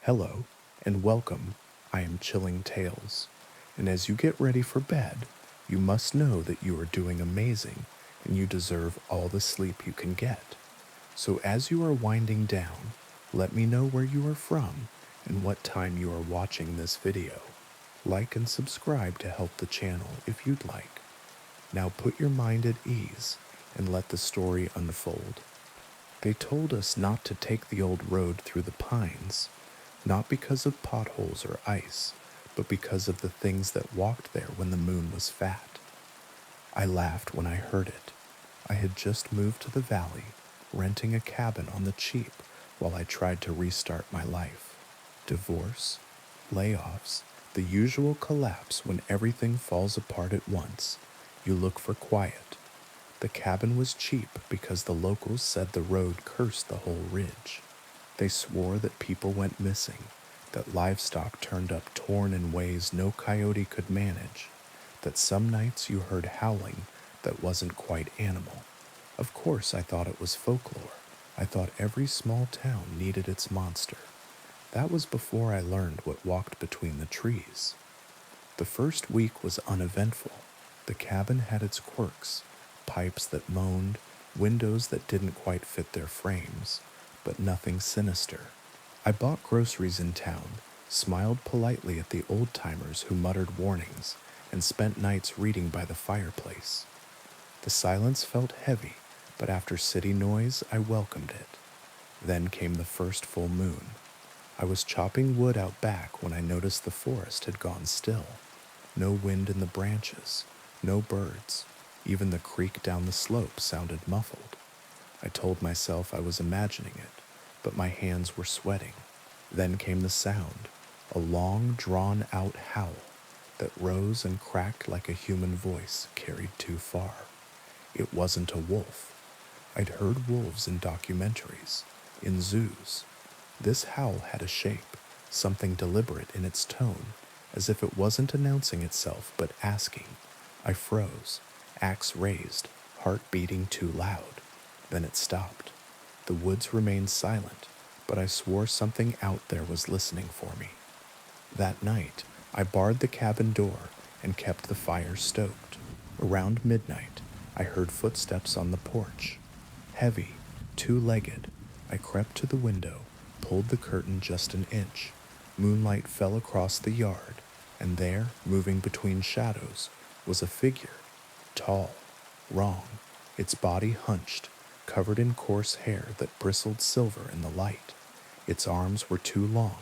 Hello, and welcome. I am Chilling Tales. And as you get ready for bed, you must know that you are doing amazing and you deserve all the sleep you can get. So as you are winding down, let me know where you are from and what time you are watching this video. Like and subscribe to help the channel if you'd like. Now put your mind at ease and let the story unfold. They told us not to take the old road through the pines, not because of potholes or ice, but because of the things that walked there when the moon was fat. I laughed when I heard it. I had just moved to the valley, renting a cabin on the cheap while I tried to restart my life. Divorce, layoffs, the usual collapse when everything falls apart at once. You look for quiet. The cabin was cheap because the locals said the road cursed the whole ridge. They swore that people went missing, that livestock turned up torn in ways no coyote could manage, that some nights you heard howling that wasn't quite animal. Of course, I thought it was folklore. I thought every small town needed its monster. That was before I learned what walked between the trees. The first week was uneventful. The cabin had its quirks, pipes that moaned, windows that didn't quite fit their frames, but nothing sinister. I bought groceries in town, smiled politely at the old-timers who muttered warnings, and spent nights reading by the fireplace. The silence felt heavy, but after city noise, I welcomed it. Then came the first full moon. I was chopping wood out back when I noticed the forest had gone still. No wind in the branches, no birds. Even the creek down the slope sounded muffled. I told myself I was imagining it, but my hands were sweating. Then came the sound, a long, drawn-out howl that rose and cracked like a human voice carried too far. It wasn't a wolf. I'd heard wolves in documentaries, in zoos. This howl had a shape, something deliberate in its tone, as if it wasn't announcing itself but asking. I froze, axe raised, heart beating too loud. Then it stopped. The woods remained silent, but I swore something out there was listening for me. That night, I barred the cabin door and kept the fire stoked. Around midnight, I heard footsteps on the porch. Heavy, two-legged, I crept to the window, pulled the curtain just an inch. Moonlight fell across the yard, and there, moving between shadows, was a figure. Tall, wrong, its body hunched, covered in coarse hair that bristled silver in the light. Its arms were too long,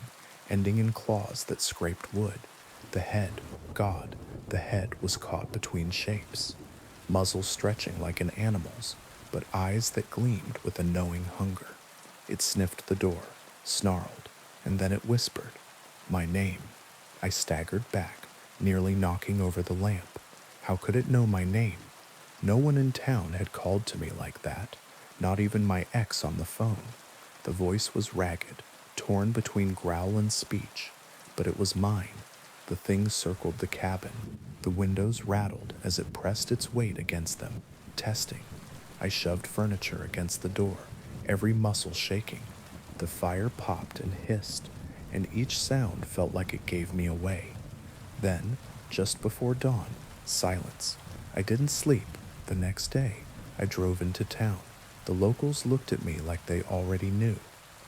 ending in claws that scraped wood. The head, God, the head was caught between shapes. Muzzle stretching like an animal's, but eyes that gleamed with a knowing hunger. It sniffed the door, snarled, and then it whispered, my name. I staggered back, nearly knocking over the lamp. How could it know my name? No one in town had called to me like that, not even my ex on the phone. The voice was ragged, torn between growl and speech, but it was mine. The thing circled the cabin. The windows rattled as it pressed its weight against them, testing. I shoved furniture against the door, every muscle shaking. The fire popped and hissed, and each sound felt like it gave me away. Then, just before dawn, silence. I didn't sleep. The next day, I drove into town. The locals looked at me like they already knew.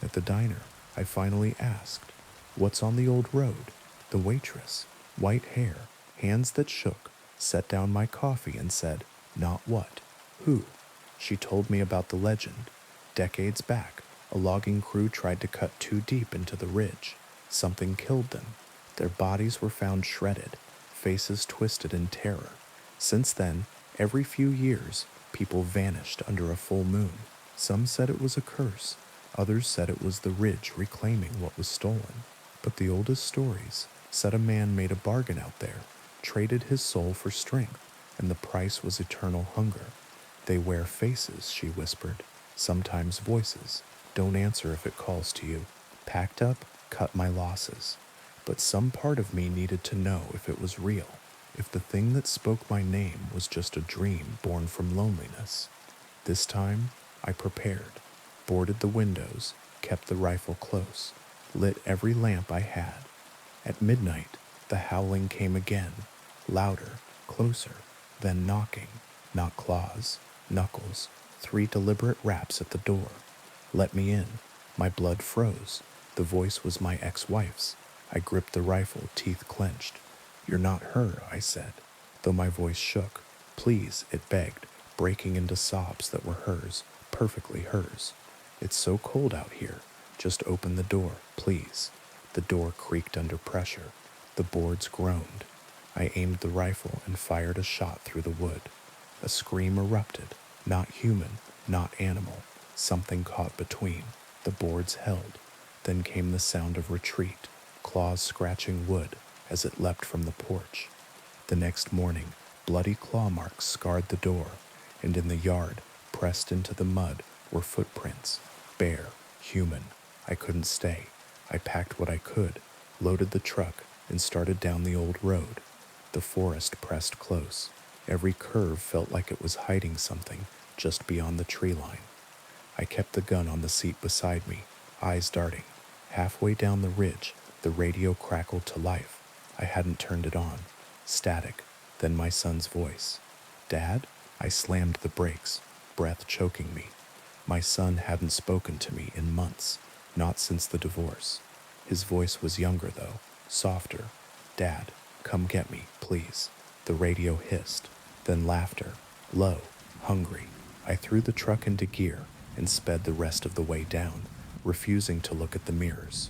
At the diner, I finally asked, what's on the old road? The waitress, white hair, hands that shook, set down my coffee and said, not what, who? She told me about the legend. Decades back, a logging crew tried to cut too deep into the ridge. Something killed them. Their bodies were found shredded, faces twisted in terror. Since then, every few years, people vanished under a full moon. Some said it was a curse. Others said it was the ridge reclaiming what was stolen. But the oldest stories said a man made a bargain out there, traded his soul for strength, and the price was eternal hunger. They wear faces, she whispered, sometimes voices. Don't answer if it calls to you. Packed up, cut my losses. But some part of me needed to know if it was real, if the thing that spoke my name was just a dream born from loneliness. This time, I prepared, boarded the windows, kept the rifle close. lit every lamp I had. At midnight, the howling came again, louder, closer, then knocking, not claws, knuckles, 3 deliberate raps at the door. Let me in. My blood froze. The voice was my ex-wife's. I gripped the rifle, teeth clenched. You're not her, I said, though my voice shook. Please, it begged, breaking into sobs that were hers, perfectly hers. It's so cold out here. Just open the door, please. The door creaked under pressure. The boards groaned. I aimed the rifle and fired a shot through the wood. A scream erupted. Not human, not animal. Something caught between. The boards held. Then came the sound of retreat, claws scratching wood as it leapt from the porch. The next morning, bloody claw marks scarred the door, and in the yard, pressed into the mud, were footprints. Bare, human. I couldn't stay. I packed what I could, loaded the truck, and started down the old road. The forest pressed close. Every curve felt like it was hiding something just beyond the tree line. I kept the gun on the seat beside me, eyes darting. Halfway down the ridge, the radio crackled to life. I hadn't turned it on. Static. Then my son's voice. Dad? I slammed the brakes, breath choking me. My son hadn't spoken to me in months, not since the divorce. His voice was younger, though, softer. Dad, come get me, please. The radio hissed, then laughter, low, hungry. I threw the truck into gear and sped the rest of the way down, refusing to look at the mirrors.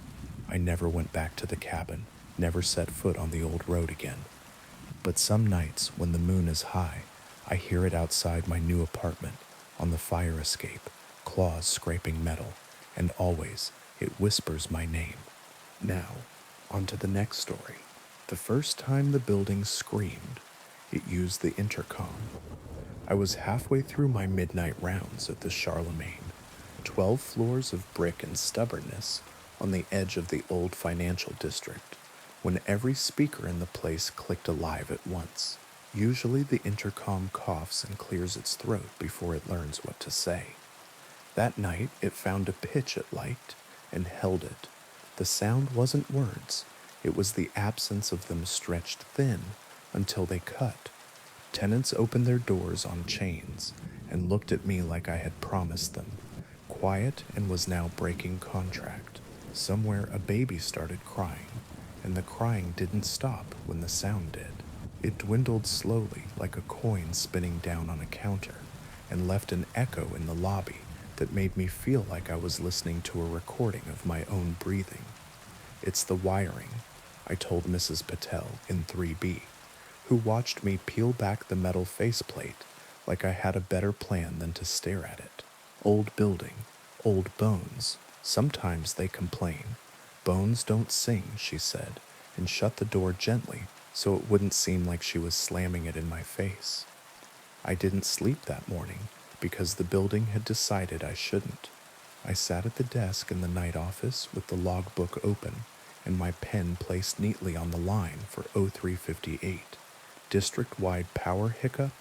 I never went back to the cabin, never set foot on the old road again. But some nights, when the moon is high, I hear it outside my new apartment, on the fire escape, claws scraping metal, and always it whispers my name. Now, on to the next story. The first time the building screamed, it used the intercom. I was halfway through my midnight rounds at the Charlemagne, 12 floors of brick and stubbornness on the edge of the old financial district, when every speaker in the place clicked alive at once. Usually the intercom coughs and clears its throat before it learns what to say. That night it found a pitch it liked and held it. The sound wasn't words, it was the absence of them stretched thin until they cut. Tenants opened their doors on chains and looked at me like I had promised them. Quiet and was now breaking contract. Somewhere a baby started crying, and the crying didn't stop when the sound did. It dwindled slowly like a coin spinning down on a counter, and left an echo in the lobby that made me feel like I was listening to a recording of my own breathing. It's the wiring, I told Mrs. Patel in 3B, who watched me peel back the metal faceplate like I had a better plan than to stare at it. Old building, old bones. Sometimes they complain. Bones don't sing, she said, and shut the door gently so it wouldn't seem like she was slamming it in my face. I didn't sleep that morning because the building had decided I shouldn't. I sat at the desk in the night office with the logbook open and my pen placed neatly on the line for 0358, district-wide power hiccup,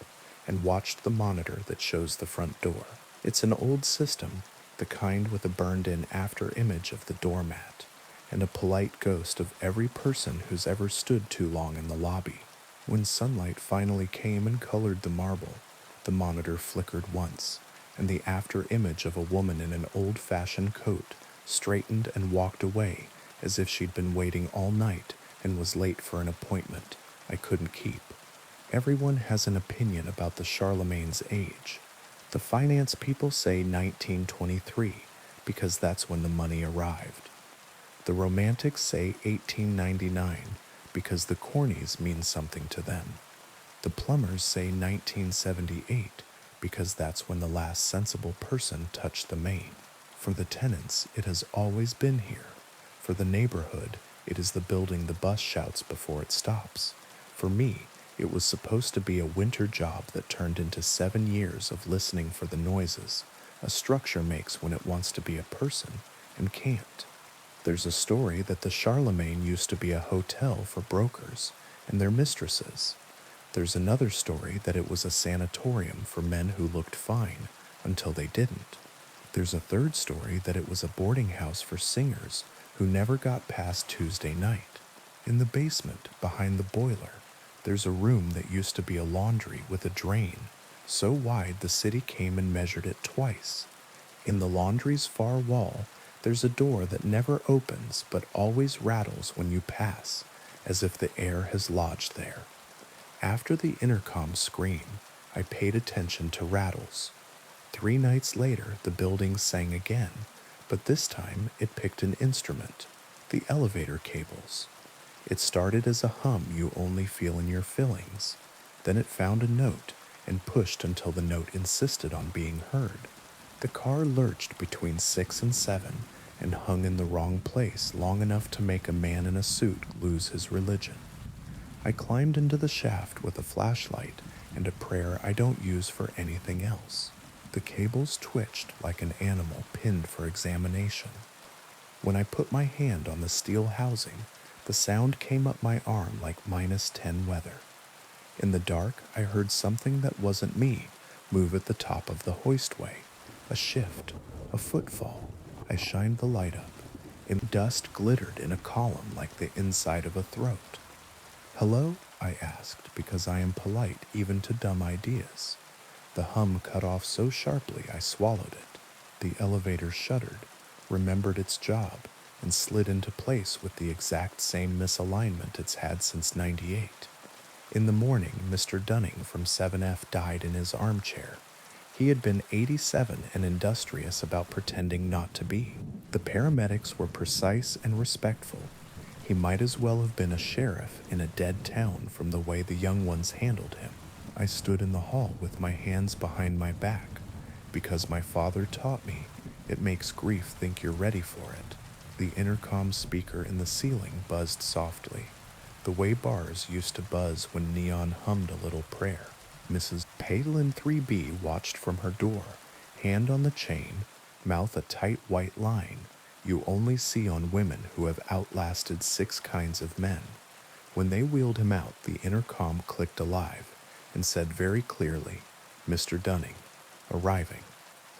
and watched the monitor that shows the front door. It's an old system, the kind with a burned-in after image of the doormat, and a polite ghost of every person who's ever stood too long in the lobby. When sunlight finally came and colored the marble, the monitor flickered once, and the after image of a woman in an old-fashioned coat straightened and walked away as if she'd been waiting all night and was late for an appointment I couldn't keep. Everyone has an opinion about the Charlemagne's age. The finance people say 1923 because that's when the money arrived. The romantics say 1899 because the cornies mean something to them. The plumbers say 1978 because that's when the last sensible person touched the main. For the tenants, it has always been here. For the neighborhood, it is the building the bus shouts before it stops. For me, it was supposed to be a winter job that turned into 7 years of listening for the noises a structure makes when it wants to be a person and can't. There's a story that the Charlemagne used to be a hotel for brokers and their mistresses. There's another story that it was a sanatorium for men who looked fine until they didn't. There's a third story that it was a boarding house for singers who never got past Tuesday night. In the basement, behind the boiler, there's a room that used to be a laundry with a drain, so wide the city came and measured it twice. In the laundry's far wall, there's a door that never opens but always rattles when you pass, as if the air has lodged there. After the intercom scream, I paid attention to rattles. 3 nights later, the building sang again, but this time it picked an instrument, the elevator cables. It started as a hum you only feel in your fillings. Then it found a note and pushed until the note insisted on being heard. The car lurched between 6 and 7 and hung in the wrong place long enough to make a man in a suit lose his religion. I climbed into the shaft with a flashlight and a prayer I don't use for anything else. The cables twitched like an animal pinned for examination. When I put my hand on the steel housing, the sound came up my arm like -10 weather. In the dark, I heard something that wasn't me move at the top of the hoistway. A shift, a footfall. I shined the light up. Dust glittered in a column like the inside of a throat. "Hello?" I asked, because I am polite even to dumb ideas. The hum cut off so sharply I swallowed it. The elevator shuddered, remembered its job, and slid into place with the exact same misalignment it's had since '98. In the morning, Mr. Dunning from 7F died in his armchair. He had been 87 and industrious about pretending not to be. The paramedics were precise and respectful. He might as well have been a sheriff in a dead town from the way the young ones handled him. I stood in the hall with my hands behind my back, because my father taught me it makes grief think you're ready for it. The intercom speaker in the ceiling buzzed softly, the way bars used to buzz when neon hummed a little prayer. Mrs. Palin 3B watched from her door, hand on the chain, mouth a tight white line you only see on women who have outlasted 6 kinds of men. When they wheeled him out, the intercom clicked alive and said very clearly, "Mr. Dunning, arriving."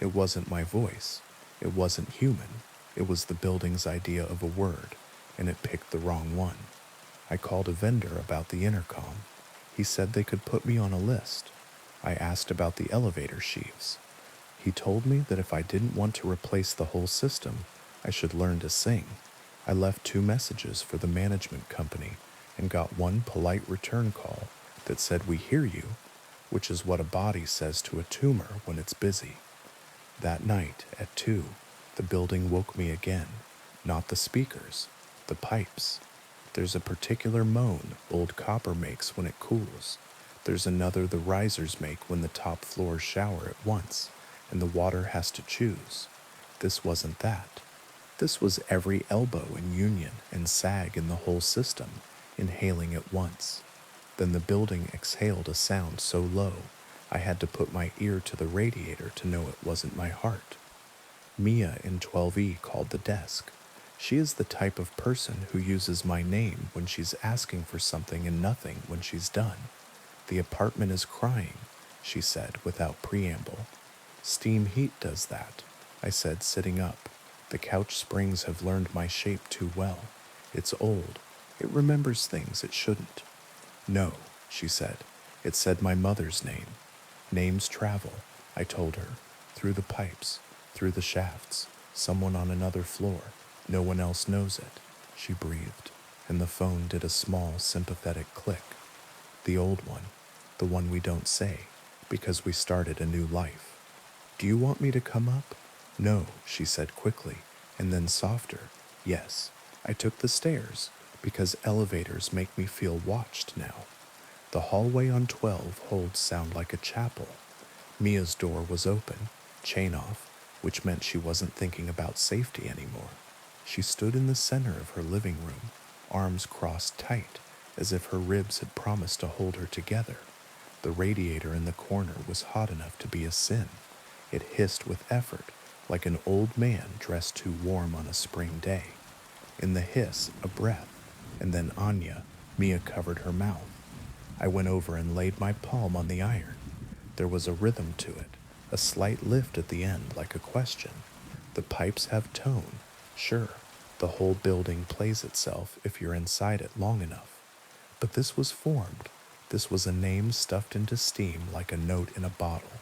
It wasn't my voice. It wasn't human. It was the building's idea of a word, and it picked the wrong one. I called a vendor about the intercom. He said they could put me on a list. I asked about the elevator sheaves. He told me that if I didn't want to replace the whole system, I should learn to sing. I left 2 messages for the management company and got one polite return call that said, "We hear you," which is what a body says to a tumor when it's busy. That night, at 2, the building woke me again. Not the speakers, the pipes. There's a particular moan old copper makes when it cools. There's another the risers make when the top floors shower at once, and the water has to choose. This wasn't that. This was every elbow and union and sag in the whole system, inhaling at once. Then the building exhaled a sound so low, I had to put my ear to the radiator to know it wasn't my heart. Mia in 12E called the desk. She is the type of person who uses my name when she's asking for something and nothing when she's done. "The apartment is crying," she said without preamble. "Steam heat does that," I said, sitting up. "The couch springs have learned my shape too well. It's old. It remembers things it shouldn't." "No," she said. "It said my mother's name. Names travel," I told her, "through the pipes, through the shafts, someone on another floor. No one else knows it." She breathed, and the phone did a small, sympathetic click. The old one, the one we don't say, because we started a new life. "Do you want me to come up?" "No," she said quickly, and then softer. "Yes, I took the stairs, because elevators make me feel watched now. The hallway on 12 holds sound like a chapel." Mia's door was open, chain off, which meant she wasn't thinking about safety anymore. She stood in the center of her living room, arms crossed tight, as if her ribs had promised to hold her together. The radiator in the corner was hot enough to be a sin. It hissed with effort, like an old man dressed too warm on a spring day. In the hiss, a breath, and then Anya, Mia covered her mouth. I went over and laid my palm on the iron. There was a rhythm to it, a slight lift at the end like a question. The pipes have tone, sure, The whole building plays itself if you're inside it long enough. But this was formed. This was a name stuffed into steam like a note in a bottle.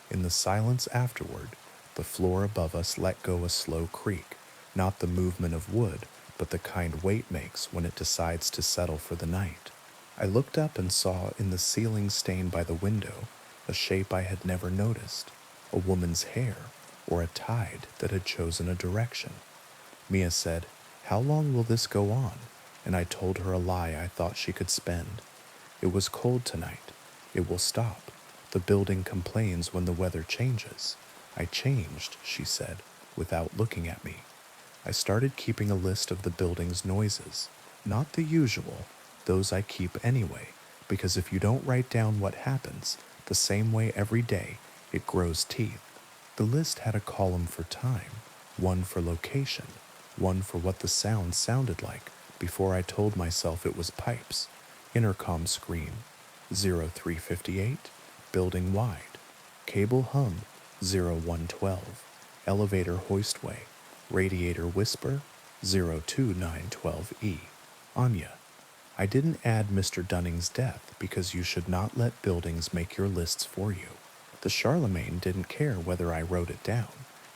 In the silence afterward, the floor above us let go a slow creak, not the movement of wood, but the kind weight makes when it decides to settle for the night. I looked up and saw in the ceiling stained by the window a shape I had never noticed, a woman's hair, or a tide that had chosen a direction. Mia said, "How long will this go on?" And I told her a lie I thought she could spend. "It was cold tonight. It will stop. The building complains when the weather changes." "I changed," she said, without looking at me. I started keeping a list of the building's noises. Not the usual, those I keep anyway, because if you don't write down what happens, the same way every day, it grows teeth. The list had a column for time, one for location, one for what the sound sounded like before I told myself it was pipes. Intercom scream, 0358, building wide. Cable hum, 0112, elevator hoistway. Radiator whisper, 02912E. Anya. I didn't add Mr. Dunning's death because you should not let buildings make your lists for you. The Charlemagne didn't care whether I wrote it down.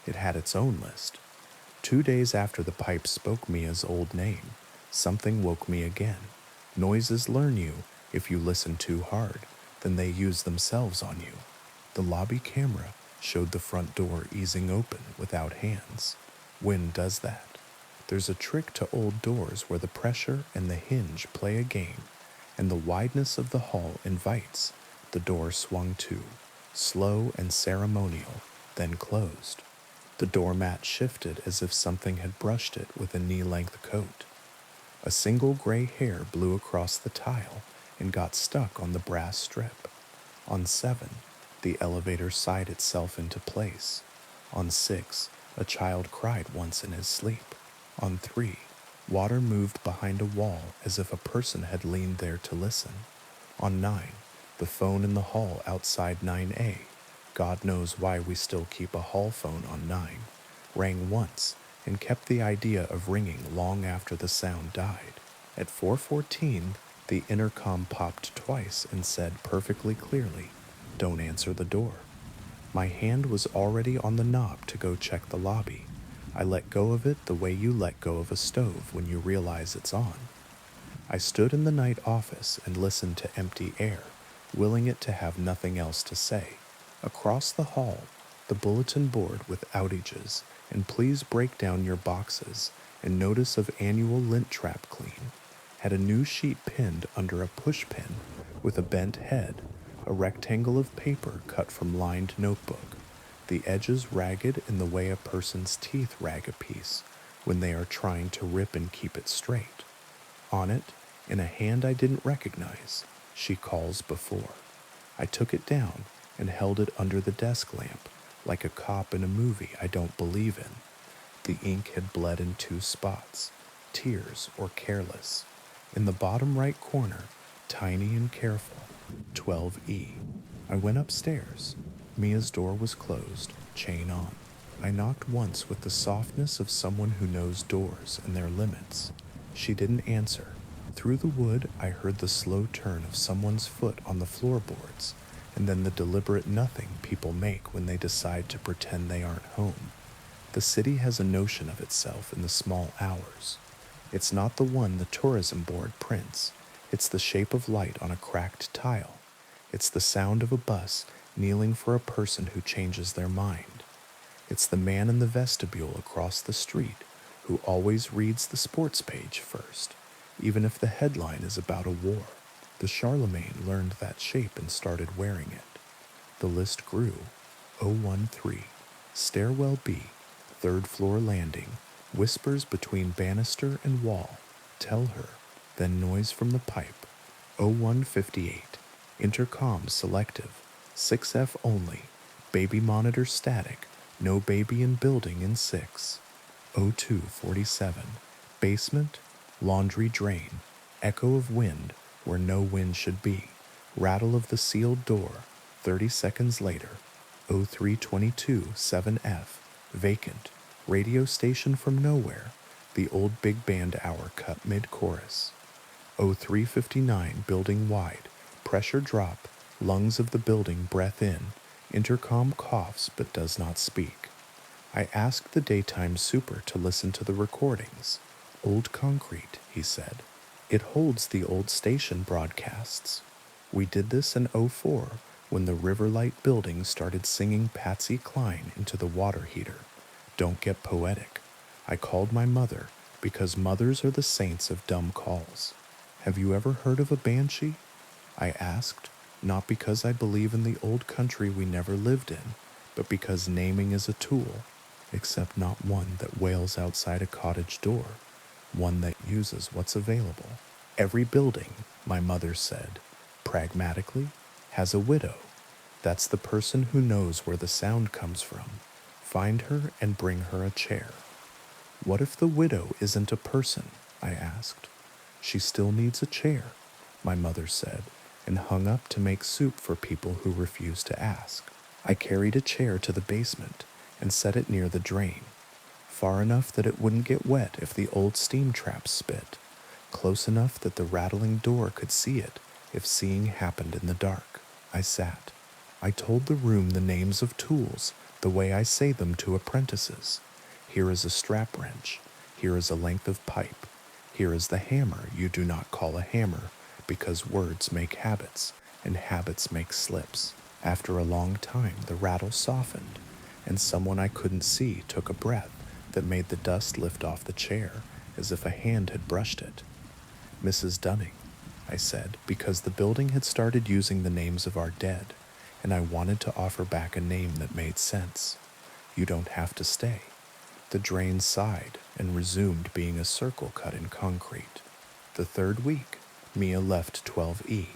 It had its own list. 2 days after the pipe spoke Mia's old name, something woke me again. Noises learn you. If you listen too hard, then they use themselves on you. The lobby camera showed the front door easing open without hands. Wind does that. There's a trick to old doors where the pressure and the hinge play a game, and the wideness of the hall invites. The door swung to, slow and ceremonial, then closed. The doormat shifted as if something had brushed it with a knee-length coat. A single gray hair blew across the tile and got stuck on the brass strip. On 7, the elevator sighed itself into place. On 6, a child cried once in his sleep. On 3, water moved behind a wall as if a person had leaned there to listen. On 9, the phone in the hall outside 9A, God knows why we still keep a hall phone on 9, rang once and kept the idea of ringing long after the sound died. At 4:14, the intercom popped twice and said perfectly clearly, "Don't answer the door." My hand was already on the knob to go check the lobby. I let go of it the way you let go of a stove when you realize it's on. I stood in the night office and listened to empty air, willing it to have nothing else to say. Across the hall, the bulletin board with outages and please break down your boxes and notice of annual lint trap clean had a new sheet pinned under a push pin with a bent head, a rectangle of paper cut from lined notebook, the edges ragged in the way a person's teeth rag a piece when they are trying to rip and keep it straight. On it, in a hand I didn't recognize, "She calls before." I took it down and held it under the desk lamp, like a cop in a movie I don't believe in. The ink had bled in 2 spots, tears or careless. In the bottom right corner, tiny and careful, 12E. I went upstairs. Mia's door was closed, chain on. I knocked once with the softness of someone who knows doors and their limits. She didn't answer. Through the wood, I heard the slow turn of someone's foot on the floorboards, and then the deliberate nothing people make when they decide to pretend they aren't home. The city has a notion of itself in the small hours. It's not the one the tourism board prints. It's the shape of light on a cracked tile. It's the sound of a bus kneeling for a person who changes their mind. It's the man in the vestibule across the street who always reads the sports page first, even if the headline is about a war. The Charlemagne learned that shape and started wearing it. The list grew. 013, stairwell B, 3rd floor landing, whispers between banister and wall, tell her, then noise from the pipe. 0158, intercom selective, 6F only, baby monitor static, no baby in building in 6. 0247, basement, laundry drain, echo of wind where no wind should be, rattle of the sealed door, 30 seconds later. 0322 7F, vacant, radio station from nowhere, The old big band hour cut mid-chorus. 0359 building wide, pressure drop, lungs of the building breath in, intercom coughs but does not speak. I asked the daytime super to listen to the recordings. Old concrete, he said. It holds the old station broadcasts. We did this in '04 when the Riverlight building started singing Patsy Cline into the water heater. Don't get poetic. I called my mother because mothers are the saints of dumb calls. Have you ever heard of a banshee? I asked, not because I believe in the old country we never lived in, but because naming is a tool, except not one that wails outside a cottage door, one that uses what's available. Every building, my mother said, pragmatically, has a widow. That's the person who knows where the sound comes from. Find her and bring her a chair. What if the widow isn't a person? I asked. She still needs a chair, my mother said, and hung up to make soup for people who refused to ask. I carried a chair to the basement and set it near the drain, far enough that it wouldn't get wet if the old steam traps spit, close enough that the rattling door could see it if seeing happened in the dark. I sat. I told the room the names of tools the way I say them to apprentices. Here is a strap wrench. Here is a length of pipe. Here is the hammer you do not call a hammer because words make habits and habits make slips. After a long time, the rattle softened, and someone I couldn't see took a breath that made the dust lift off the chair as if a hand had brushed it. Mrs. Dunning, I said, because the building had started using the names of our dead, and I wanted to offer back a name that made sense. You don't have to stay. The drain sighed and resumed being a circle cut in concrete. The third week, Mia left 12E.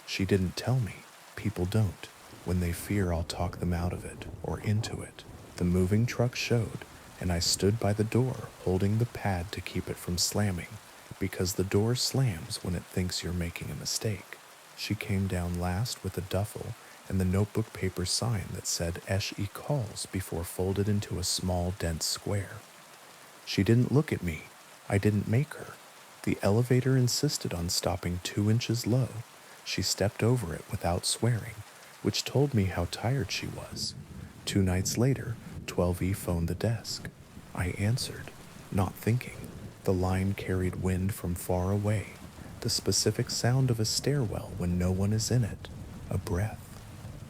She didn't tell me. People don't. When they fear I'll talk them out of it or into it. The moving truck showed, and I stood by the door holding the pad to keep it from slamming, because the door slams when it thinks you're making a mistake. She came down last with a duffel and the notebook paper sign that said "Esh-e calls" before folded into a small, dense square. She didn't look at me. I didn't make her. The elevator insisted on stopping 2 inches low. She stepped over it without swearing, which told me how tired she was. 2 nights later, 12E phoned the desk. I answered, not thinking. The line carried wind from far away, the specific sound of a stairwell when no one is in it, a breath.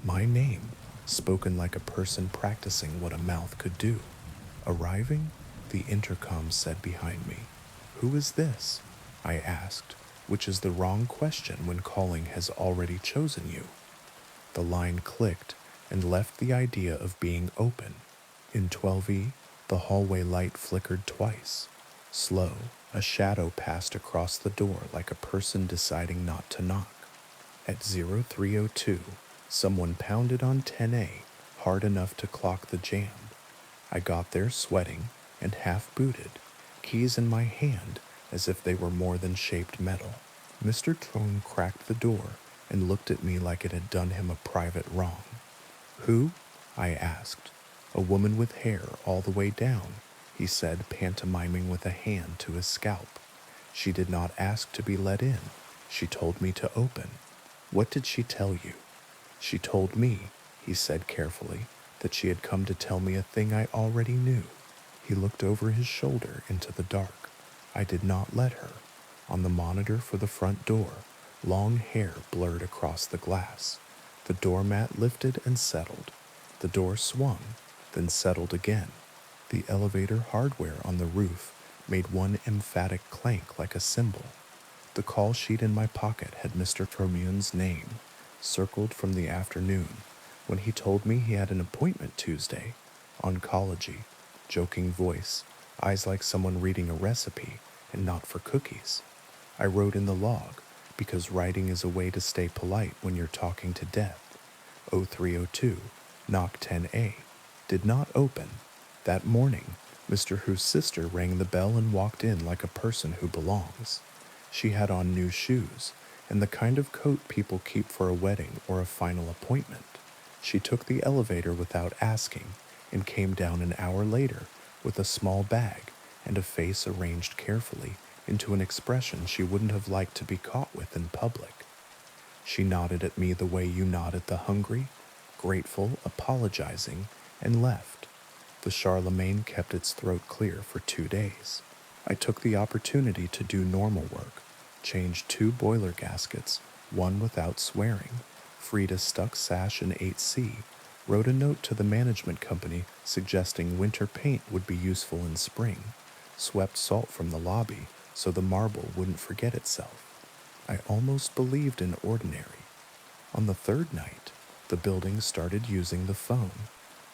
My name, spoken like a person practicing what a mouth could do. Arriving, the intercom said behind me. Who is this? I asked, which is the wrong question when calling has already chosen you. The line clicked and left the idea of being open. In 12E, the hallway light flickered twice. Slow, a shadow passed across the door like a person deciding not to knock. At 0302, someone pounded on 10A, hard enough to clock the jam. I got there sweating and half-booted, keys in my hand as if they were more than shaped metal. Mr. Tone cracked the door and looked at me like it had done him a private wrong. Who? I asked. A woman with hair all the way down, he said, pantomiming with a hand to his scalp. She did not ask to be let in. She told me to open. What did she tell you? She told me, he said carefully, that she had come to tell me a thing I already knew. He looked over his shoulder into the dark. I did not let her. On the monitor for the front door, long hair blurred across the glass. The doormat lifted and settled. The door swung, then settled again. The elevator hardware on the roof made one emphatic clank like a cymbal. The call sheet in my pocket had Mr. Tromun's name, circled from the afternoon, when he told me he had an appointment Tuesday. Oncology, joking voice, eyes like someone reading a recipe, and not for cookies. I wrote in the log, because writing is a way to stay polite when you're talking to death. 0302, knock 10A. Did not open. That morning, Mr. Who's sister rang the bell and walked in like a person who belongs. She had on new shoes, and the kind of coat people keep for a wedding or a final appointment. She took the elevator without asking, and came down an hour later with a small bag and a face arranged carefully into an expression she wouldn't have liked to be caught with in public. She nodded at me the way you nod at the hungry, grateful, apologizing, and left. The Charlemagne kept its throat clear for 2 days. I took the opportunity to do normal work, changed 2 boiler gaskets, one without swearing, freed a stuck sash in 8C, wrote a note to the management company suggesting winter paint would be useful in spring, swept salt from the lobby so the marble wouldn't forget itself. I almost believed in ordinary. On the third night, the building started using the phone.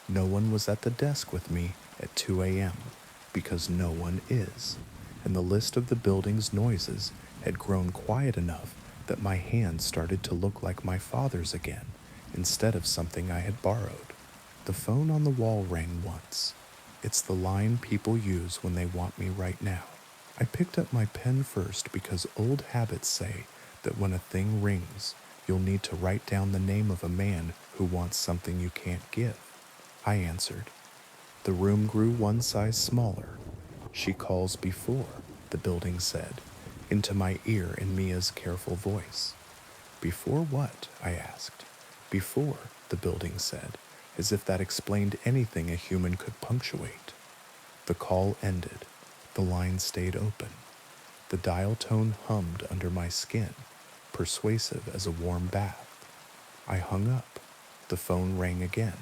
No one was at the desk with me at 2 a.m. because no one is, and the list of the building's noises had grown quiet enough that my hand started to look like my father's again instead of something I had borrowed. The phone on the wall rang once. It's the line people use when they want me right now. I picked up my pen first because old habits say that when a thing rings, you'll need to write down the name of a man who wants something you can't give. I answered. The room grew one size smaller. She calls before, the building said, into my ear in Mia's careful voice. Before what? I asked. Before, the building said, as if that explained anything a human could punctuate. The call ended. The line stayed open. The dial tone hummed under my skin, persuasive as a warm bath. I hung up. The phone rang again.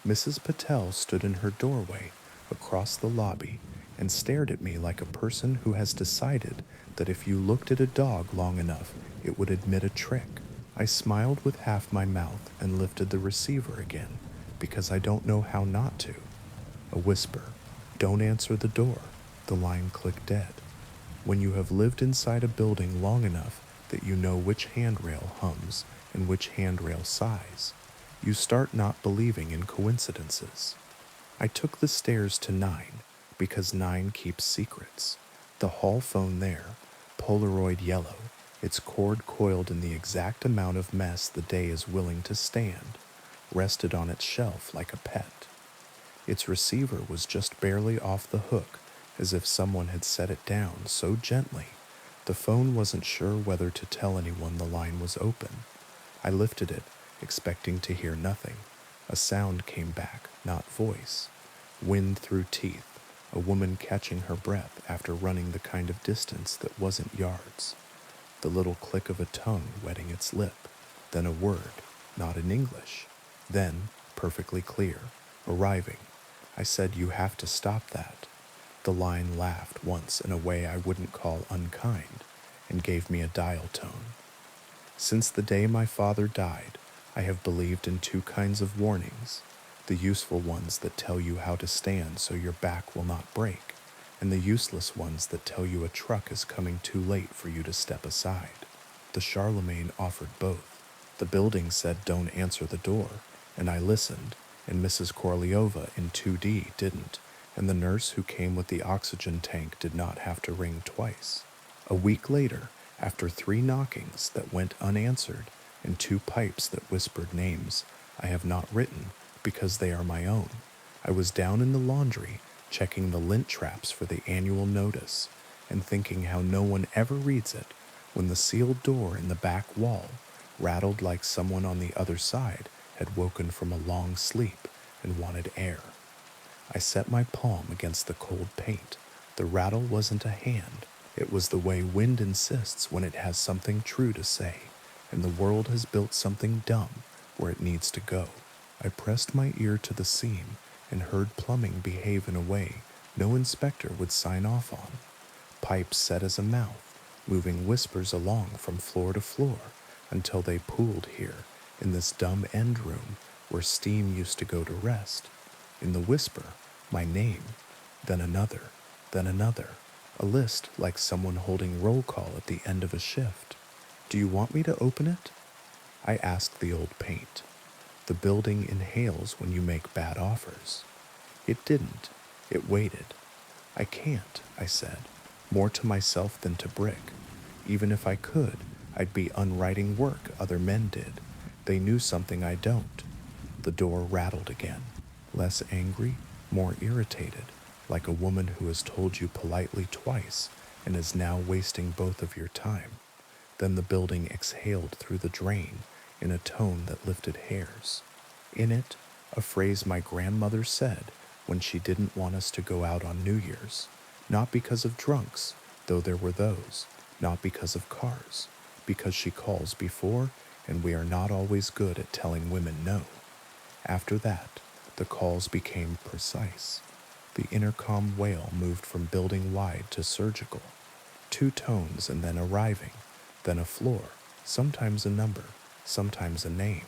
Mrs. Patel stood in her doorway across the lobby and stared at me like a person who has decided that if you looked at a dog long enough, it would admit a trick. I smiled with half my mouth and lifted the receiver again, because I don't know how not to. A whisper. Don't answer the door. The line clicked dead. When you have lived inside a building long enough that you know which handrail hums and which handrail sighs, you start not believing in coincidences. I took the stairs to 9 because 9 keeps secrets. The hall phone there, Polaroid yellow, its cord coiled in the exact amount of mess the day is willing to stand, rested on its shelf like a pet. Its receiver was just barely off the hook, as if someone had set it down so gently. The phone wasn't sure whether to tell anyone the line was open. I lifted it, expecting to hear nothing. A sound came back, not voice. Wind through teeth, a woman catching her breath after running the kind of distance that wasn't yards. The little click of a tongue wetting its lip, then a word, not in English. Then, perfectly clear, arriving. I said, "You have to stop that." The line laughed once in a way I wouldn't call unkind, and gave me a dial tone. Since the day my father died, I have believed in 2 kinds of warnings, the useful ones that tell you how to stand so your back will not break, and the useless ones that tell you a truck is coming too late for you to step aside. The Charlemagne offered both. The building said don't answer the door, and I listened, and Mrs. Korliova in 2D didn't, and the nurse who came with the oxygen tank did not have to ring twice. A week later, after 3 knockings that went unanswered and 2 pipes that whispered names I have not written because they are my own, I was down in the laundry checking the lint traps for the annual notice and thinking how no one ever reads it when the sealed door in the back wall rattled like someone on the other side had woken from a long sleep and wanted air. I set my palm against the cold paint. The rattle wasn't a hand. It was the way wind insists when it has something true to say, and the world has built something dumb where it needs to go. I pressed my ear to the seam and heard plumbing behave in a way no inspector would sign off on. Pipes set as a mouth, moving whispers along from floor to floor until they pooled here in this dumb end room where steam used to go to rest. In the whisper, my name, then another, a list like someone holding roll call at the end of a shift. Do you want me to open it? I asked the old paint. The building inhales when you make bad offers. It didn't. It waited. I can't, I said, more to myself than to Brick. Even if I could, I'd be unwriting work other men did. They knew something I don't. The door rattled again, less angry, more irritated. like a woman who has told you politely twice and is now wasting both of your time. Then the building exhaled through the drain in a tone that lifted hairs. In it, a phrase my grandmother said when she didn't want us to go out on New Year's, not because of drunks, though there were those, not because of cars, because she calls before, and we are not always good at telling women no. After that, the calls became precise. The intercom wail moved from building wide to surgical. 2 tones and then arriving, then a floor, sometimes a number, sometimes a name.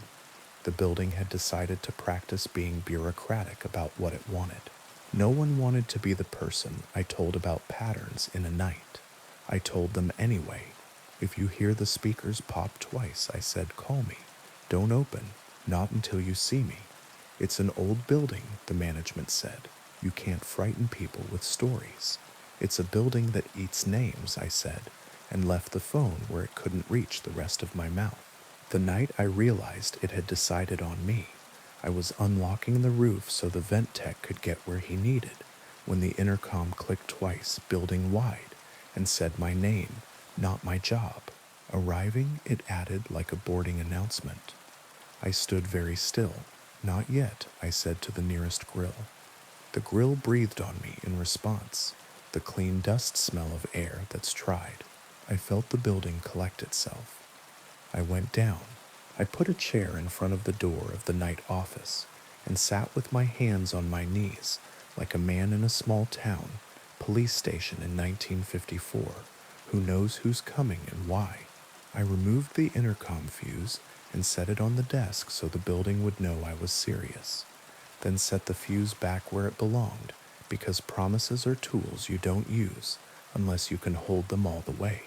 The building had decided to practice being bureaucratic about what it wanted. No one wanted to be the person I told about patterns in a night. I told them anyway. If you hear the speakers pop twice, I said, call me. Don't open, not until you see me. It's an old building, the management said. You can't frighten people with stories. It's a building that eats names, I said, and left the phone where it couldn't reach the rest of my mouth. The night I realized it had decided on me, I was unlocking the roof so the vent tech could get where he needed when the intercom clicked twice, building wide, and said my name, not my job. Arriving, it added like a boarding announcement. I stood very still. Not yet, I said to the nearest grill. The grill breathed on me in response, the clean dust smell of air that's tried. I felt the building collect itself. I went down. I put a chair in front of the door of the night office and sat with my hands on my knees like a man in a small town, police station in 1954, who knows who's coming and why. I removed the intercom fuse and set it on the desk so the building would know I was serious, then set the fuse back where it belonged, because promises are tools you don't use unless you can hold them all the way.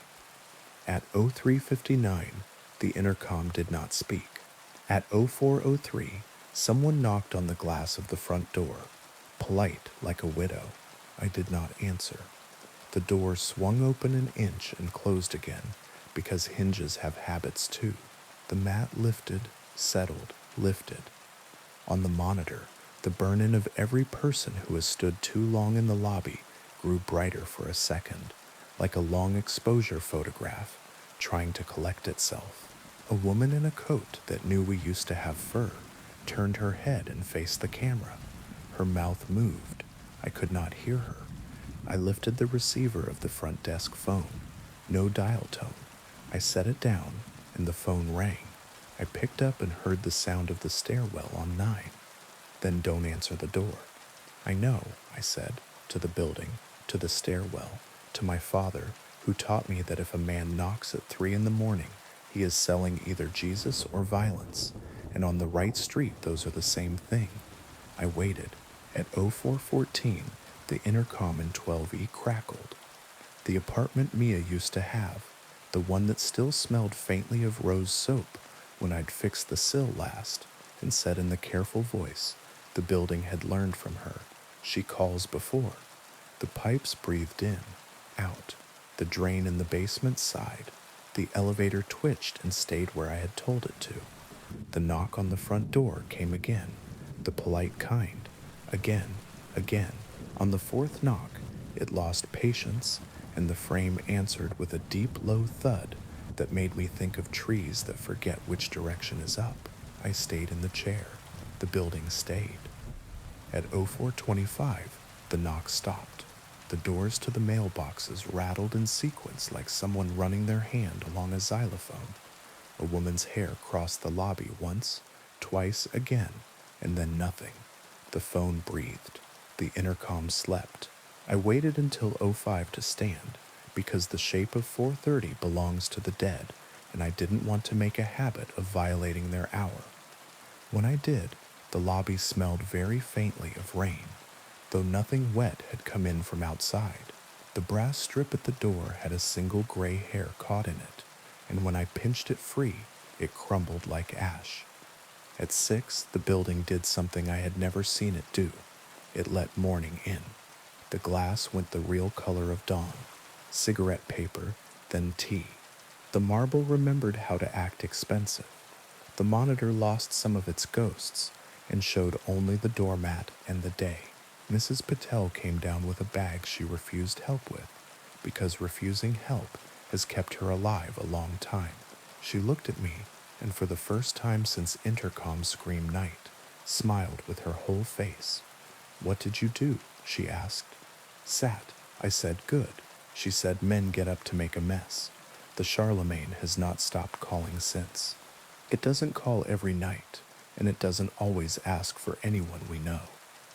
At 03:59, the intercom did not speak. At 04:03, someone knocked on the glass of the front door, polite like a widow. I did not answer. The door swung open an inch and closed again, because hinges have habits too. The mat lifted, settled, lifted. On the monitor, the burn-in of every person who has stood too long in the lobby grew brighter for a second, like a long exposure photograph trying to collect itself. A woman in a coat that knew we used to have fur turned her head and faced the camera. Her mouth moved. I could not hear her. I lifted the receiver of the front desk phone. No dial tone. I set it down, and the phone rang. I picked up and heard the sound of the stairwell on 9. Then don't answer the door. I know, I said, to the building, to the stairwell, to my father, who taught me that if a man knocks at 3 in the morning, he is selling either Jesus or violence, and on the right street those are the same thing. I waited. At 04:14, the intercom in 12E crackled. The apartment Mia used to have, the one that still smelled faintly of rose soap when I'd fixed the sill last, and said in the careful voice the building had learned from her, she calls before. The pipes breathed in, out. The drain in the basement sighed. The elevator twitched and stayed where I had told it to. The knock on the front door came again, the polite kind. Again, again. On the 4th knock, it lost patience, and the frame answered with a deep, low thud that made me think of trees that forget which direction is up. I stayed in the chair. The building stayed. At 04:25, the knock stopped. The doors to the mailboxes rattled in sequence like someone running their hand along a xylophone. A woman's hair crossed the lobby once, twice again, and then nothing. The phone breathed. The intercom slept. I waited until 05 to stand, because the shape of 4:30 belongs to the dead, and I didn't want to make a habit of violating their hour. When I did, the lobby smelled very faintly of rain, though nothing wet had come in from outside. The brass strip at the door had a single gray hair caught in it, and when I pinched it free, it crumbled like ash. At 6, the building did something I had never seen it do. It let morning in. The glass went the real color of dawn, cigarette paper, then tea. The marble remembered how to act expensive. The monitor lost some of its ghosts and showed only the doormat and the day. Mrs. Patel came down with a bag she refused help with, because refusing help has kept her alive a long time. She looked at me, and for the first time since intercom scream night, smiled with her whole face. "What did you do?" she asked. "Sat." I said. "Good." She said, "Men get up to make a mess. The Charlemagne has not stopped calling since. It doesn't call every night, and it doesn't always ask for anyone we know.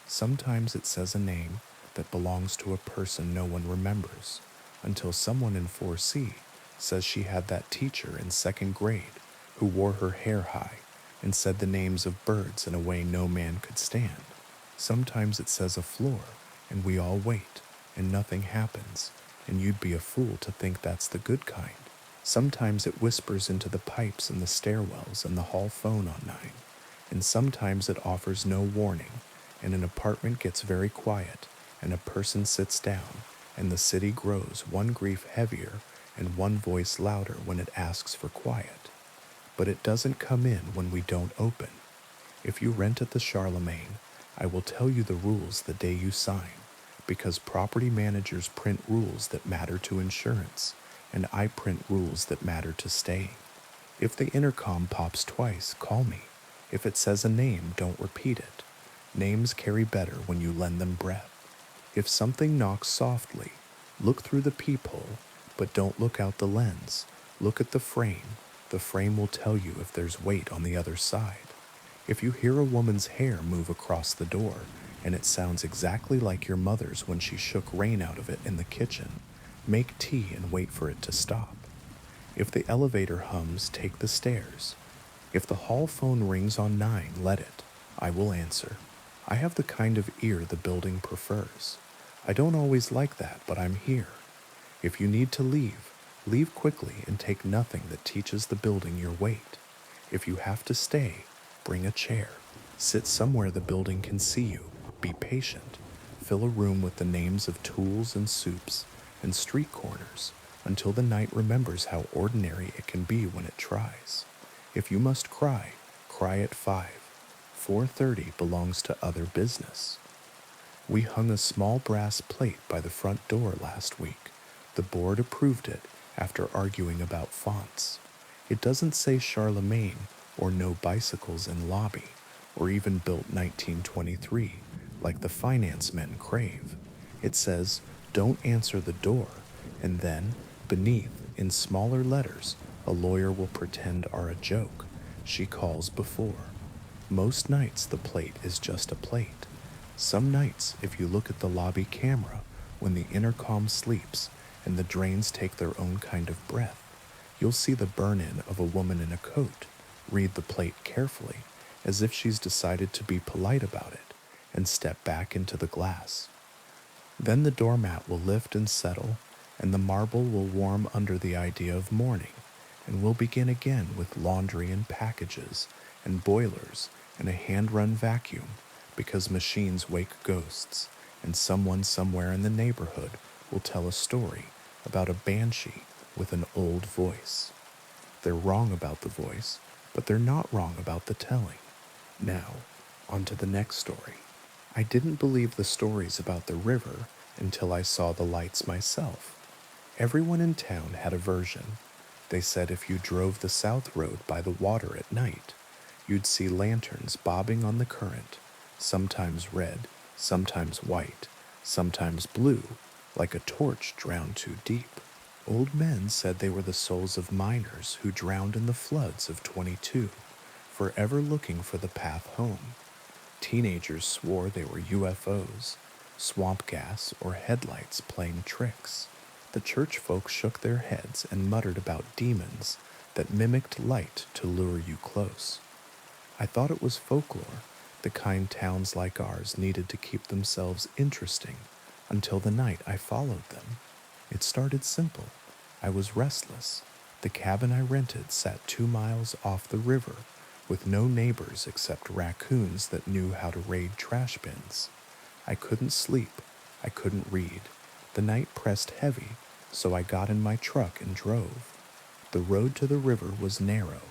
Sometimes it says a name that belongs to a person no one remembers, until someone in 4C says she had that teacher in second grade who wore her hair high and said the names of birds in a way no man could stand. Sometimes it says a floor, and we all wait, and nothing happens, and you'd be a fool to think that's the good kind. Sometimes it whispers into the pipes and the stairwells and the hall phone on 9, and sometimes it offers no warning, and an apartment gets very quiet, and a person sits down, and the city grows one grief heavier and one voice louder when it asks for quiet. But it doesn't come in when we don't open. If you rent at the Charlemagne, I will tell you the rules the day you sign, because property managers print rules that matter to insurance, and I print rules that matter to staying. If the intercom pops twice, call me. If it says a name, don't repeat it. Names carry better when you lend them breath. If something knocks softly, look through the peephole, but don't look out the lens. Look at the frame. The frame will tell you if there's weight on the other side. If you hear a woman's hair move across the door, and it sounds exactly like your mother's when she shook rain out of it in the kitchen, make tea and wait for it to stop. If the elevator hums, take the stairs. If the hall phone rings on 9, let it. I will answer. I have the kind of ear the building prefers. I don't always like that, but I'm here. If you need to leave, leave quickly and take nothing that teaches the building your weight. If you have to stay, bring a chair. Sit somewhere the building can see you. Be patient. Fill a room with the names of tools and soups and street corners until the night remembers how ordinary it can be when it tries. If you must cry, cry at 5. 4:30 belongs to other business. We hung a small brass plate by the front door last week. The board approved it after arguing about fonts. It doesn't say Charlemagne or no bicycles in lobby, or even built 1923, like the finance men crave. It says, "Don't answer the door," and then, beneath, in smaller letters, a lawyer will pretend are a joke. She calls before. Most nights the plate is just a plate. Some nights, if you look at the lobby camera, when the intercom sleeps and the drains take their own kind of breath, you'll see the burn-in of a woman in a coat. Read the plate carefully, as if she's decided to be polite about it, and step back into the glass. Then the doormat will lift and settle, and the marble will warm under the idea of morning, and we'll begin again with laundry and packages, and boilers, and a hand-run vacuum, because machines wake ghosts, and someone somewhere in the neighborhood will tell a story about a banshee with an old voice. They're wrong about the voice, but they're not wrong about the telling. Now, on to the next story. I didn't believe the stories about the river until I saw the lights myself. Everyone in town had a version. They said if you drove the South Road by the water at night, you'd see lanterns bobbing on the current, sometimes red, sometimes white, sometimes blue, like a torch drowned too deep. Old men said they were the souls of miners who drowned in the floods of 22, forever looking for the path home. Teenagers swore they were UFOs, swamp gas, or headlights playing tricks. The church folk shook their heads and muttered about demons that mimicked light to lure you close. I thought it was folklore, the kind towns like ours needed to keep themselves interesting, until the night I followed them. It started simple. I was restless. The cabin I rented sat 2 miles off the river, with no neighbors except raccoons that knew how to raid trash bins. I couldn't sleep. I couldn't read. The night pressed heavy, so I got in my truck and drove. The road to the river was narrow,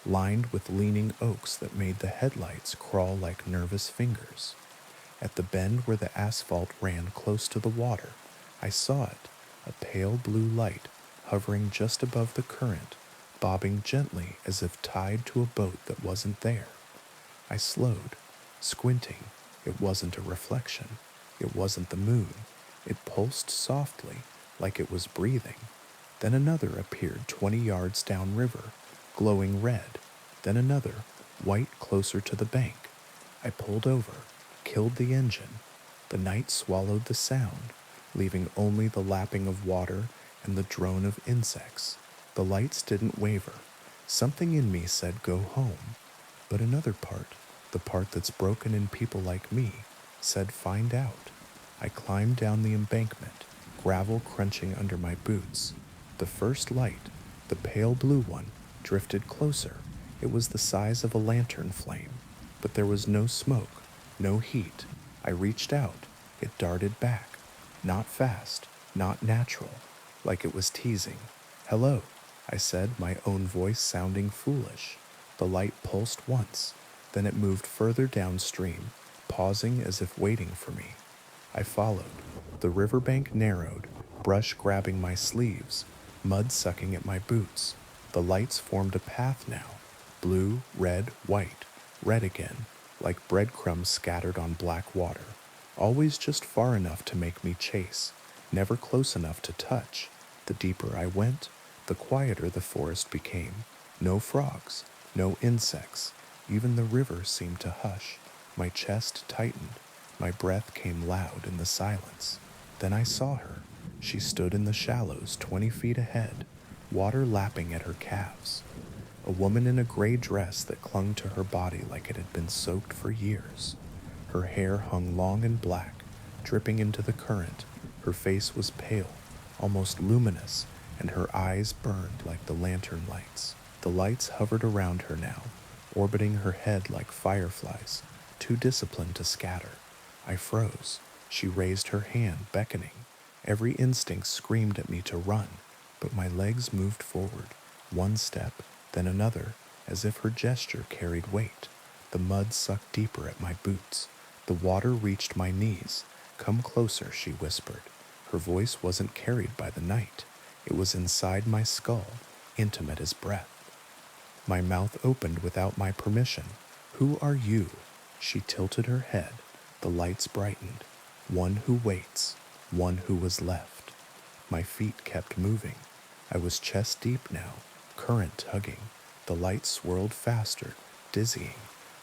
lined with leaning oaks that made the headlights crawl like nervous fingers. At the bend where the asphalt ran close to the water, I saw it, a pale blue light hovering just above the current, bobbing gently as if tied to a boat that wasn't there. I slowed, squinting. It wasn't a reflection. It wasn't the moon. It pulsed softly, like it was breathing. Then another appeared 20 yards downriver, glowing red. Then another, white closer to the bank. I pulled over, killed the engine. The night swallowed the sound, leaving only the lapping of water and the drone of insects. The lights didn't waver. Something in me said go home. But another part, the part that's broken in people like me, said find out. I climbed down the embankment, gravel crunching under my boots. The first light, the pale blue one, drifted closer. It was the size of a lantern flame, but there was no smoke, no heat. I reached out. It darted back. Not fast, not natural, like it was teasing. Hello, I said, my own voice sounding foolish. The light pulsed once, then it moved further downstream, pausing as if waiting for me. I followed. The riverbank narrowed, brush grabbing my sleeves, mud sucking at my boots. The lights formed a path now, blue, red, white, red again, like breadcrumbs scattered on black water. Always just far enough to make me chase, never close enough to touch. The deeper I went, the quieter the forest became. No frogs, no insects. Even the river seemed to hush. My chest tightened. My breath came loud in the silence. Then I saw her. She stood in the shallows 20 feet ahead, water lapping at her calves. A woman in a gray dress that clung to her body like it had been soaked for years. Her hair hung long and black, dripping into the current. Her face was pale, almost luminous, and her eyes burned like the lantern lights. The lights hovered around her now, orbiting her head like fireflies, too disciplined to scatter. I froze. She raised her hand, beckoning. Every instinct screamed at me to run, but my legs moved forward, one step, then another, as if her gesture carried weight. The mud sucked deeper at my boots. The water reached my knees. Come closer, she whispered. Her voice wasn't carried by the night. It was inside my skull, intimate as breath. My mouth opened without my permission. Who are you? She tilted her head. The lights brightened. One who waits, one who was left. My feet kept moving. I was chest deep now, current tugging. The light swirled faster, dizzying.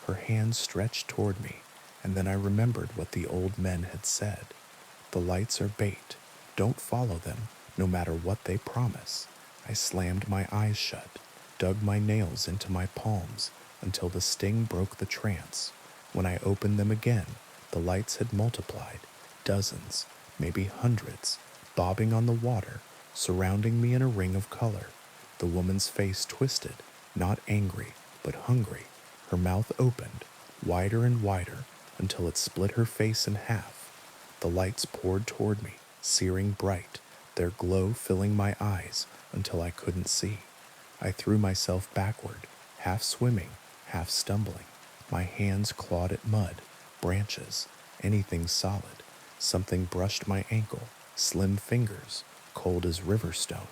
Her hands stretched toward me, and then I remembered what the old men had said. The lights are bait. Don't follow them, no matter what they promise. I slammed my eyes shut, dug my nails into my palms until the sting broke the trance. When I opened them again, the lights had multiplied, dozens, maybe hundreds, bobbing on the water, surrounding me in a ring of color. The woman's face twisted, not angry, but hungry. Her mouth opened, wider and wider, until it split her face in half. The lights poured toward me, searing bright, their glow filling my eyes until I couldn't see. I threw myself backward, half swimming, half stumbling. My hands clawed at mud, branches, anything solid. Something brushed my ankle, slim fingers, cold as river stone.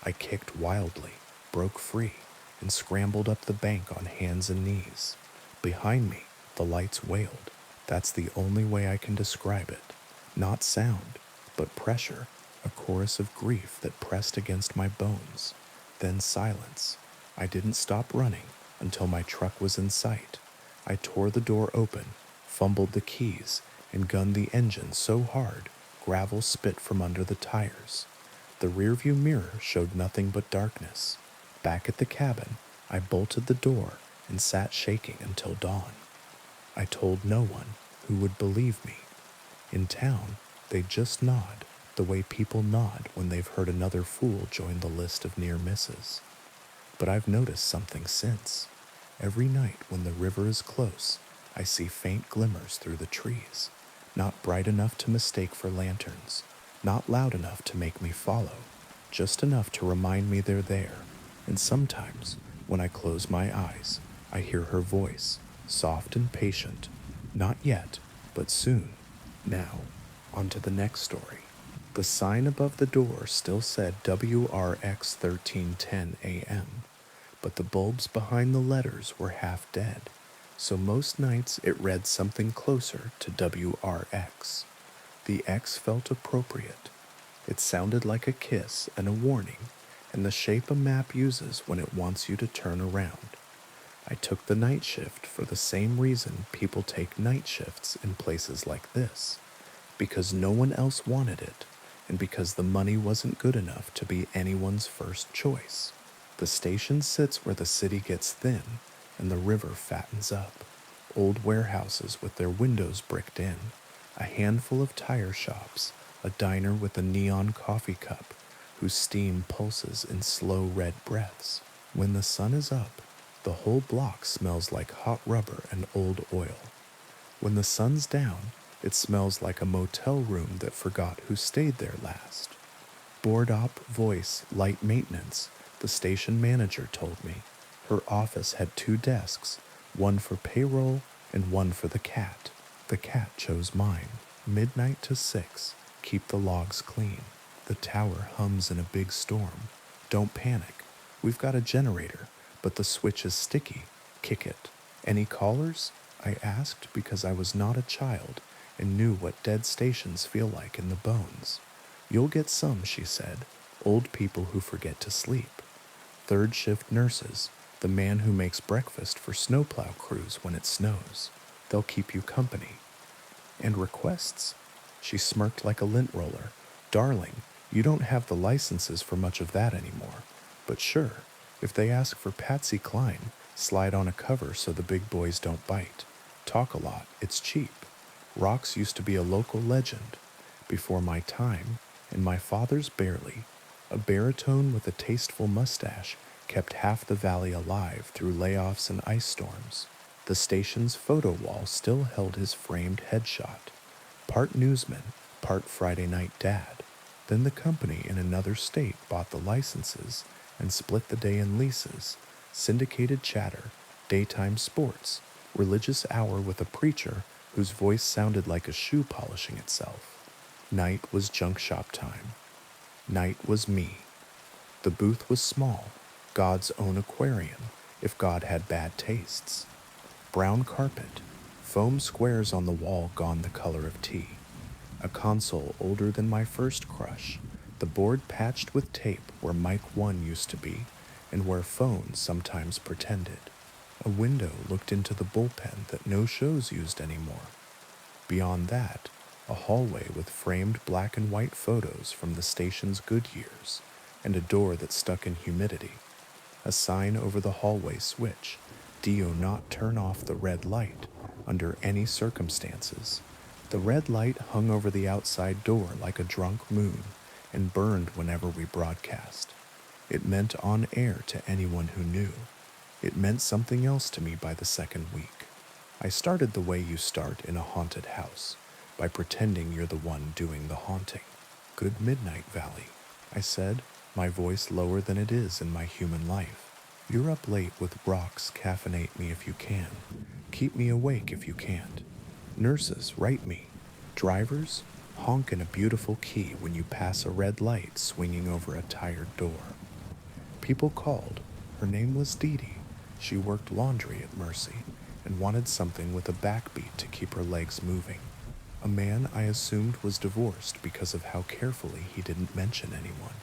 I kicked wildly, broke free, and scrambled up the bank on hands and knees. Behind me, the lights wailed. That's the only way I can describe it. Not sound, but pressure, a chorus of grief that pressed against my bones. Then silence. I didn't stop running until my truck was in sight. I tore the door open, fumbled the keys, and gunned the engine so hard, gravel spit from under the tires. The rearview mirror showed nothing but darkness. Back at the cabin, I bolted the door and sat shaking until dawn. I told no one who would believe me. In town, they'd just nod, the way people nod when they've heard another fool join the list of near misses. But I've noticed something since. Every night when the river is close, I see faint glimmers through the trees, not bright enough to mistake for lanterns, not loud enough to make me follow, just enough to remind me they're there. And sometimes, when I close my eyes, I hear her voice, soft and patient. Not yet, But soon, now, on to the next story. The sign above the door still said WRX 1310 AM, but the bulbs behind the letters were half dead, so most nights it read something closer to WRX. The X felt appropriate. It sounded like a kiss and a warning, and the shape a map uses when it wants you to turn around. I took the night shift for the same reason people take night shifts in places like this, because no one else wanted it, and because the money wasn't good enough to be anyone's first choice. The station sits where the city gets thin and the river fattens up. Old warehouses with their windows bricked in, a handful of tire shops, a diner with a neon coffee cup whose steam pulses in slow red breaths. When the sun is up, the whole block smells like hot rubber and old oil. When the sun's down, it smells like a motel room that forgot who stayed there last. Board op, voice, light maintenance, the station manager told me. Her office had 2 desks, one for payroll and one for the cat. The cat chose mine. Midnight to 6. Keep the logs clean. The tower hums in a big storm. Don't panic. We've got a generator, but the switch is sticky. Kick it. Any callers? I asked because I was not a child and knew what dead stations feel like in the bones. You'll get some, she said. Old people who forget to sleep. 3rd shift nurses, the man who makes breakfast for snowplow crews when it snows. They'll keep you company. And requests? She smirked like a lint roller. Darling, you don't have the licenses for much of that anymore. But sure, if they ask for Patsy Cline, slide on a cover so the big boys don't bite. Talk a lot, it's cheap. Rocks used to be a local legend. Before my time, and my father's barely. A baritone with a tasteful mustache kept half the valley alive through layoffs and ice storms. The station's photo wall still held his framed headshot. Part newsman, part Friday night dad. Then the company in another state bought the licenses and split the day in leases, syndicated chatter, daytime sports, religious hour with a preacher whose voice sounded like a shoe polishing itself. Night was junk shop time. Night was me. The booth was small, God's own aquarium, if God had bad tastes. Brown carpet, foam squares on the wall gone the color of tea. A console older than my first crush, the board patched with tape where mic 1 used to be and where phone sometimes pretended. A window looked into the bullpen that no shows used anymore. Beyond that, a hallway with framed black and white photos from the station's good years, and a door that stuck in humidity. A sign over the hallway switch, "Do not turn off the red light under any circumstances." The red light hung over the outside door like a drunk moon and burned whenever we broadcast. It meant on air to anyone who knew. It meant something else to me by the second week. I started the way you start in a haunted house, by pretending you're the one doing the haunting. "Good midnight, Valley," I said, my voice lower than it is in my human life. "You're up late with rocks, caffeinate me if you can. Keep me awake if you can't. Nurses, write me. Drivers, honk in a beautiful key when you pass a red light swinging over a tired door." People called. Her name was Dee Dee. She worked laundry at Mercy and wanted something with a backbeat to keep her legs moving. A man I assumed was divorced because of how carefully he didn't mention anyone.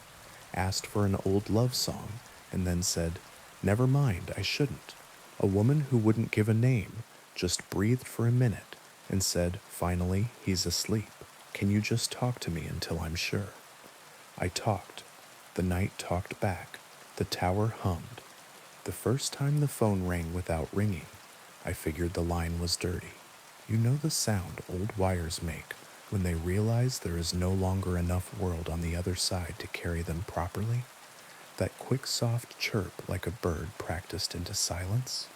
Asked for an old love song and then said, "Never mind, I shouldn't." A woman who wouldn't give a name just breathed for a minute and said, finally, "He's asleep. Can you just talk to me until I'm sure?" I talked. The night talked back. The tower hummed. The first time the phone rang without ringing, I figured the line was dirty. You know the sound old wires make when they realize there is no longer enough world on the other side to carry them properly? That quick, soft chirp like a bird practiced into silence?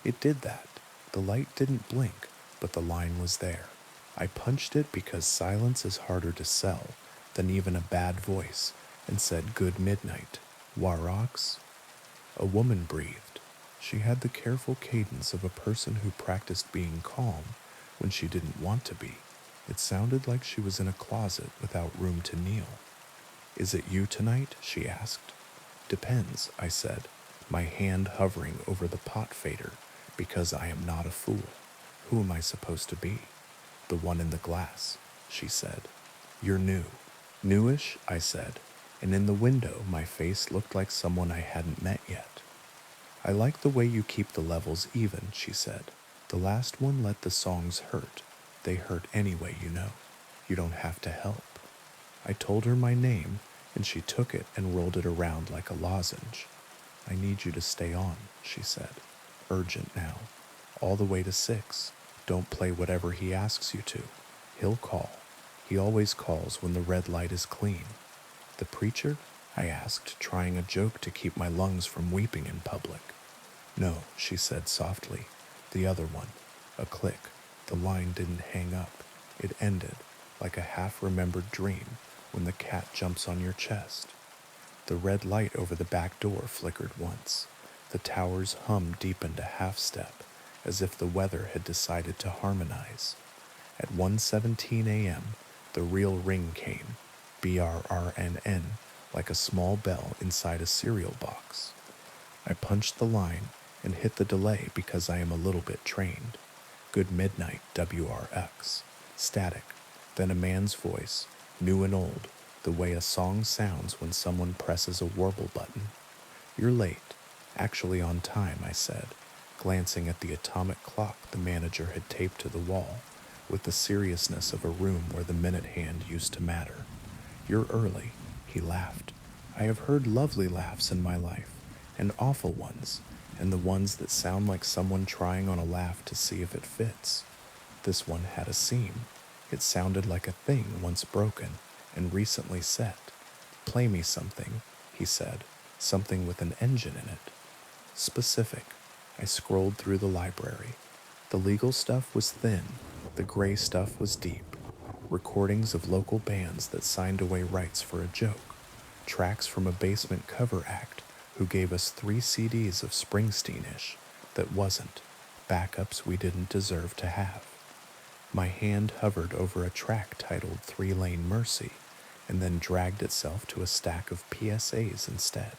It did that. The light didn't blink, but the line was there. I punched it because silence is harder to sell than even a bad voice and said, "Good midnight. Warox?" A woman breathed. She had the careful cadence of a person who practiced being calm when she didn't want to be. It sounded like she was in a closet without room to kneel. "Is it you tonight?" she asked. "Depends," I said, my hand hovering over the pot fader, because I am not a fool. "Who am I supposed to be?" "The one in the glass," she said. "You're new." "Newish," I said, and in the window my face looked like someone I hadn't met yet. "I like the way you keep the levels even," she said. "The last one let the songs hurt. They hurt anyway, you know. You don't have to help." I told her my name, and she took it and rolled it around like a lozenge. "I need you to stay on," she said. "Urgent now. All the way to 6. Don't play whatever he asks you to. He'll call. He always calls when the red light is clean." "The preacher?" I asked, trying a joke to keep my lungs from weeping in public. "No," she said softly. "The other one." A click. The line didn't hang up. It ended, like a half-remembered dream when the cat jumps on your chest. The red light over the back door flickered once. The towers hummed deep into half-step, as if the weather had decided to harmonize. At 1:17 a.m., the real ring came, BRRNN, like a small bell inside a cereal box. I punched the line and hit the delay because I am a little bit trained. "Good midnight, WRX." Static, then a man's voice, new and old, the way a song sounds when someone presses a warble button. "You're late. Actually on time," I said, glancing at the atomic clock the manager had taped to the wall, with the seriousness of a room where the minute hand used to matter. "You're early," he laughed. "I have heard lovely laughs in my life, and awful ones, and the ones that sound like someone trying on a laugh to see if it fits. This one had a seam. It sounded like a thing once broken and recently set. Play me something," he said, "something with an engine in it." Specific. I scrolled through the library. The legal stuff was thin, the gray stuff was deep. Recordings of local bands that signed away rights for a joke. Tracks from a basement cover act who gave us 3 CDs of Springsteen-ish that wasn't. Backups we didn't deserve to have. My hand hovered over a track titled 3-Lane Mercy and then dragged itself to a stack of PSAs instead.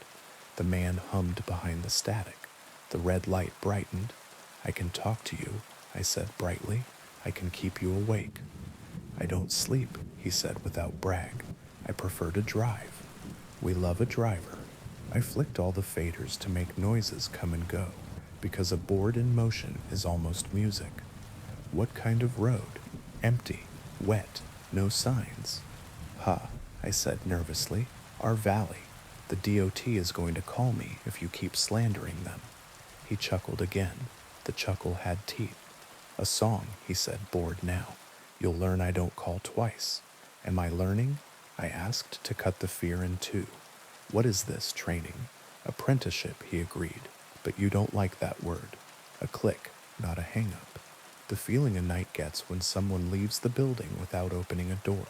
The man hummed behind the static. The red light brightened. "I can talk to you," I said brightly. "I can keep you awake." "I don't sleep," he said without brag. "I prefer to drive." "We love a driver." I flicked all the faders to make noises come and go, because a board in motion is almost music. "What kind of road?" "Empty, wet, no signs." "Ha," I said nervously. "Our valley. The DOT is going to call me if you keep slandering them." He chuckled again. The chuckle had teeth. "A song," he said, bored now. "You'll learn I don't call twice." "Am I learning?" I asked, to cut the fear in two. "What is this, training?" "Apprenticeship," he agreed, "but you don't like that word." A click, not a hang-up. The feeling a night gets when someone leaves the building without opening a door.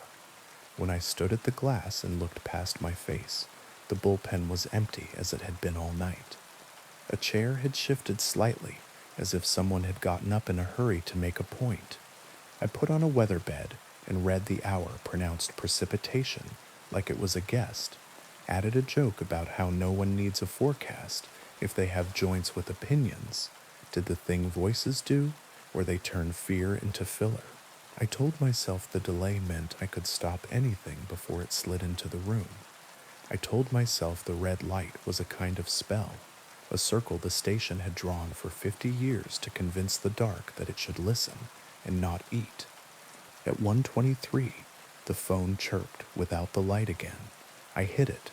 When I stood at the glass and looked past my face, the bullpen was empty as it had been all night. A chair had shifted slightly, as if someone had gotten up in a hurry to make a point. I put on a weather bed and read the hour pronounced precipitation like it was a guest, added a joke about how no one needs a forecast if they have joints with opinions. Did the thing voices do, or they turn fear into filler? I told myself the delay meant I could stop anything before it slid into the room. I told myself the red light was a kind of spell, a circle the station had drawn for 50 years to convince the dark that it should listen and not eat. At 1:23, the phone chirped without the light again. I hit it.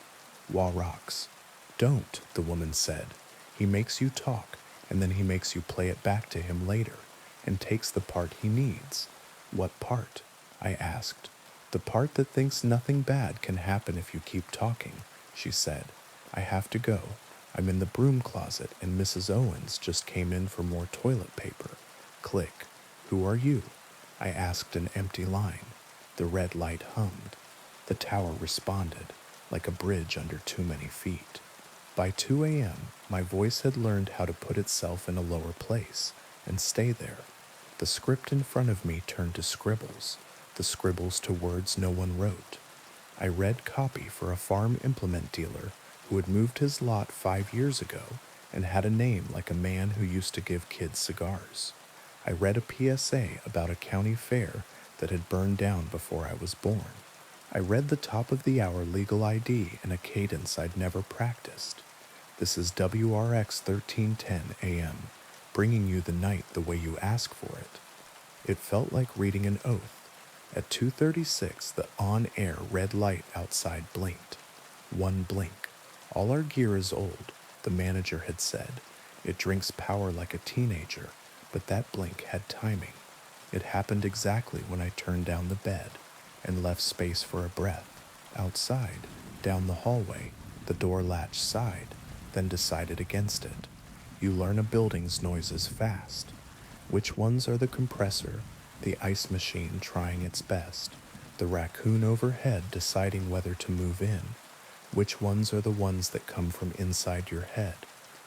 "Wah rocks." "Don't," the woman said. "He makes you talk, and then he makes you play it back to him later, and takes the part he needs." "What part?" I asked. "The part that thinks nothing bad can happen if you keep talking," she said. "I have to go. I'm in the broom closet, and Mrs. Owens just came in for more toilet paper." Click. "Who are you?" I asked an empty line. The red light hummed. The tower responded, like a bridge under too many feet. By 2 a.m., my voice had learned how to put itself in a lower place and stay there. The script in front of me turned to scribbles, the scribbles to words no one wrote. I read copy for a farm implement dealer who had moved his lot 5 years ago and had a name like a man who used to give kids cigars. I read a PSA about a county fair that had burned down before I was born. I read the top of the hour legal ID in a cadence I'd never practiced. This is WRX 1310 AM, bringing you the night the way you ask for it. It felt like reading an oath. At 2:36, the on-air red light outside blinked. One blink. All our gear is old, the manager had said. It drinks power like a teenager, but that blink had timing. It happened exactly when I turned down the bed and left space for a breath. Outside, down the hallway, the door latch sighed, then decided against it. You learn a building's noises fast. Which ones are the compressor, the ice machine trying its best, the raccoon overhead deciding whether to move in? Which ones are the ones that come from inside your head?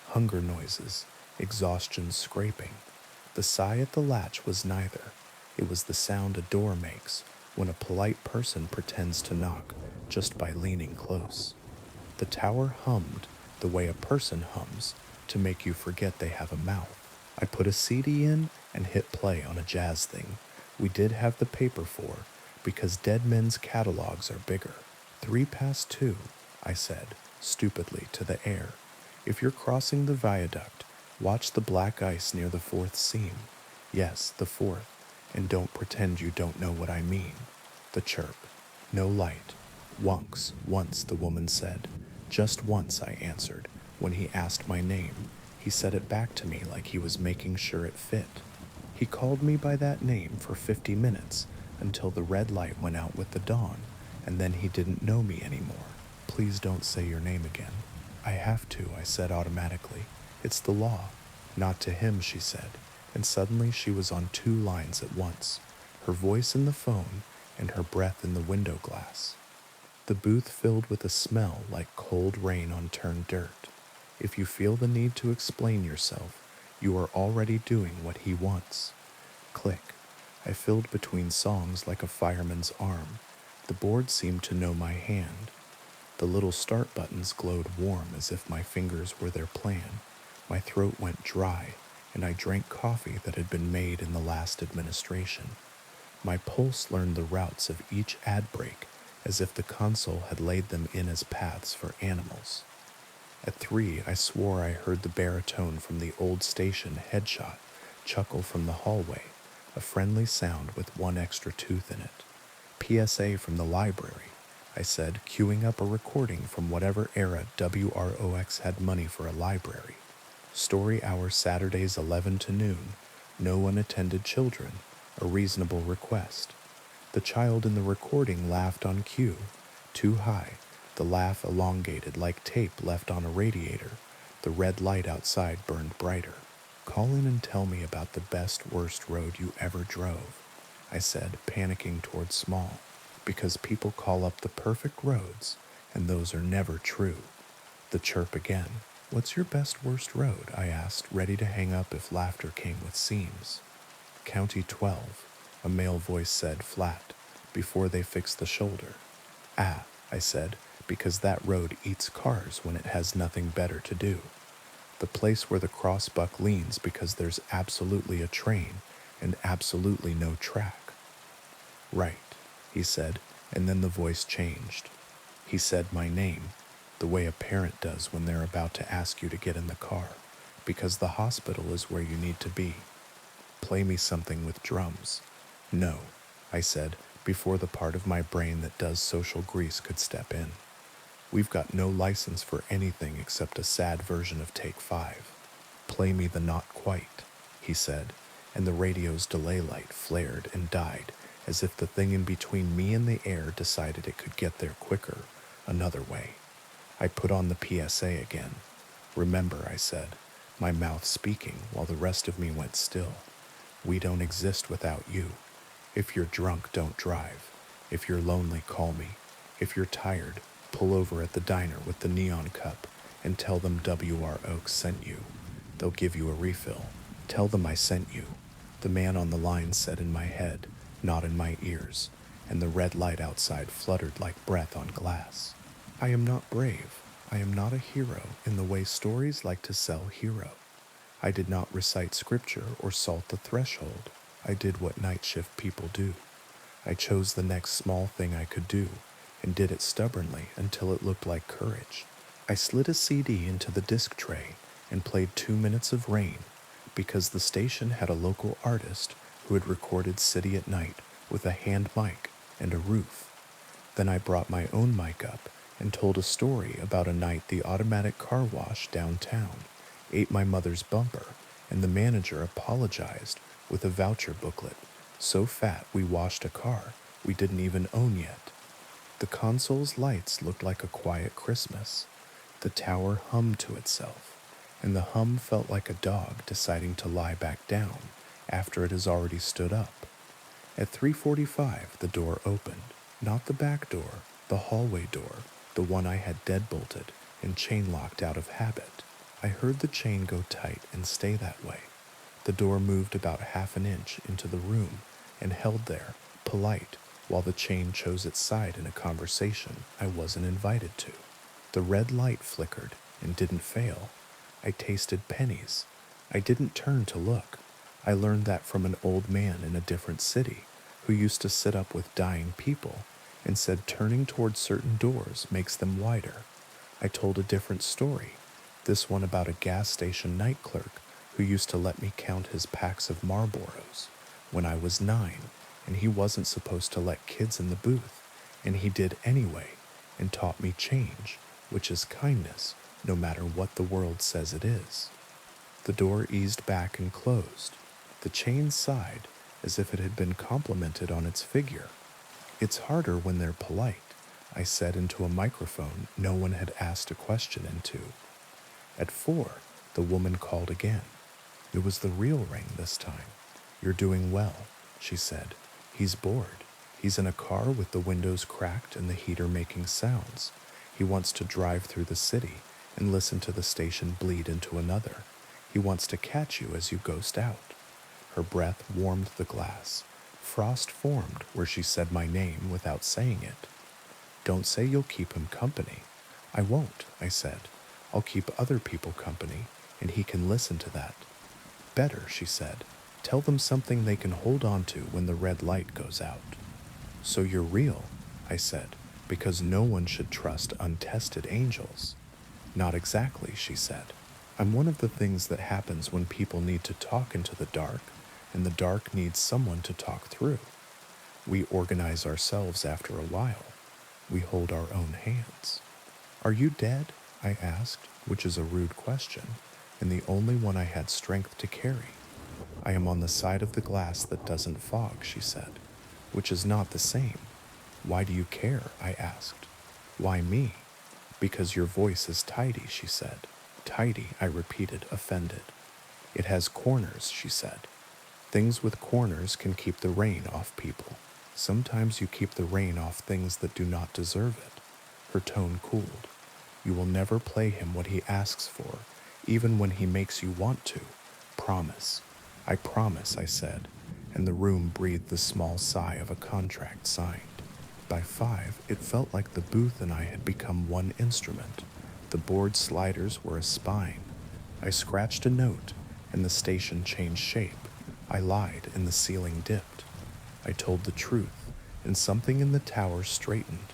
Hunger noises, exhaustion scraping. The sigh at the latch was neither. It was the sound a door makes when a polite person pretends to knock just by leaning close. The tower hummed the way a person hums to make you forget they have a mouth. I put a CD in and hit play on a jazz thing we did have the paper for because dead men's catalogs are bigger. 2:03, I said, stupidly to the air. If you're crossing the viaduct, watch the black ice near the fourth seam. Yes, the fourth, and don't pretend you don't know what I mean. The chirp. No light. Once, the woman said. Just once, I answered, when he asked my name. He said it back to me like he was making sure it fit. He called me by that name for 50 minutes until the red light went out with the dawn, and then he didn't know me anymore. Please don't say your name again. I have to, I said automatically. It's the law. Not to him, she said, and suddenly she was on 2 lines at once, her voice in the phone and her breath in the window glass. The booth filled with a smell like cold rain on turned dirt. If you feel the need to explain yourself, you are already doing what he wants. Click. I filled between songs like a fireman's arm. The board seemed to know my hand. The little start buttons glowed warm as if my fingers were their plan. My throat went dry, and I drank coffee that had been made in the last administration. My pulse learned the routes of each ad break as if the console had laid them in as paths for animals. At 3, I swore I heard the baritone from the old station Headshot chuckle from the hallway, a friendly sound with one extra tooth in it. PSA from the library, I said, queuing up a recording from whatever era WROX had money for a library. Story hour Saturdays 11 to noon. No unattended children, a reasonable request. The child in the recording laughed on cue, too high. The laugh elongated like tape left on a radiator. The red light outside burned brighter. Call in and tell me about the best, worst road you ever drove, I said, panicking toward small, because people call up the perfect roads, and those are never true. The chirp again. What's your best, worst road? I asked, ready to hang up if laughter came with seams. County 12, a male voice said flat, before they fixed the shoulder. Ah, I said, because that road eats cars when it has nothing better to do. The place where the crossbuck leans because there's absolutely a train and absolutely no track. Right, he said, and then the voice changed. He said my name, the way a parent does when they're about to ask you to get in the car, because the hospital is where you need to be. Play me something with drums. No, I said, before the part of my brain that does social grease could step in. We've got no license for anything except a sad version of Take 5. Play me the not quite, he said, and the radio's delay light flared and died as if the thing in between me and the air decided it could get there quicker, another way. I put on the PSA again. Remember, I said, my mouth speaking while the rest of me went still. We don't exist without you. If you're drunk, don't drive. If you're lonely, call me. If you're tired, pull over at the diner with the neon cup and tell them WR Oaks sent you. They'll give you a refill. Tell them I sent you. The man on the line said in my head, not in my ears, and the red light outside fluttered like breath on glass. I am not brave. I am not a hero in the way stories like to sell hero. I did not recite scripture or salt the threshold. I did what night shift people do. I chose the next small thing I could do and did it stubbornly until it looked like courage. I slid a CD into the disc tray and played 2 minutes of Rain because the station had a local artist who had recorded City at Night with a hand mic and a roof. Then I brought my own mic up and told a story about a night the automatic car wash downtown ate my mother's bumper and the manager apologized with a voucher booklet so fat we washed a car we didn't even own yet. The console's lights looked like a quiet Christmas. The tower hummed to itself, and the hum felt like a dog deciding to lie back down after it has already stood up. At 3:45, the door opened. Not the back door, the hallway door, the one I had deadbolted and chain locked out of habit. I heard the chain go tight and stay that way. The door moved about half an inch into the room and held there, polite, while the chain chose its side in a conversation I wasn't invited to. The red light flickered and didn't fail. I tasted pennies. I didn't turn to look. I learned that from an old man in a different city who used to sit up with dying people and said turning toward certain doors makes them wider. I told a different story, this one about a gas station night clerk who used to let me count his packs of Marlboros when I was 9, and he wasn't supposed to let kids in the booth, and he did anyway, and taught me change, which is kindness, no matter what the world says it is. The door eased back and closed. The chain sighed, as if it had been complimented on its figure. It's harder when they're polite, I said into a microphone no one had asked a question into. At 4, the woman called again. It was the real ring this time. You're doing well, she said. He's bored. He's in a car with the windows cracked and the heater making sounds. He wants to drive through the city and listen to the station bleed into another. He wants to catch you as you ghost out. Her breath warmed the glass. Frost formed where she said my name without saying it. Don't say you'll keep him company. I won't, I said. I'll keep other people company, and he can listen to that. Better, she said. Tell them something they can hold on to when the red light goes out. So you're real, I said, because no one should trust untested angels. Not exactly, she said. I'm one of the things that happens when people need to talk into the dark, and the dark needs someone to talk through. We organize ourselves after a while. We hold our own hands. Are you dead? I asked, which is a rude question, and the only one I had strength to carry. I am on the side of the glass that doesn't fog, she said, which is not the same. Why do you care? I asked. Why me? Because your voice is tidy, she said. Tidy, I repeated, offended. It has corners, she said. Things with corners can keep the rain off people. Sometimes you keep the rain off things that do not deserve it. Her tone cooled. You will never play him what he asks for, even when he makes you want to. Promise. I promise, I said, and the room breathed the small sigh of a contract signed. By 5, it felt like the booth and I had become one instrument. The board sliders were a spine. I scratched a note, and the station changed shape. I lied, and the ceiling dipped. I told the truth, and something in the tower straightened.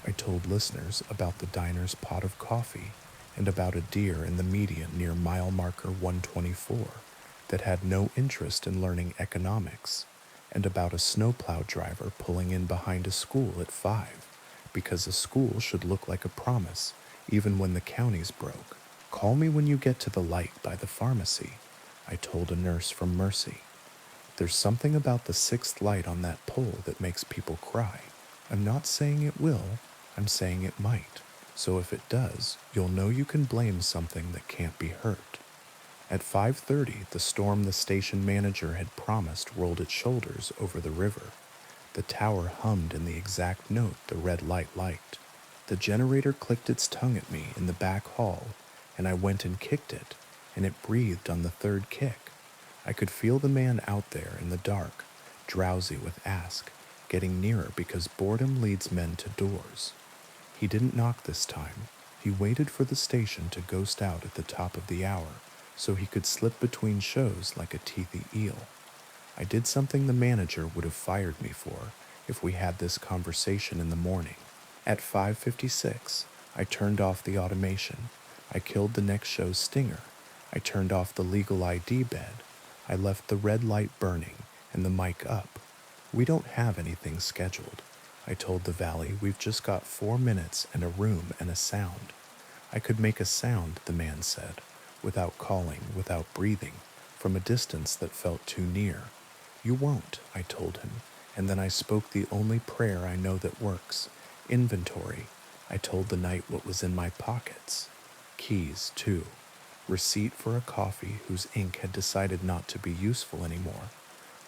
I told listeners about the diner's pot of coffee and about a deer in the median near mile marker 124 that had no interest in learning economics, and about a snowplow driver pulling in behind a school at 5 because a school should look like a promise even when the counties broke. Call me when you get to the light by the pharmacy, I told a nurse from Mercy. There's something about the 6th light on that pole that makes people cry. I'm not saying it will, I'm saying it might. So if it does, you'll know you can blame something that can't be hurt. At 5:30, the storm the station manager had promised rolled its shoulders over the river. The tower hummed in the exact note the red light liked. The generator clicked its tongue at me in the back hall, and I went and kicked it, and it breathed on the 3rd kick. I could feel the man out there in the dark, drowsy with ask, getting nearer because boredom leads men to doors. He didn't knock this time. He waited for the station to ghost out at the top of the hour so he could slip between shows like a teethy eel. I did something the manager would have fired me for if we had this conversation in the morning. At 5:56, I turned off the automation. I killed the next show's stinger. I turned off the legal ID bed. I left the red light burning and the mic up. We don't have anything scheduled. I told the valley we've just got 4 minutes and a room and a sound. I could make a sound, the man said, without calling, without breathing, from a distance that felt too near. You won't, I told him, and then I spoke the only prayer I know that works. Inventory. I told the night what was in my pockets. Keys, too. Receipt for a coffee whose ink had decided not to be useful anymore.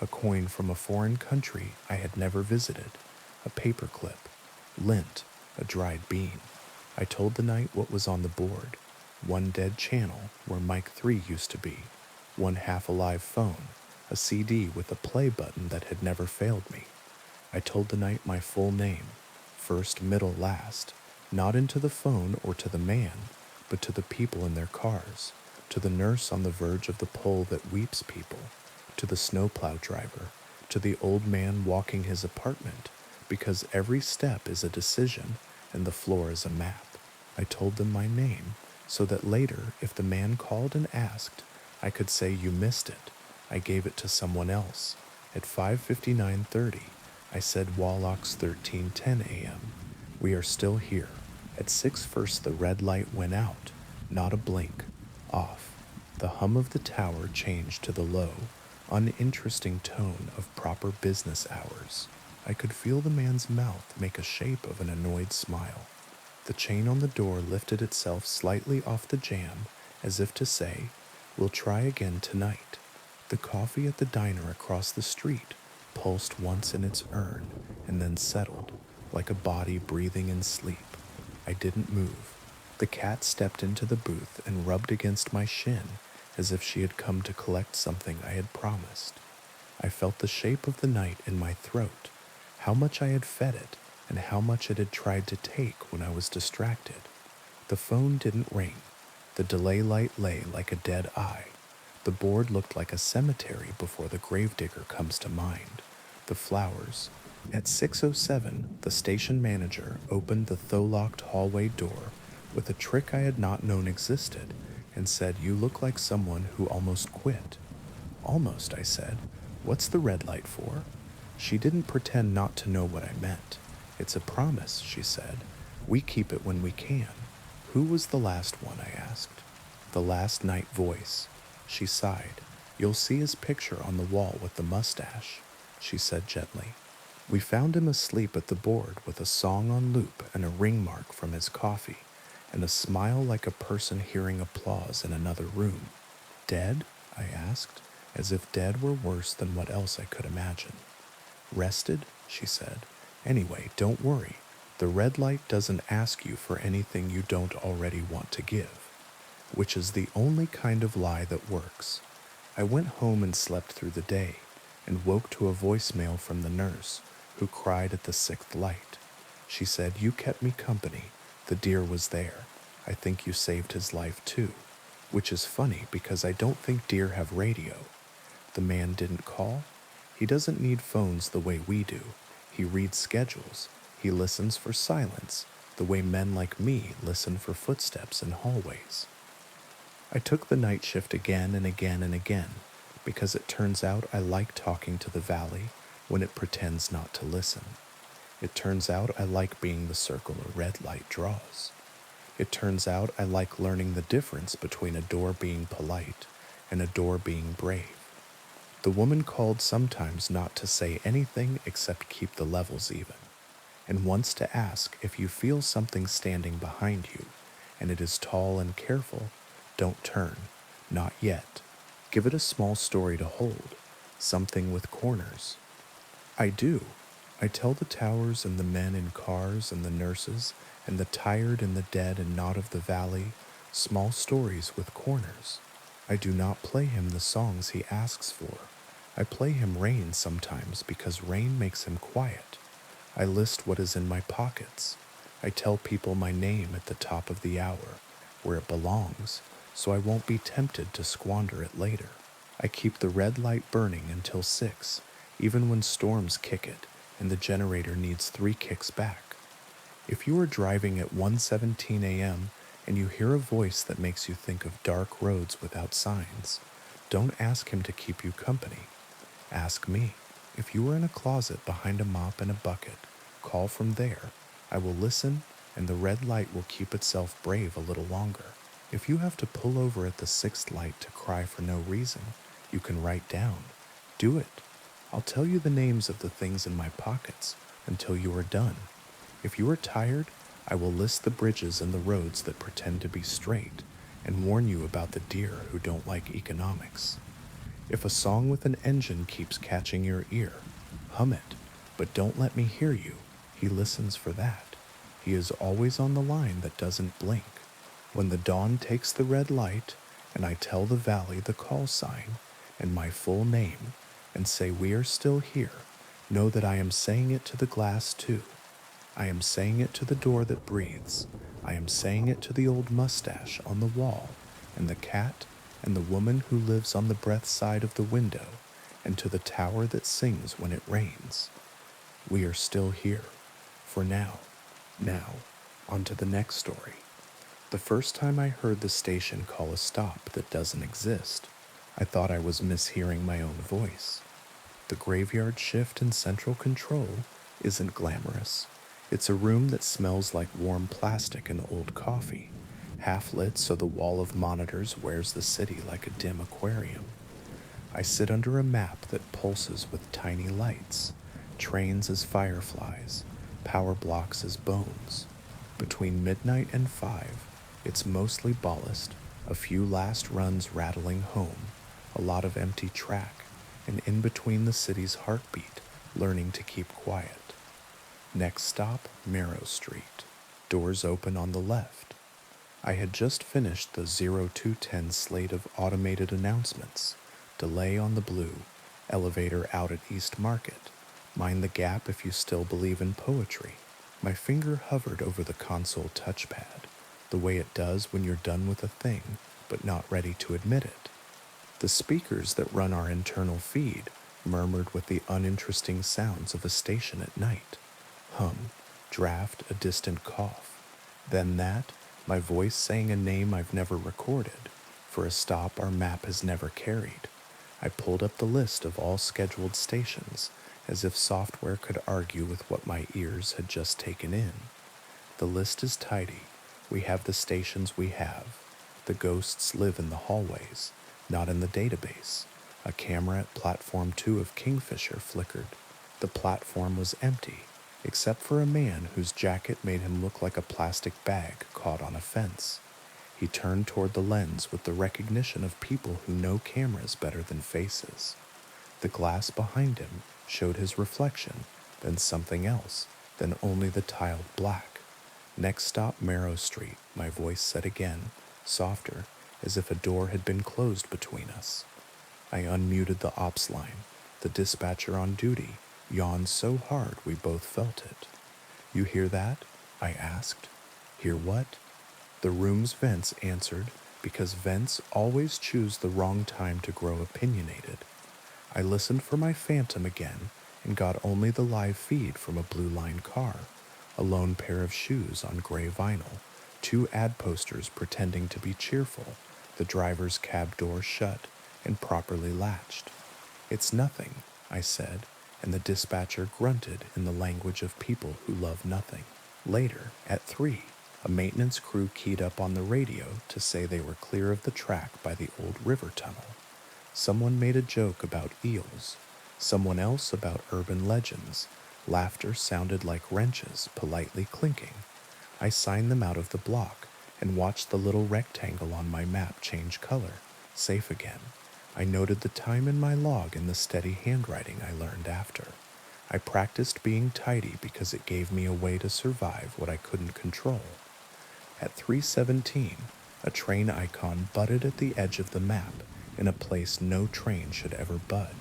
A coin from a foreign country I had never visited. A paperclip. Lint. A dried bean. I told the night what was on the board. One dead channel where mic 3 used to be. One half-alive phone. A CD with a play button that had never failed me. I told the night my full name. First, middle, last. Not into the phone or to the man, but to the people in their cars, to the nurse on the verge of the pole that weeps people, to the snowplow driver, to the old man walking his apartment, because every step is a decision and the floor is a map. I told them my name, so that later, if the man called and asked, I could say you missed it. I gave it to someone else. At 5:59:30, I said Wallach's 13:10 a.m. We are still here. At 6:01 the red light went out. Not a blink. Off. The hum of the tower changed to the low, uninteresting tone of proper business hours. I could feel the man's mouth make a shape of an annoyed smile. The chain on the door lifted itself slightly off the jamb, as if to say, we'll try again tonight. The coffee at the diner across the street pulsed once in its urn and then settled, like a body breathing in sleep. I didn't move. The cat stepped into the booth and rubbed against my shin as if she had come to collect something I had promised. I felt the shape of the night in my throat, how much I had fed it, and how much it had tried to take when I was distracted. The phone didn't ring. The delay light lay like a dead eye. The board looked like a cemetery before the gravedigger comes to mind. The flowers. At 6:07, the station manager opened the though-locked hallway door with a trick I had not known existed and said, you look like someone who almost quit. Almost, I said. What's the red light for? She didn't pretend not to know what I meant. It's a promise, she said. We keep it when we can. Who was the last one, I asked. The last night voice. She sighed. You'll see his picture on the wall with the mustache, she said gently. We found him asleep at the board with a song on loop and a ring mark from his coffee, and a smile like a person hearing applause in another room. Dead? I asked, as if dead were worse than what else I could imagine. Rested? She said. Anyway, don't worry. The red light doesn't ask you for anything you don't already want to give, which is the only kind of lie that works. I went home and slept through the day, and woke to a voicemail from the nurse, who cried at the sixth light. She said, you kept me company. The deer was there. I think you saved his life too, which is funny because I don't think deer have radio. The man didn't call. He doesn't need phones the way we do. He reads schedules. He listens for silence, the way men like me listen for footsteps in hallways. I took the night shift again and again and again, because it turns out I like talking to the valley when it pretends not to listen. It turns out I like being the circle a red light draws. It turns out I like learning the difference between a door being polite and a door being brave. The woman called sometimes not to say anything except keep the levels even, and once to ask if you feel something standing behind you, and it is tall and careful, don't turn, not yet. Give it a small story to hold, something with corners. I do. I tell the towers and the men in cars and the nurses and the tired and the dead and not of the valley, small stories with corners. I do not play him the songs he asks for. I play him rain sometimes because rain makes him quiet. I list what is in my pockets. I tell people my name at the top of the hour, where it belongs, so I won't be tempted to squander it later. I keep the red light burning until 6, even when storms kick it and the generator needs 3 kicks back. If you are driving at 1:17 a.m. and you hear a voice that makes you think of dark roads without signs, don't ask him to keep you company. Ask me. If you are in a closet behind a mop and a bucket, call from there. I will listen, and the red light will keep itself brave a little longer. If you have to pull over at the 6th light to cry for no reason, you can write down. Do it. I'll tell you the names of the things in my pockets until you are done. If you are tired, I will list the bridges and the roads that pretend to be straight and warn you about the deer who don't like economics. If a song with an engine keeps catching your ear, hum it, but don't let me hear you. He listens for that. He is always on the line that doesn't blink. When the dawn takes the red light, and I tell the valley the call sign and my full name, and say we are still here, know that I am saying it to the glass too. I am saying it to the door that breathes. I am saying it to the old mustache on the wall, and the cat, and the woman who lives on the breath side of the window, and to the tower that sings when it rains. We are still here, for now. Now, on to the next story. The first time I heard the station call a stop that doesn't exist, I thought I was mishearing my own voice. The graveyard shift in central control isn't glamorous. It's a room that smells like warm plastic and old coffee, half lit so the wall of monitors wears the city like a dim aquarium. I sit under a map that pulses with tiny lights, trains as fireflies, power blocks as bones. Between midnight and 5, it's mostly ballast, a few last runs rattling home, a lot of empty track, and in between the city's heartbeat, learning to keep quiet. Next stop, Marrow Street. Doors open on the left. I had just finished the 0210 slate of automated announcements. Delay on the blue. Elevator out at East Market. Mind the gap if you still believe in poetry. My finger hovered over the console touchpad, the way it does when you're done with a thing, but not ready to admit it. The speakers that run our internal feed murmured with the uninteresting sounds of a station at night. Hum, draft, a distant cough. Then that, my voice saying a name I've never recorded, for a stop our map has never carried. I pulled up the list of all scheduled stations, as if software could argue with what my ears had just taken in. The list is tidy. We have the stations we have. The ghosts live in the hallways, not in the database. A camera at platform 2 of Kingfisher flickered. The platform was empty, except for a man whose jacket made him look like a plastic bag caught on a fence. He turned toward the lens with the recognition of people who know cameras better than faces. The glass behind him showed his reflection, then something else, then only the tiled black. Next stop, Marrow Street, my voice said again, softer, as if a door had been closed between us. I unmuted the ops line. The dispatcher on duty yawned so hard we both felt it. You hear that? I asked. Hear what? The room's vents answered, because vents always choose the wrong time to grow opinionated. I listened for my phantom again and got only the live feed from a blue line car, a lone pair of shoes on gray vinyl, 2 ad posters pretending to be cheerful, the driver's cab door shut and properly latched. It's nothing, I said, and the dispatcher grunted in the language of people who love nothing. Later, at 3, a maintenance crew keyed up on the radio to say they were clear of the track by the old river tunnel. Someone made a joke about eels, someone else about urban legends. Laughter sounded like wrenches politely clinking. I signed them out of the block and watched the little rectangle on my map change color. Safe again. I noted the time in my log and the steady handwriting I learned after. I practiced being tidy because it gave me a way to survive what I couldn't control. At 3:17, A train icon butted at the edge of the map in a place no train should ever bud.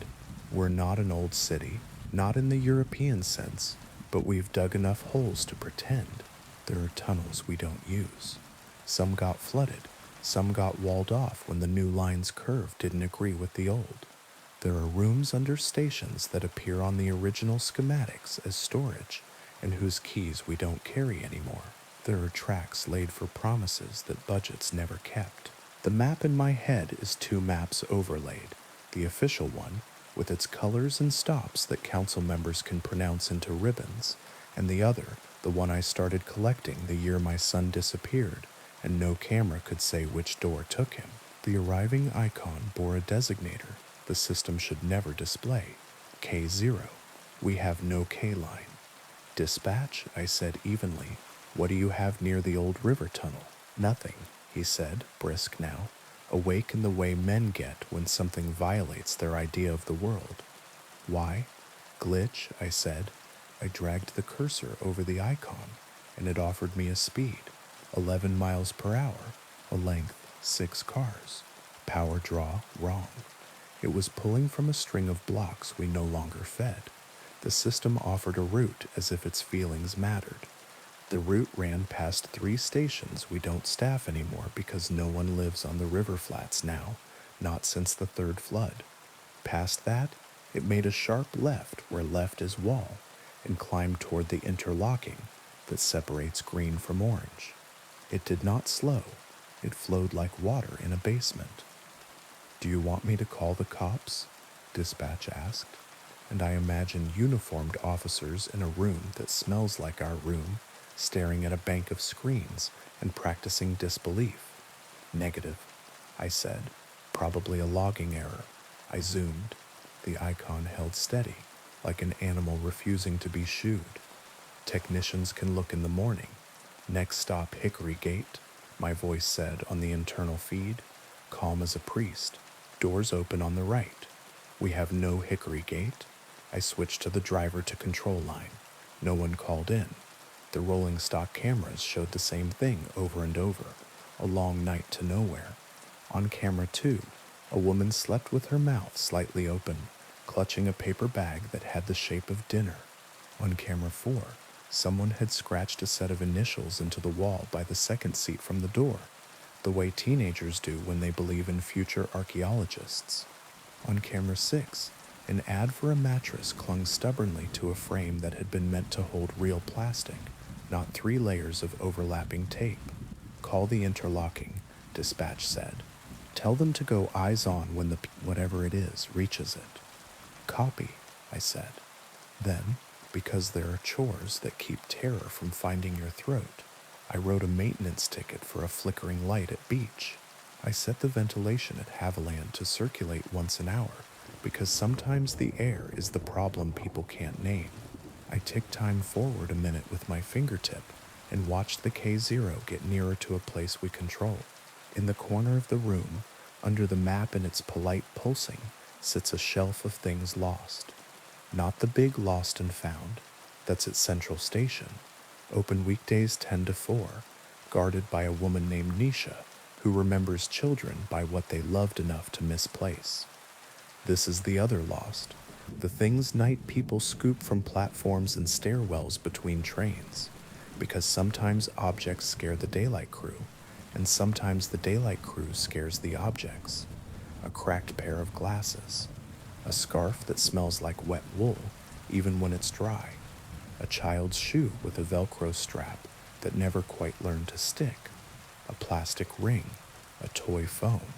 We're not an old city, not in the European sense, but we've dug enough holes to pretend. There are tunnels we don't use. Some got flooded, some got walled off when the new line's curve didn't agree with the old. There are rooms under stations that appear on the original schematics as storage, and whose keys we don't carry anymore. There are tracks laid for promises that budgets never kept. The map in my head is two maps overlaid, the official one, with its colors and stops that council members can pronounce into ribbons, and the other, the one I started collecting the year my son disappeared, and no camera could say which door took him. The arriving icon bore a designator the system should never display, K0. We have no K line. Dispatch, I said evenly. What do you have near the old river tunnel? Nothing, he said, brisk now, awake in the way men get when something violates their idea of the world. Why? Glitch, I said. I dragged the cursor over the icon, and it offered me a speed, 11 miles per hour, a length, 6 cars. Power draw, wrong. It was pulling from a string of blocks we no longer fed. The system offered a route as if its feelings mattered. The route ran past 3 stations we don't staff anymore because no one lives on the river flats now, not since the 3rd flood. Past that, it made a sharp left where left is wall, and climbed toward the interlocking that separates green from orange. It did not slow. It flowed like water in a basement. Do you want me to call the cops? Dispatch asked, and I imagined uniformed officers in a room that smells like our room, staring at a bank of screens and practicing disbelief. Negative, I said. Probably a logging error. I zoomed. The icon held steady, like an animal refusing to be shooed. Technicians can look in the morning. Next stop, Hickory Gate, my voice said on the internal feed, calm as a priest. Doors open on the right. We have no Hickory Gate. I switched to the driver to control line. No one called in. The rolling stock cameras showed the same thing over and over. A long night to nowhere. On camera 2, a woman slept with her mouth slightly open, clutching a paper bag that had the shape of dinner. On camera 4, someone had scratched a set of initials into the wall by the second seat from the door, the way teenagers do when they believe in future archaeologists. On camera 6, an ad for a mattress clung stubbornly to a frame that had been meant to hold real plastic, not 3 layers of overlapping tape. Call the interlocking, dispatch said. Tell them to go eyes on when the whatever it is reaches it. Copy, I said. Then, because there are chores that keep terror from finding your throat, I wrote a maintenance ticket for a flickering light at beach. I set the ventilation at Haviland to circulate once an hour, because sometimes the air is the problem people can't name. I ticked time forward a minute with my fingertip and watched the K0 get nearer to a place we control. In the corner of the room, under the map and its polite pulsing, sits a shelf of things lost. Not the big lost and found, that's at Central Station, open weekdays 10 to 4, guarded by a woman named Nisha, who remembers children by what they loved enough to misplace. This is the other lost, the things night people scoop from platforms and stairwells between trains, because sometimes objects scare the daylight crew, and sometimes the daylight crew scares the objects. A cracked pair of glasses, a scarf that smells like wet wool, even when it's dry, a child's shoe with a Velcro strap that never quite learned to stick, a plastic ring, a toy phone.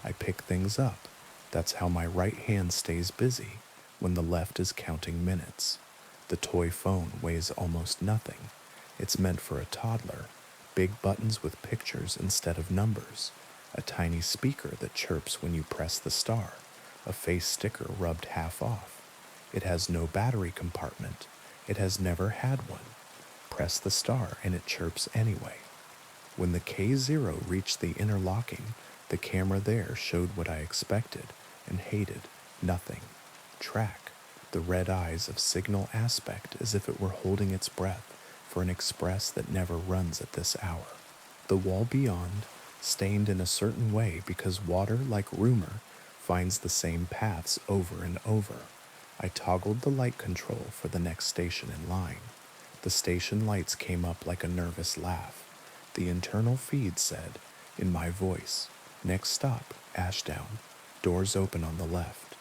I pick things up. That's how my right hand stays busy when the left is counting minutes. The toy phone weighs almost nothing. It's meant for a toddler. Big buttons with pictures instead of numbers. A tiny speaker that chirps when you press the star. A face sticker rubbed half off. It has no battery compartment. It has never had one. Press the star and it chirps anyway. When the K0 reached the interlocking, the camera there showed what I expected and hated, nothing. Track, the red eyes of signal aspect as if it were holding its breath for an express that never runs at this hour. The wall beyond, stained in a certain way because water, like rumor, finds the same paths over and over. I toggled the light control for the next station in line. The station lights came up like a nervous laugh. The internal feed said, in my voice, "Next stop, Ashdown. Doors open on the left."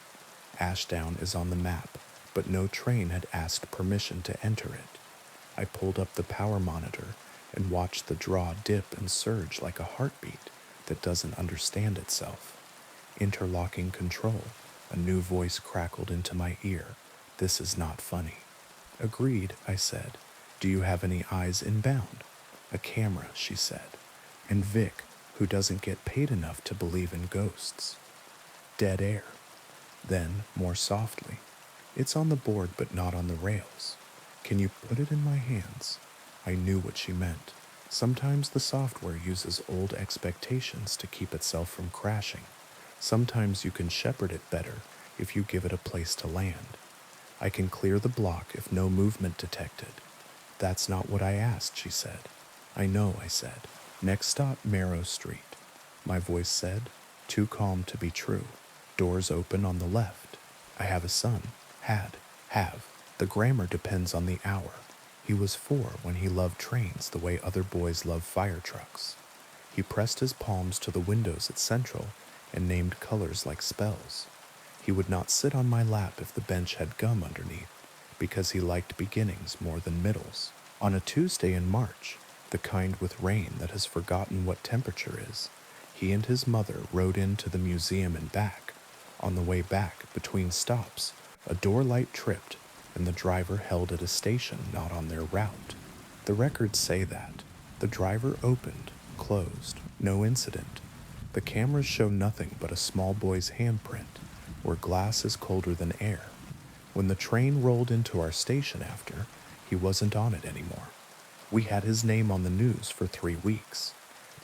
Ashdown is on the map, but no train had asked permission to enter it. I pulled up the power monitor and watched the draw dip and surge like a heartbeat that doesn't understand itself. Interlocking control, a new voice crackled into my ear. "This is not funny." "Agreed," I said. "Do you have any eyes inbound?" "A camera," she said. "And Vic, who doesn't get paid enough to believe in ghosts." Dead air. Then, more softly, "It's on the board but not on the rails. Can you put it in my hands?" I knew what she meant. Sometimes the software uses old expectations to keep itself from crashing. Sometimes you can shepherd it better if you give it a place to land. "I can clear the block if no movement detected." "That's not what I asked," she said. "I know," I said. "Next stop, Marrow Street." My voice said, too calm to be true. "Doors open on the left." I have a son. Have. The grammar depends on the hour. He was 4 when he loved trains the way other boys love fire trucks. He pressed his palms to the windows at Central and named colors like spells. He would not sit on my lap if the bench had gum underneath, because he liked beginnings more than middles. On a Tuesday in March, the kind with rain that has forgotten what temperature is, he and his mother rode into the museum and back. On the way back, between stops, a door light tripped, and the driver held at a station not on their route. The records say that. The driver opened, closed, no incident. The cameras show nothing but a small boy's handprint, where glass is colder than air. When the train rolled into our station after, he wasn't on it anymore. We had his name on the news for 3 weeks.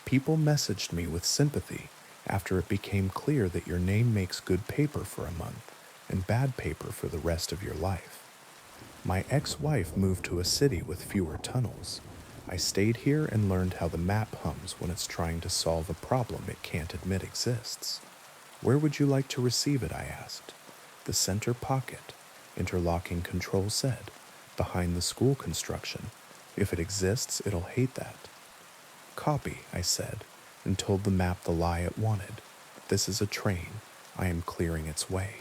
People messaged me with sympathy after it became clear that your name makes good paper for a month and bad paper for the rest of your life. My ex-wife moved to a city with fewer tunnels. I stayed here and learned how the map hums when it's trying to solve a problem it can't admit exists. "Where would you like to receive it?" I asked. "The center pocket," interlocking control said. "Behind the school construction. If it exists, it'll hate that." "Copy," I said, and told the map the lie it wanted. "This is a train. I am clearing its way."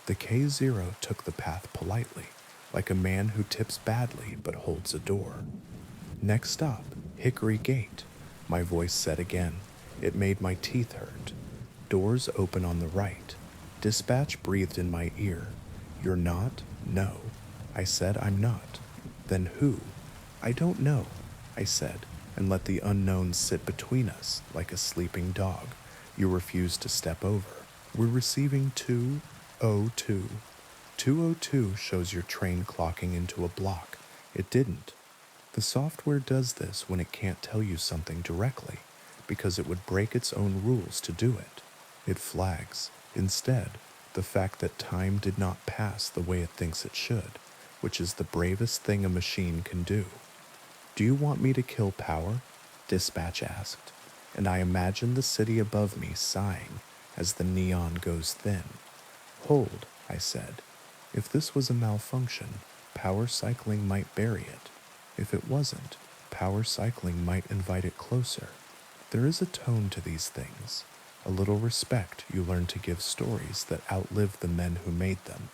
The K0 took the path politely, like a man who tips badly but holds a door. "Next stop, Hickory Gate," my voice said again. It made my teeth hurt. "Doors open on the right." Dispatch breathed in my ear. "You're not?" "No." I said, "I'm not." "Then who?" "I don't know," I said, and let the unknown sit between us like a sleeping dog you refuse to step over. "We're receiving 202. 202 shows your train clocking into a block. It didn't. The software does this when it can't tell you something directly, because it would break its own rules to do it. It flags, instead, the fact that time did not pass the way it thinks it should, which is the bravest thing a machine can do. "Do you want me to kill power?" Dispatch asked, and I imagined the city above me sighing as the neon goes thin. "Hold," I said. "If this was a malfunction, power cycling might bury it. If it wasn't, power cycling might invite it closer. There is a tone to these things, a little respect you learn to give stories that outlive the men who made them."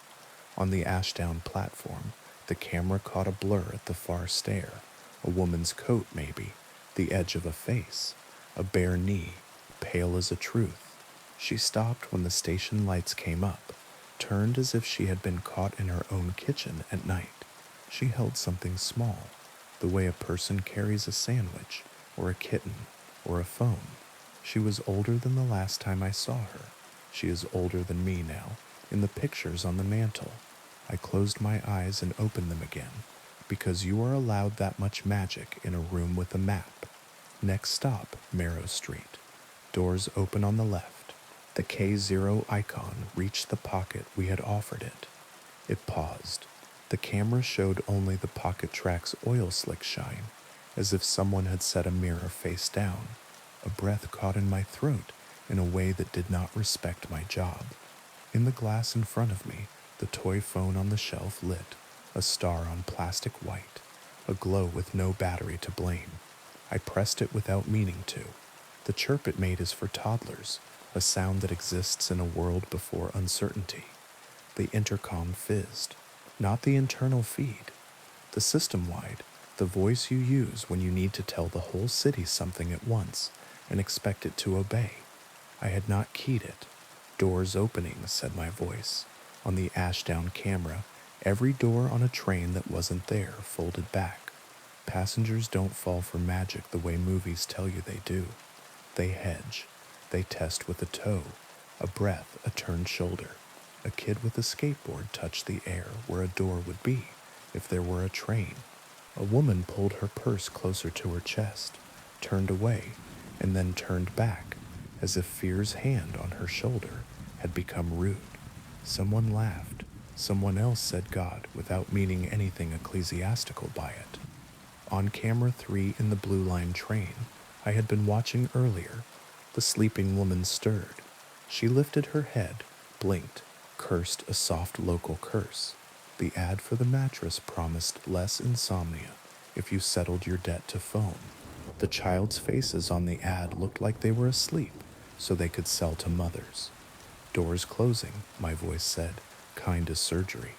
On the Ashdown platform, the camera caught a blur at the far stair. A woman's coat, maybe, the edge of a face, a bare knee, pale as a truth. She stopped when the station lights came up, turned as if she had been caught in her own kitchen at night. She held something small, the way a person carries a sandwich, or a kitten, or a phone. She was older than the last time I saw her. She is older than me now, in the pictures on the mantel. I closed my eyes and opened them again, because you are allowed that much magic in a room with a map. Next stop, Marrow Street. Doors open on the left. The K0 icon reached the pocket we had offered it. It paused. The camera showed only the pocket track's oil slick shine, as if someone had set a mirror face down. A breath caught in my throat in a way that did not respect my job. In the glass in front of me, the toy phone on the shelf lit, a star on plastic white, a glow with no battery to blame. I pressed it without meaning to. The chirp it made is for toddlers, a sound that exists in a world before uncertainty. The intercom fizzed, not the internal feed. The system-wide, the voice you use when you need to tell the whole city something at once and expect it to obey. I had not keyed it. Doors opening, said my voice. On the Ashdown camera, every door on a train that wasn't there folded back. Passengers don't fall for magic the way movies tell you they do. They hedge. They test with a toe, a breath, a turned shoulder. A kid with a skateboard touched the air where a door would be if there were a train. A woman pulled her purse closer to her chest, turned away, and then turned back, as if fear's hand on her shoulder had become rude. Someone laughed. Someone else said God without meaning anything ecclesiastical by it. On camera 3 in the Blue Line train, I had been watching earlier. The sleeping woman stirred. She lifted her head, blinked, cursed a soft local curse. The ad for the mattress promised less insomnia if you settled your debt to foam. The child's faces on the ad looked like they were asleep, so they could sell to mothers. Doors closing, my voice said, kind as surgery.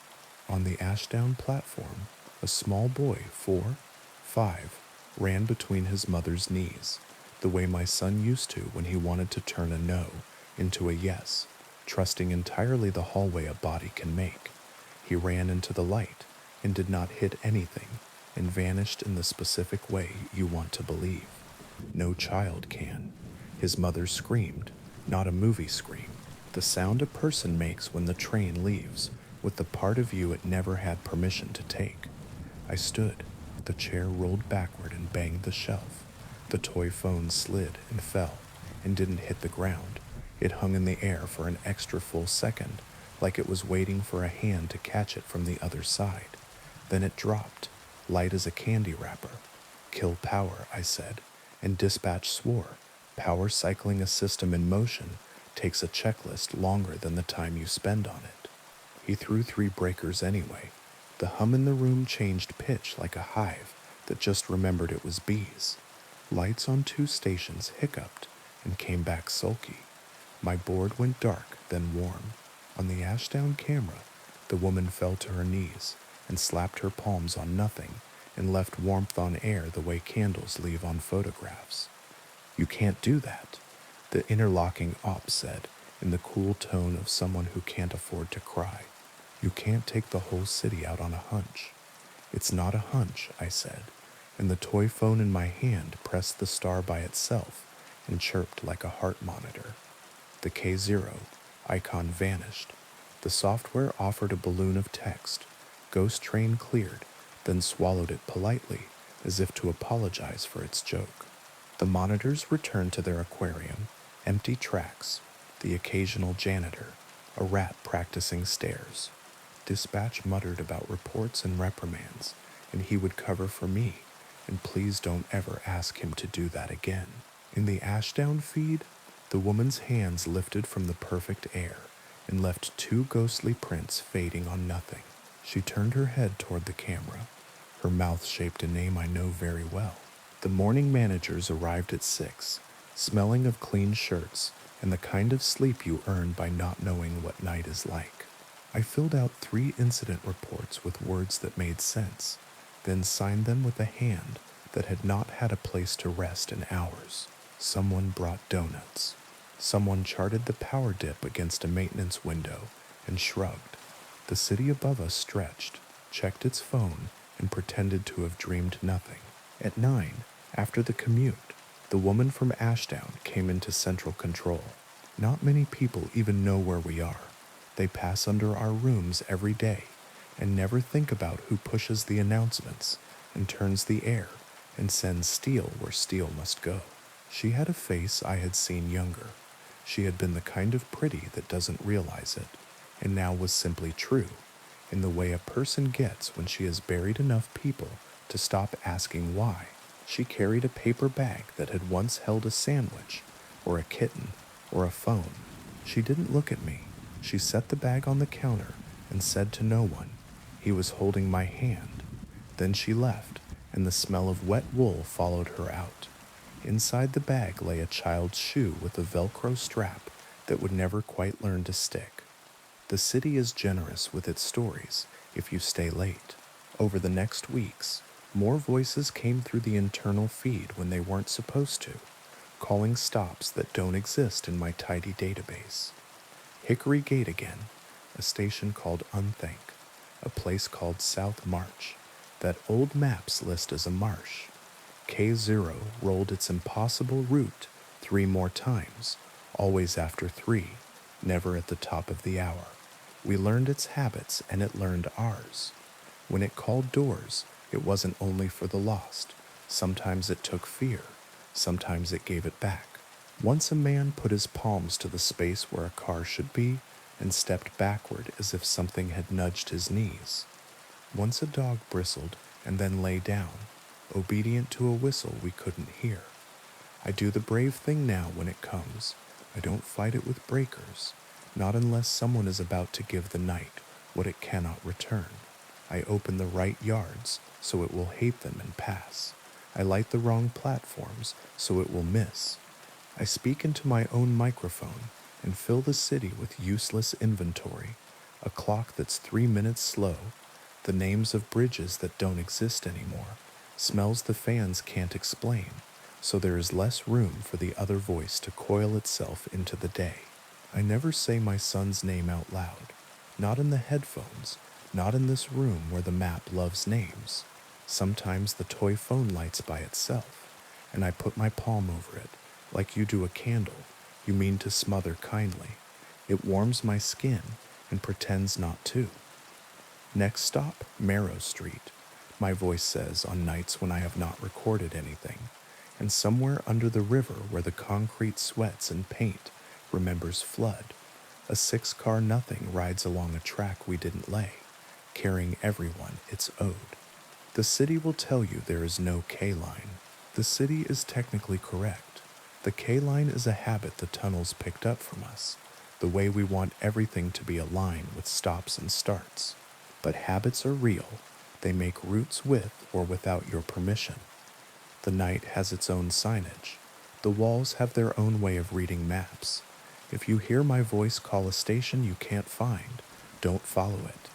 On the Ashdown platform, a small boy, 4, 5, ran between his mother's knees, the way my son used to when he wanted to turn a no into a yes, trusting entirely the hallway a body can make. He ran into the light and did not hit anything and vanished in the specific way you want to believe. No child can. His mother screamed, not a movie scream, the sound a person makes when the train leaves, with the part of you it never had permission to take. I stood. The chair rolled backward and banged the shelf. The toy phone slid and fell and didn't hit the ground. It hung in the air for an extra full second, like it was waiting for a hand to catch it from the other side. Then it dropped, light as a candy wrapper. Kill power, I said, and dispatch swore. Power cycling a system in motion takes a checklist longer than the time you spend on it. He threw 3 breakers anyway. The hum in the room changed pitch like a hive that just remembered it was bees. Lights on 2 stations hiccuped and came back sulky. My board went dark, then warm. On the Ashdown camera, the woman fell to her knees and slapped her palms on nothing and left warmth on air the way candles leave on photographs. You can't do that, the interlocking op said in the cool tone of someone who can't afford to cry. You can't take the whole city out on a hunch. It's not a hunch, I said, and the toy phone in my hand pressed the star by itself and chirped like a heart monitor. The K0 icon vanished. The software offered a balloon of text. Ghost train cleared, then swallowed it politely, as if to apologize for its joke. The monitors returned to their aquarium, empty tracks, the occasional janitor, a rat practicing stairs. Dispatch muttered about reports and reprimands, and he would cover for me, and please don't ever ask him to do that again. In the Ashdown feed, the woman's hands lifted from the perfect air and left 2 ghostly prints fading on nothing. She turned her head toward the camera. Her mouth shaped a name I know very well. The morning managers arrived at 6, smelling of clean shirts and the kind of sleep you earn by not knowing what night is like. I filled out 3 incident reports with words that made sense, then signed them with a hand that had not had a place to rest in hours. Someone brought donuts. Someone charted the power dip against a maintenance window and shrugged. The city above us stretched, checked its phone, and pretended to have dreamed nothing. At 9, after the commute, the woman from Ashdown came into central control. Not many people even know where we are. They pass under our rooms every day and never think about who pushes the announcements and turns the air and sends steel where steel must go. She had a face I had seen younger. She had been the kind of pretty that doesn't realize it, and now was simply true, in the way a person gets when she has buried enough people to stop asking why. She carried a paper bag that had once held a sandwich, or a kitten, or a phone. She didn't look at me. She set the bag on the counter and said to no one. He was holding my hand. Then she left, and the smell of wet wool followed her out. Inside the bag lay a child's shoe with a Velcro strap that would never quite learn to stick. The city is generous with its stories if you stay late. Over the next weeks, more voices came through the internal feed when they weren't supposed to, calling stops that don't exist in my tidy database. Hickory Gate again, a station called Unthank, a place called South March, that old maps list as a marsh. K0 rolled its impossible route 3 more times, always after 3, never at the top of the hour. We learned its habits and it learned ours. When it called doors, it wasn't only for the lost. Sometimes it took fear, sometimes it gave it back. Once a man put his palms to the space where a car should be and stepped backward as if something had nudged his knees. Once a dog bristled and then lay down, obedient to a whistle we couldn't hear. I do the brave thing now when it comes. I don't fight it with breakers, not unless someone is about to give the night what it cannot return. I open the right yards so it will hate them and pass. I light the wrong platforms so it will miss. I speak into my own microphone and fill the city with useless inventory, a clock that's 3 minutes slow, the names of bridges that don't exist anymore, smells the fans can't explain, so there is less room for the other voice to coil itself into the day. I never say my son's name out loud, not in the headphones, not in this room where the map loves names. Sometimes the toy phone lights by itself, and I put my palm over it, like you do a candle you mean to smother kindly. It warms my skin and pretends not to. Next stop, Marrow Street, my voice says on nights when I have not recorded anything, and somewhere under the river where the concrete sweats and paint remembers flood, a 6-car nothing rides along a track we didn't lay, carrying everyone it's owed. The city will tell you there is no K-line. The city is technically correct. The K-line is a habit the tunnels picked up from us, the way we want everything to be a line with stops and starts. But habits are real. They make routes with or without your permission. The night has its own signage. The walls have their own way of reading maps. If you hear my voice call a station you can't find, don't follow it.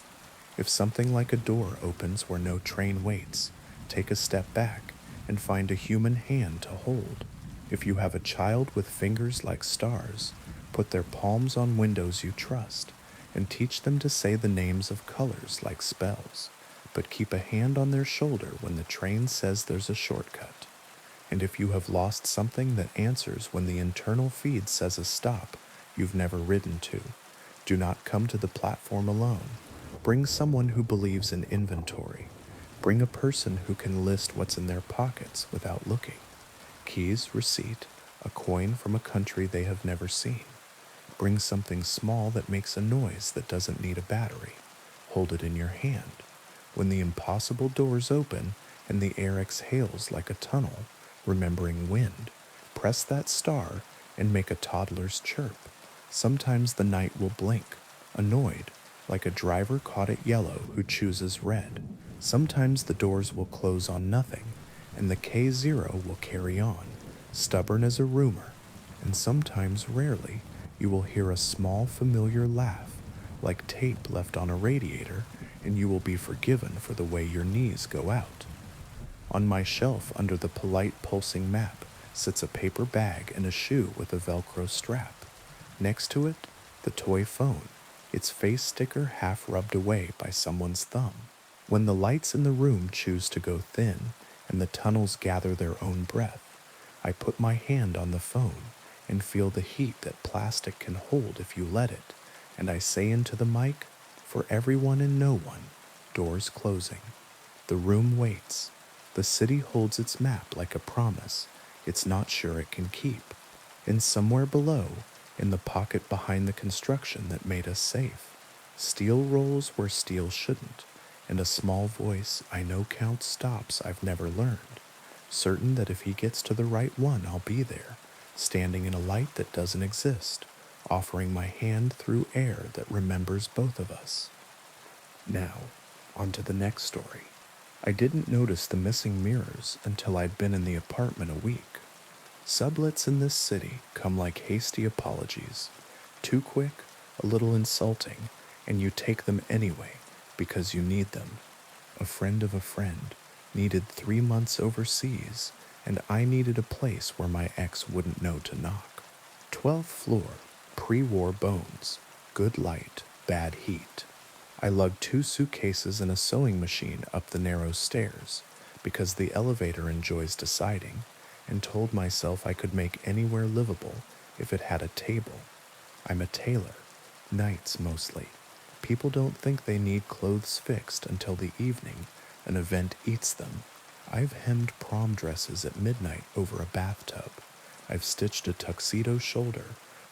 If something like a door opens where no train waits, take a step back and find a human hand to hold. If you have a child with fingers like stars, put their palms on windows you trust and teach them to say the names of colors like spells, but keep a hand on their shoulder when the train says there's a shortcut. And if you have lost something that answers when the internal feed says a stop you've never ridden to, do not come to the platform alone. Bring someone who believes in inventory. Bring a person who can list what's in their pockets without looking. Keys, receipt, a coin from a country they have never seen. Bring something small that makes a noise that doesn't need a battery. Hold it in your hand. When the impossible doors open and the air exhales like a tunnel, remembering wind, press that star and make a toddler's chirp. Sometimes the night will blink, annoyed, like a driver caught at yellow who chooses red. Sometimes the doors will close on nothing, and the K0 will carry on, stubborn as a rumor. And sometimes, rarely, you will hear a small familiar laugh, like tape left on a radiator, and you will be forgiven for the way your knees go out. On my shelf under the polite pulsing map sits a paper bag and a shoe with a Velcro strap. Next to it, the toy phone, its face sticker half rubbed away by someone's thumb. When the lights in the room choose to go thin and the tunnels gather their own breath, I put my hand on the phone and feel the heat that plastic can hold if you let it, and I say into the mic, for everyone and no one, doors closing. The room waits. The city holds its map like a promise it's not sure it can keep. And somewhere below, in the pocket behind the construction that made us safe, steel rolls where steel shouldn't, and a small voice I know counts stops I've never learned. certain that if he gets to the right one, I'll be there, standing in a light that doesn't exist, offering my hand through air that remembers both of us. Now, on to the next story. I didn't notice the missing mirrors until I'd been in the apartment a week. Sublets in this city come like hasty apologies. Too quick, a little insulting, and you take them anyway because you need them. A friend of a friend needed 3 months overseas, and I needed a place where my ex wouldn't know to knock. 12th floor, pre-war bones, good light, bad heat. I lugged 2 suitcases and a sewing machine up the narrow stairs because the elevator enjoys deciding, and told myself I could make anywhere livable if it had a table. I'm a tailor, nights mostly. People don't think they need clothes fixed until the evening an event eats them. I've hemmed prom dresses at midnight over a bathtub. I've stitched a tuxedo shoulder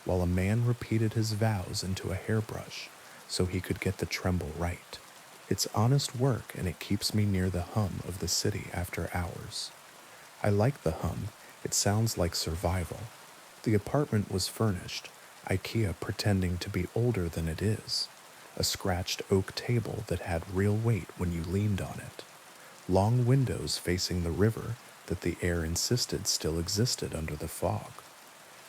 while a man repeated his vows into a hairbrush so he could get the tremble right. It's honest work, and it keeps me near the hum of the city after hours. I like the hum. It sounds like survival. The apartment was furnished, IKEA pretending to be older than it is. A scratched oak table that had real weight when you leaned on it. Long windows facing the river that the air insisted still existed under the fog.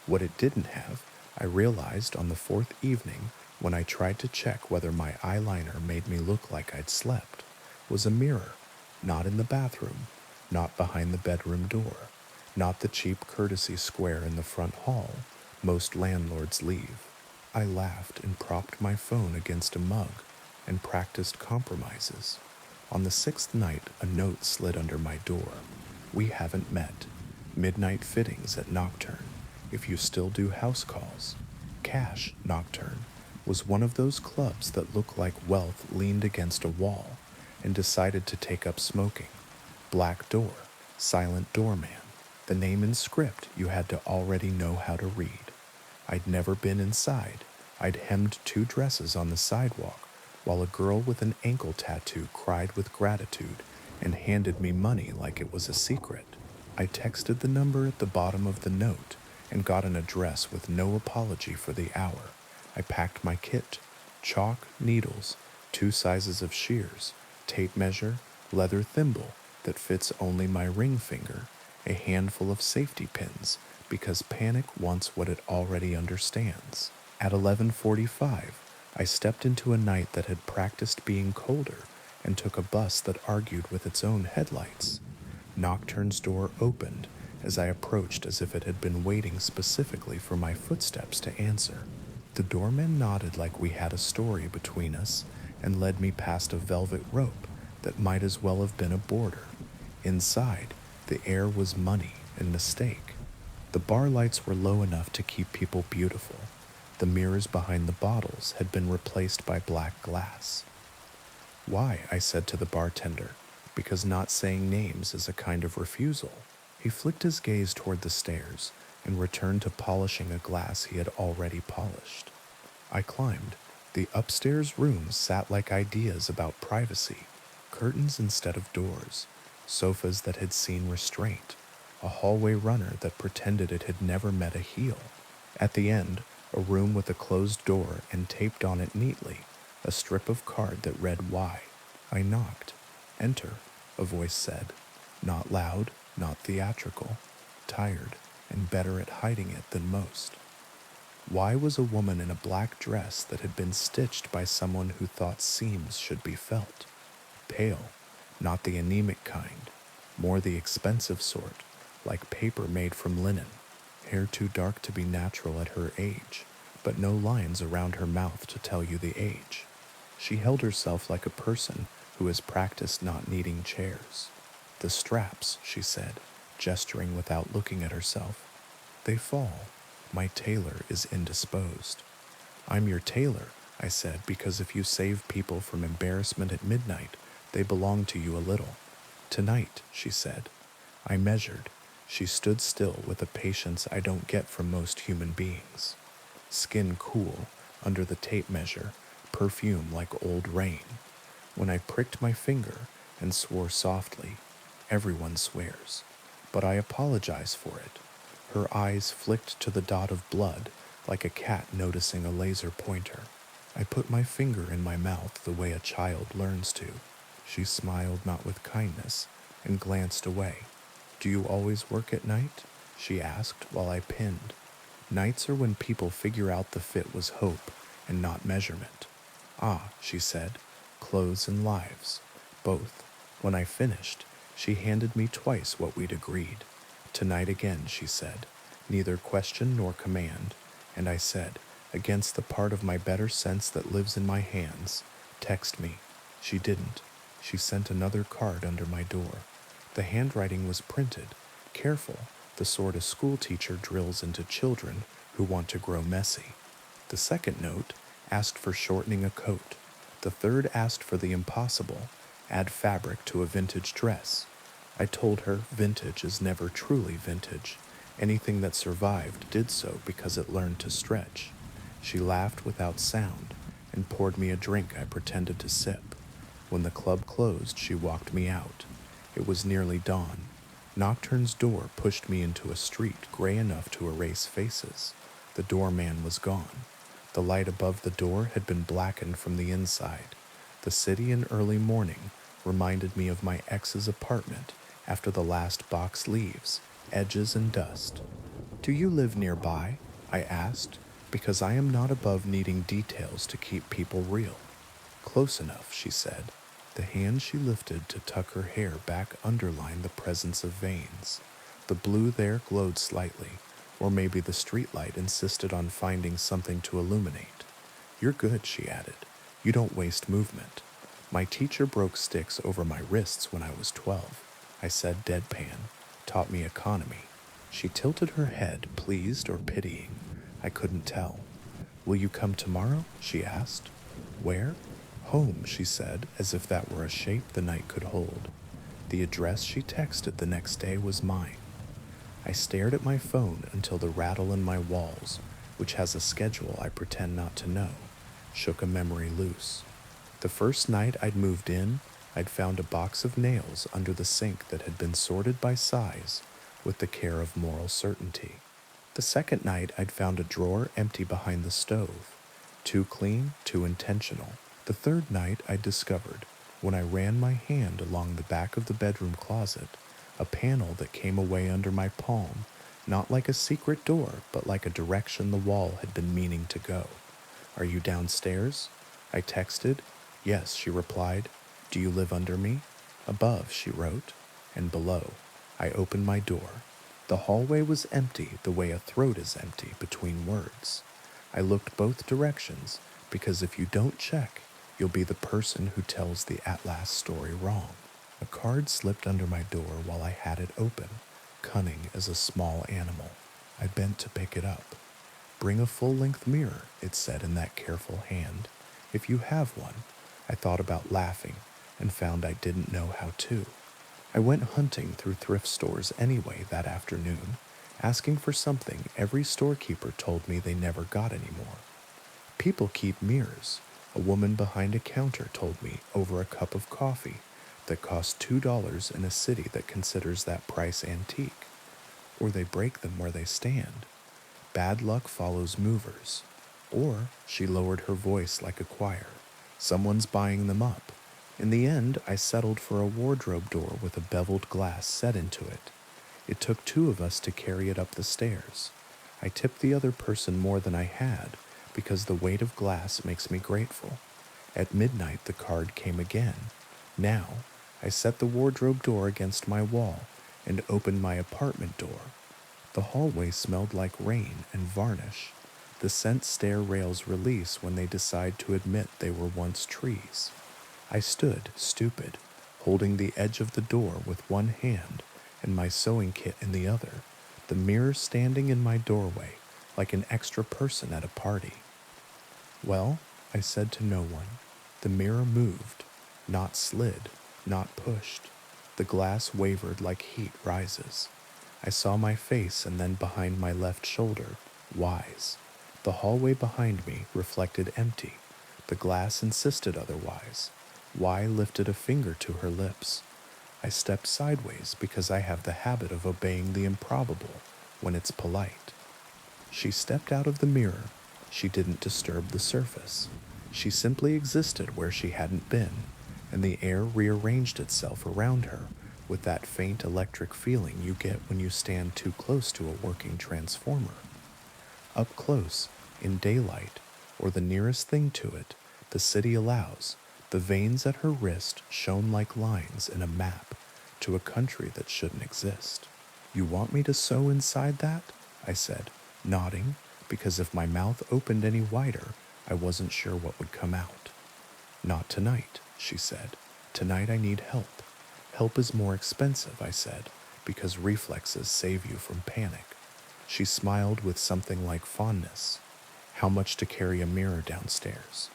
What it didn't have, I realized on the 4th evening when I tried to check whether my eyeliner made me look like I'd slept, was a mirror, not in the bathroom, not behind the bedroom door, not the cheap courtesy square in the front hall most landlords leave. I laughed and propped my phone against a mug and practiced compromises. On the 6th night, a note slid under my door. We haven't met. Midnight fittings at Nocturne, if you still do house calls. Cash, Nocturne, was one of those clubs that look like wealth leaned against a wall and decided to take up smoking. Black door, silent doorman, the name in script you had to already know how to read. I'd never been inside. I'd hemmed 2 dresses on the sidewalk while a girl with an ankle tattoo cried with gratitude and handed me money like it was a secret. I texted the number at the bottom of the note and got an address with no apology for the hour. I packed my kit, chalk, needles, 2 sizes of shears, tape measure, leather thimble that fits only my ring finger, a handful of safety pins, because panic wants what it already understands. At 11:45, I stepped into a night that had practiced being colder and took a bus that argued with its own headlights. Nocturne's door opened as I approached as if it had been waiting specifically for my footsteps to answer. The doorman nodded like we had a story between us and led me past a velvet rope that might as well have been a border. Inside, the air was money and mistake. The bar lights were low enough to keep people beautiful. The mirrors behind the bottles had been replaced by black glass. Why, I said to the bartender, because not saying names is a kind of refusal. He flicked his gaze toward the stairs and returned to polishing a glass he had already polished. I climbed. The upstairs rooms sat like ideas about privacy, curtains instead of doors, sofas that had seen restraint, a hallway runner that pretended it had never met a heel. At the end, a room with a closed door and taped on it neatly, a strip of card that read why. I knocked. Enter, a voice said. Not loud, not theatrical, tired, and better at hiding it than most. Why was a woman in a black dress that had been stitched by someone who thought seams should be felt? Pale, not the anemic kind, more the expensive sort, like paper made from linen, hair too dark to be natural at her age, but no lines around her mouth to tell you the age. She held herself like a person who has practiced not needing chairs. The straps, she said, gesturing without looking at herself. They fall. My tailor is indisposed. I'm your tailor, I said, because if you save people from embarrassment at midnight, they belong to you a little. Tonight, she said. I measured. She stood still with a patience I don't get from most human beings. Skin cool, under the tape measure, perfume like old rain. When I pricked my finger and swore softly, everyone swears. but I apologize for it. Her eyes flicked to the dot of blood like a cat noticing a laser pointer. I put my finger in my mouth the way a child learns to. She smiled not with kindness and glanced away. Do you always work at night? She asked while I pinned. Nights are when people figure out the fit was hope and not measurement. Ah, she said, clothes and lives. Both. When I finished, she handed me twice what we'd agreed. Tonight again, she said, neither question nor command. And I said, against the part of my better sense that lives in my hands, text me. She didn't. She sent another card under my door. The handwriting was printed, careful, the sort a schoolteacher drills into children who want to grow messy. The second note asked for shortening a coat. The third asked for the impossible, add fabric to a vintage dress. I told her vintage is never truly vintage. Anything that survived did so because it learned to stretch. She laughed without sound and poured me a drink I pretended to sip. When the club closed, she walked me out. It was nearly dawn. Nocturne's door pushed me into a street gray enough to erase faces. The doorman was gone. The light above the door had been blackened from the inside. The city in early morning reminded me of my ex's apartment after the last box leaves, edges and dust. Do you live nearby? I asked, because I am not above needing details to keep people real. Close enough, she said. The hand she lifted to tuck her hair back underlined the presence of veins. The blue there glowed slightly, or maybe the streetlight insisted on finding something to illuminate. You're good, she added. You don't waste movement. My teacher broke sticks over my wrists when I was 12. I said deadpan, taught me economy. She tilted her head, pleased or pitying. I couldn't tell. Will you come tomorrow? She asked. Where? Home, she said, as if that were a shape the night could hold. The address she texted the next day was mine. I stared at my phone until the rattle in my walls, which has a schedule I pretend not to know, shook a memory loose. The first night I'd moved in, I'd found a box of nails under the sink that had been sorted by size with the care of moral certainty. The second night I'd found a drawer empty behind the stove, too clean, too intentional. The third night I discovered, when I ran my hand along the back of the bedroom closet, a panel that came away under my palm, not like a secret door, but like a direction the wall had been meaning to go. Are you downstairs? I texted. Yes, she replied. Do you live under me? Above, she wrote, and below. I opened my door. The hallway was empty the way a throat is empty between words. I looked both directions, because if you don't check, you'll be the person who tells the at last story wrong. A card slipped under my door while I had it open, cunning as a small animal. I bent to pick it up. Bring a full-length mirror, it said in that careful hand. If you have one. I thought about laughing and found I didn't know how to. I went hunting through thrift stores anyway that afternoon, asking for something every storekeeper told me they never got anymore. People keep mirrors. A woman behind a counter told me over a cup of coffee that costs $2 in a city that considers that price antique. Or they break them where they stand. Bad luck follows movers. Or, she lowered her voice like a choir, someone's buying them up. In the end, I settled for a wardrobe door with a beveled glass set into it. It took 2 of us to carry it up the stairs. I tipped the other person more than I had, because the weight of glass makes me grateful. At midnight, the card came again. Now, I set the wardrobe door against my wall and opened my apartment door. The hallway smelled like rain and varnish. The scent stair rails release when they decide to admit they were once trees. I stood, stupid, holding the edge of the door with one hand and my sewing kit in the other, the mirror standing in my doorway like an extra person at a party. Well, I said to no one. The mirror moved, not slid, not pushed. The glass wavered like heat rises. I saw my face and then behind my left shoulder, wise. The hallway behind me reflected empty. The glass insisted otherwise. Y lifted a finger to her lips. I stepped sideways because I have the habit of obeying the improbable when it's polite. She stepped out of the mirror. She didn't disturb the surface. She simply existed where she hadn't been, and the air rearranged itself around her with that faint electric feeling you get when you stand too close to a working transformer. Up close, in daylight, or the nearest thing to it, the city allows, the veins at her wrist shone like lines in a map to a country that shouldn't exist. You want me to sew inside that? I said, nodding, because if my mouth opened any wider, I wasn't sure what would come out. Not tonight, she said. Tonight I need help. Help is more expensive, I said, because reflexes save you from panic. She smiled with something like fondness. How much to carry a mirror downstairs?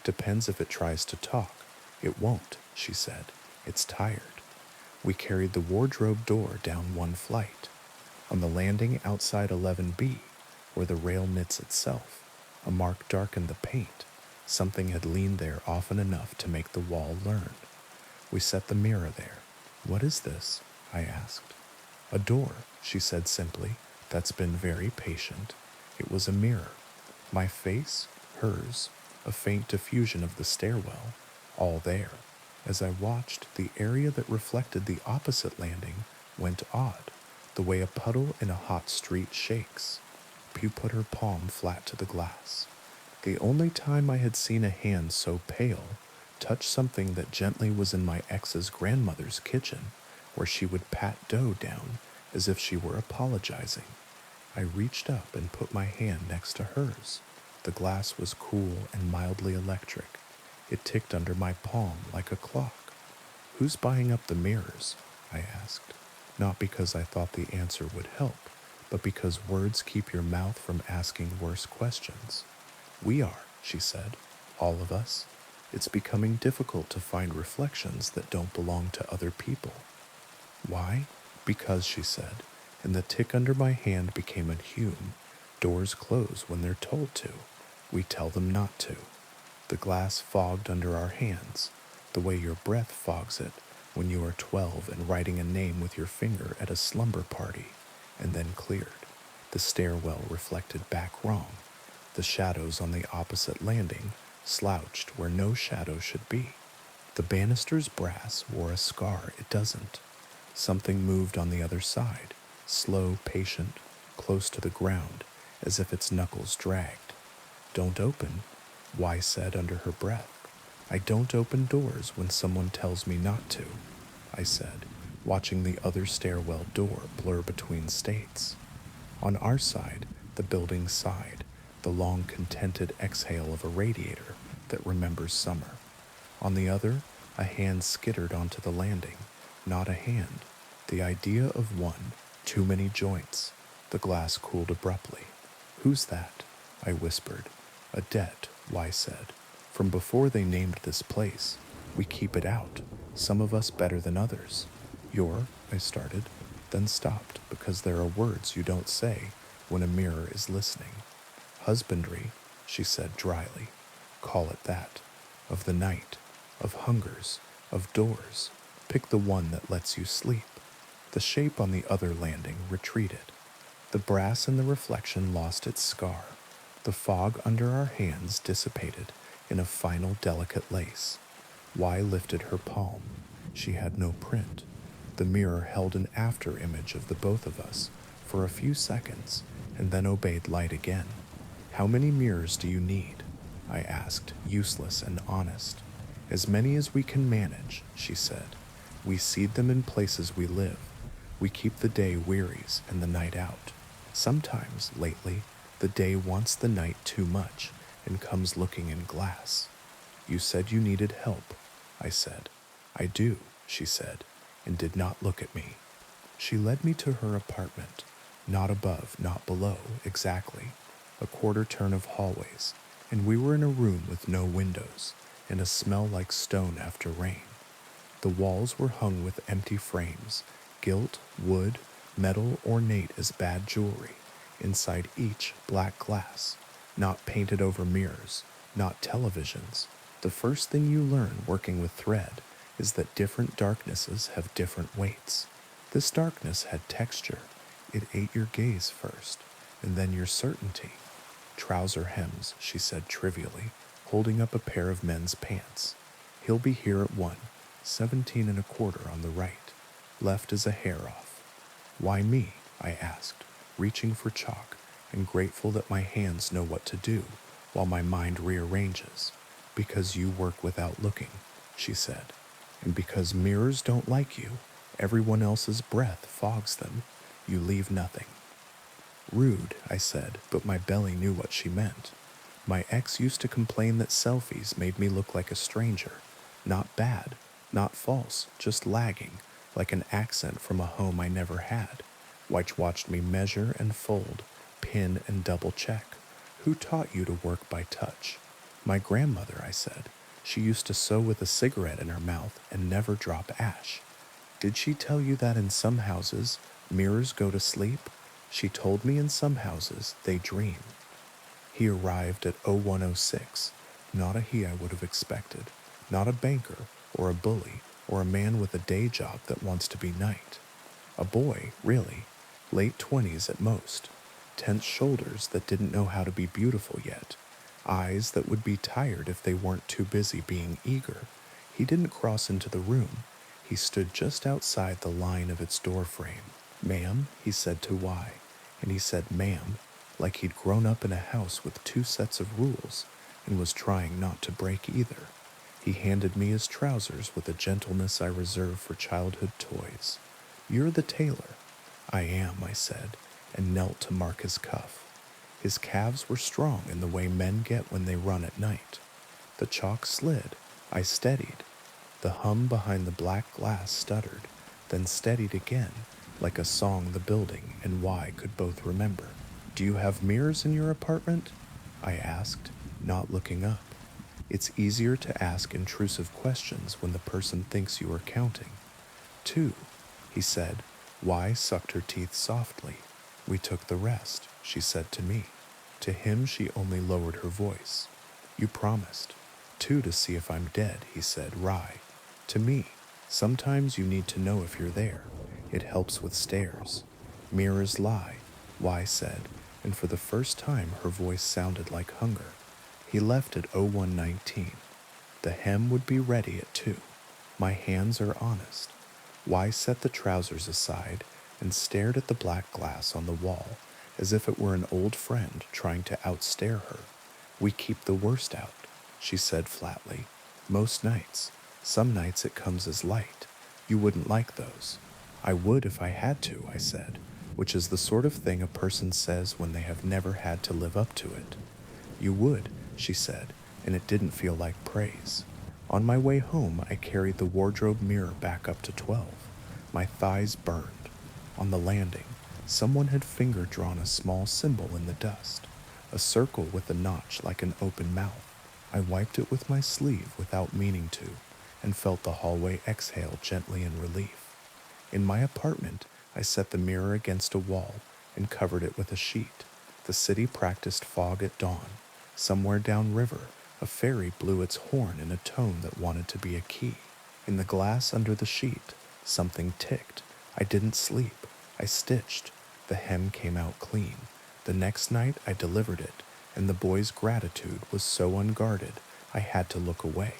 Depends if it tries to talk. It won't, she said. It's tired. We carried the wardrobe door down one flight. On the landing outside 11B, where the rail knits itself, a mark darkened the paint. Something had leaned there often enough to make the wall learn. We set the mirror there. What is this? I asked. A door, she said simply, that's been very patient. It was a mirror. My face, hers, a faint diffusion of the stairwell, all there. As I watched, the area that reflected the opposite landing went odd, the way a puddle in a hot street shakes. Pew put her palm flat to the glass. The only time I had seen a hand so pale touch something that gently was in my ex's grandmother's kitchen, where she would pat dough down as if she were apologizing. I reached up and put my hand next to hers. The glass was cool and mildly electric. It ticked under my palm like a clock. Who's buying up the mirrors? I asked, not because I thought the answer would help, but because words keep your mouth from asking worse questions. We are, she said, all of us. It's becoming difficult to find reflections that don't belong to other people. Why? Because, she said, and the tick under my hand became a hume. Doors close when they're told to. We tell them not to. The glass fogged under our hands, the way your breath fogs it when you are 12 and writing a name with your finger at a slumber party, and then cleared. The stairwell reflected back wrong. The shadows on the opposite landing slouched where no shadow should be. The banister's brass wore a scar it doesn't. Something moved on the other side, slow, patient, close to the ground, as if its knuckles dragged. Don't open, Y said under her breath. I don't open doors when someone tells me not to, I said, watching the other stairwell door blur between states. On our side, the building sighed, the long contented exhale of a radiator that remembers summer. On the other, a hand skittered onto the landing, not a hand. The idea of one, too many joints. The glass cooled abruptly. Who's that? I whispered. A debt, Y said. From before they named this place, we keep it out, some of us better than others. I started, then stopped because there are words you don't say when a mirror is listening. Husbandry, she said dryly. Call it that. Of the night, of hungers, of doors. Pick the one that lets you sleep. The shape on the other landing retreated. The brass in the reflection lost its scar. The fog under our hands dissipated in a final delicate lace. Y lifted her palm. She had no print. The mirror held an after image of the both of us for a few seconds and then obeyed light again. How many mirrors do you need? I asked, useless and honest. As many as we can manage, she said. We seed them in places we live. We keep the day wearies and the night out. Sometimes, lately, the day wants the night too much and comes looking in glass. You said you needed help, I said. I do, she said, and did not look at me. She led me to her apartment, not above, not below, exactly, a quarter turn of hallways, and we were in a room with no windows and a smell like stone after rain. The walls were hung with empty frames, gilt, wood, metal ornate as bad jewelry. Inside each, black glass, not painted over mirrors, not televisions. The first thing you learn working with thread is that different darknesses have different weights. This darkness had texture. It ate your gaze first, and then your certainty. Trouser hems, she said trivially, holding up a pair of men's pants. He'll be here at 1, 17 and a quarter on the right. Left is a hair off. Why me? I asked, reaching for chalk and grateful that my hands know what to do while my mind rearranges. Because you work without looking, she said, and because mirrors don't like you, everyone else's breath fogs them. You leave nothing. Rude, I said, but my belly knew what she meant. My ex used to complain that selfies made me look like a stranger. Not bad, not false, just lagging, like an accent from a home I never had. Which watched me measure and fold, pin and double check. Who taught you to work by touch? My grandmother, I said. She used to sew with a cigarette in her mouth and never drop ash. Did she tell you that in some houses, mirrors go to sleep? She told me in some houses, they dream. He arrived at 0106, not a he I would have expected, not a banker or a bully or a man with a day job that wants to be knight. A boy, really, late 20s at most, tense shoulders that didn't know how to be beautiful yet, eyes that would be tired if they weren't too busy being eager. He didn't cross into the room. He stood just outside the line of its door frame. Ma'am, he said to Y, and he said ma'am, like he'd grown up in a house with 2 sets of rules and was trying not to break either. He handed me his trousers with a gentleness I reserve for childhood toys. You're the tailor. I am, I said, and knelt to mark his cuff. His calves were strong in the way men get when they run at night. The chalk slid. I steadied. The hum behind the black glass stuttered, then steadied again, like a song the building and Y could both remember. Do you have mirrors in your apartment? I asked, not looking up. It's easier to ask intrusive questions when the person thinks you are counting. 2, he said. Y sucked her teeth softly. We took the rest, she said to me. To him she only lowered her voice. You promised. 2 to see if I'm dead, he said, wry. To me, sometimes you need to know if you're there. It helps with stares. Mirrors lie, Y said, and for the first time her voice sounded like hunger. He left at 0119. The hem would be ready at 2. My hands are honest. Y set the trousers aside and stared at the black glass on the wall as if it were an old friend trying to outstare her. We keep the worst out, she said flatly. Most nights. Some nights it comes as light. You wouldn't like those. I would if I had to, I said, which is the sort of thing a person says when they have never had to live up to it. You would, she said, and it didn't feel like praise. On my way home, I carried the wardrobe mirror back up to 12. My thighs burned. On the landing, someone had finger-drawn a small symbol in the dust, a circle with a notch like an open mouth. I wiped it with my sleeve without meaning to, and felt the hallway exhale gently in relief. In my apartment, I set the mirror against a wall and covered it with a sheet. The city practiced fog at dawn. Somewhere downriver, a ferry blew its horn in a tone that wanted to be a key. In the glass under the sheet, something ticked. I didn't sleep. I stitched. The hem came out clean. The next night, I delivered it, and the boy's gratitude was so unguarded, I had to look away.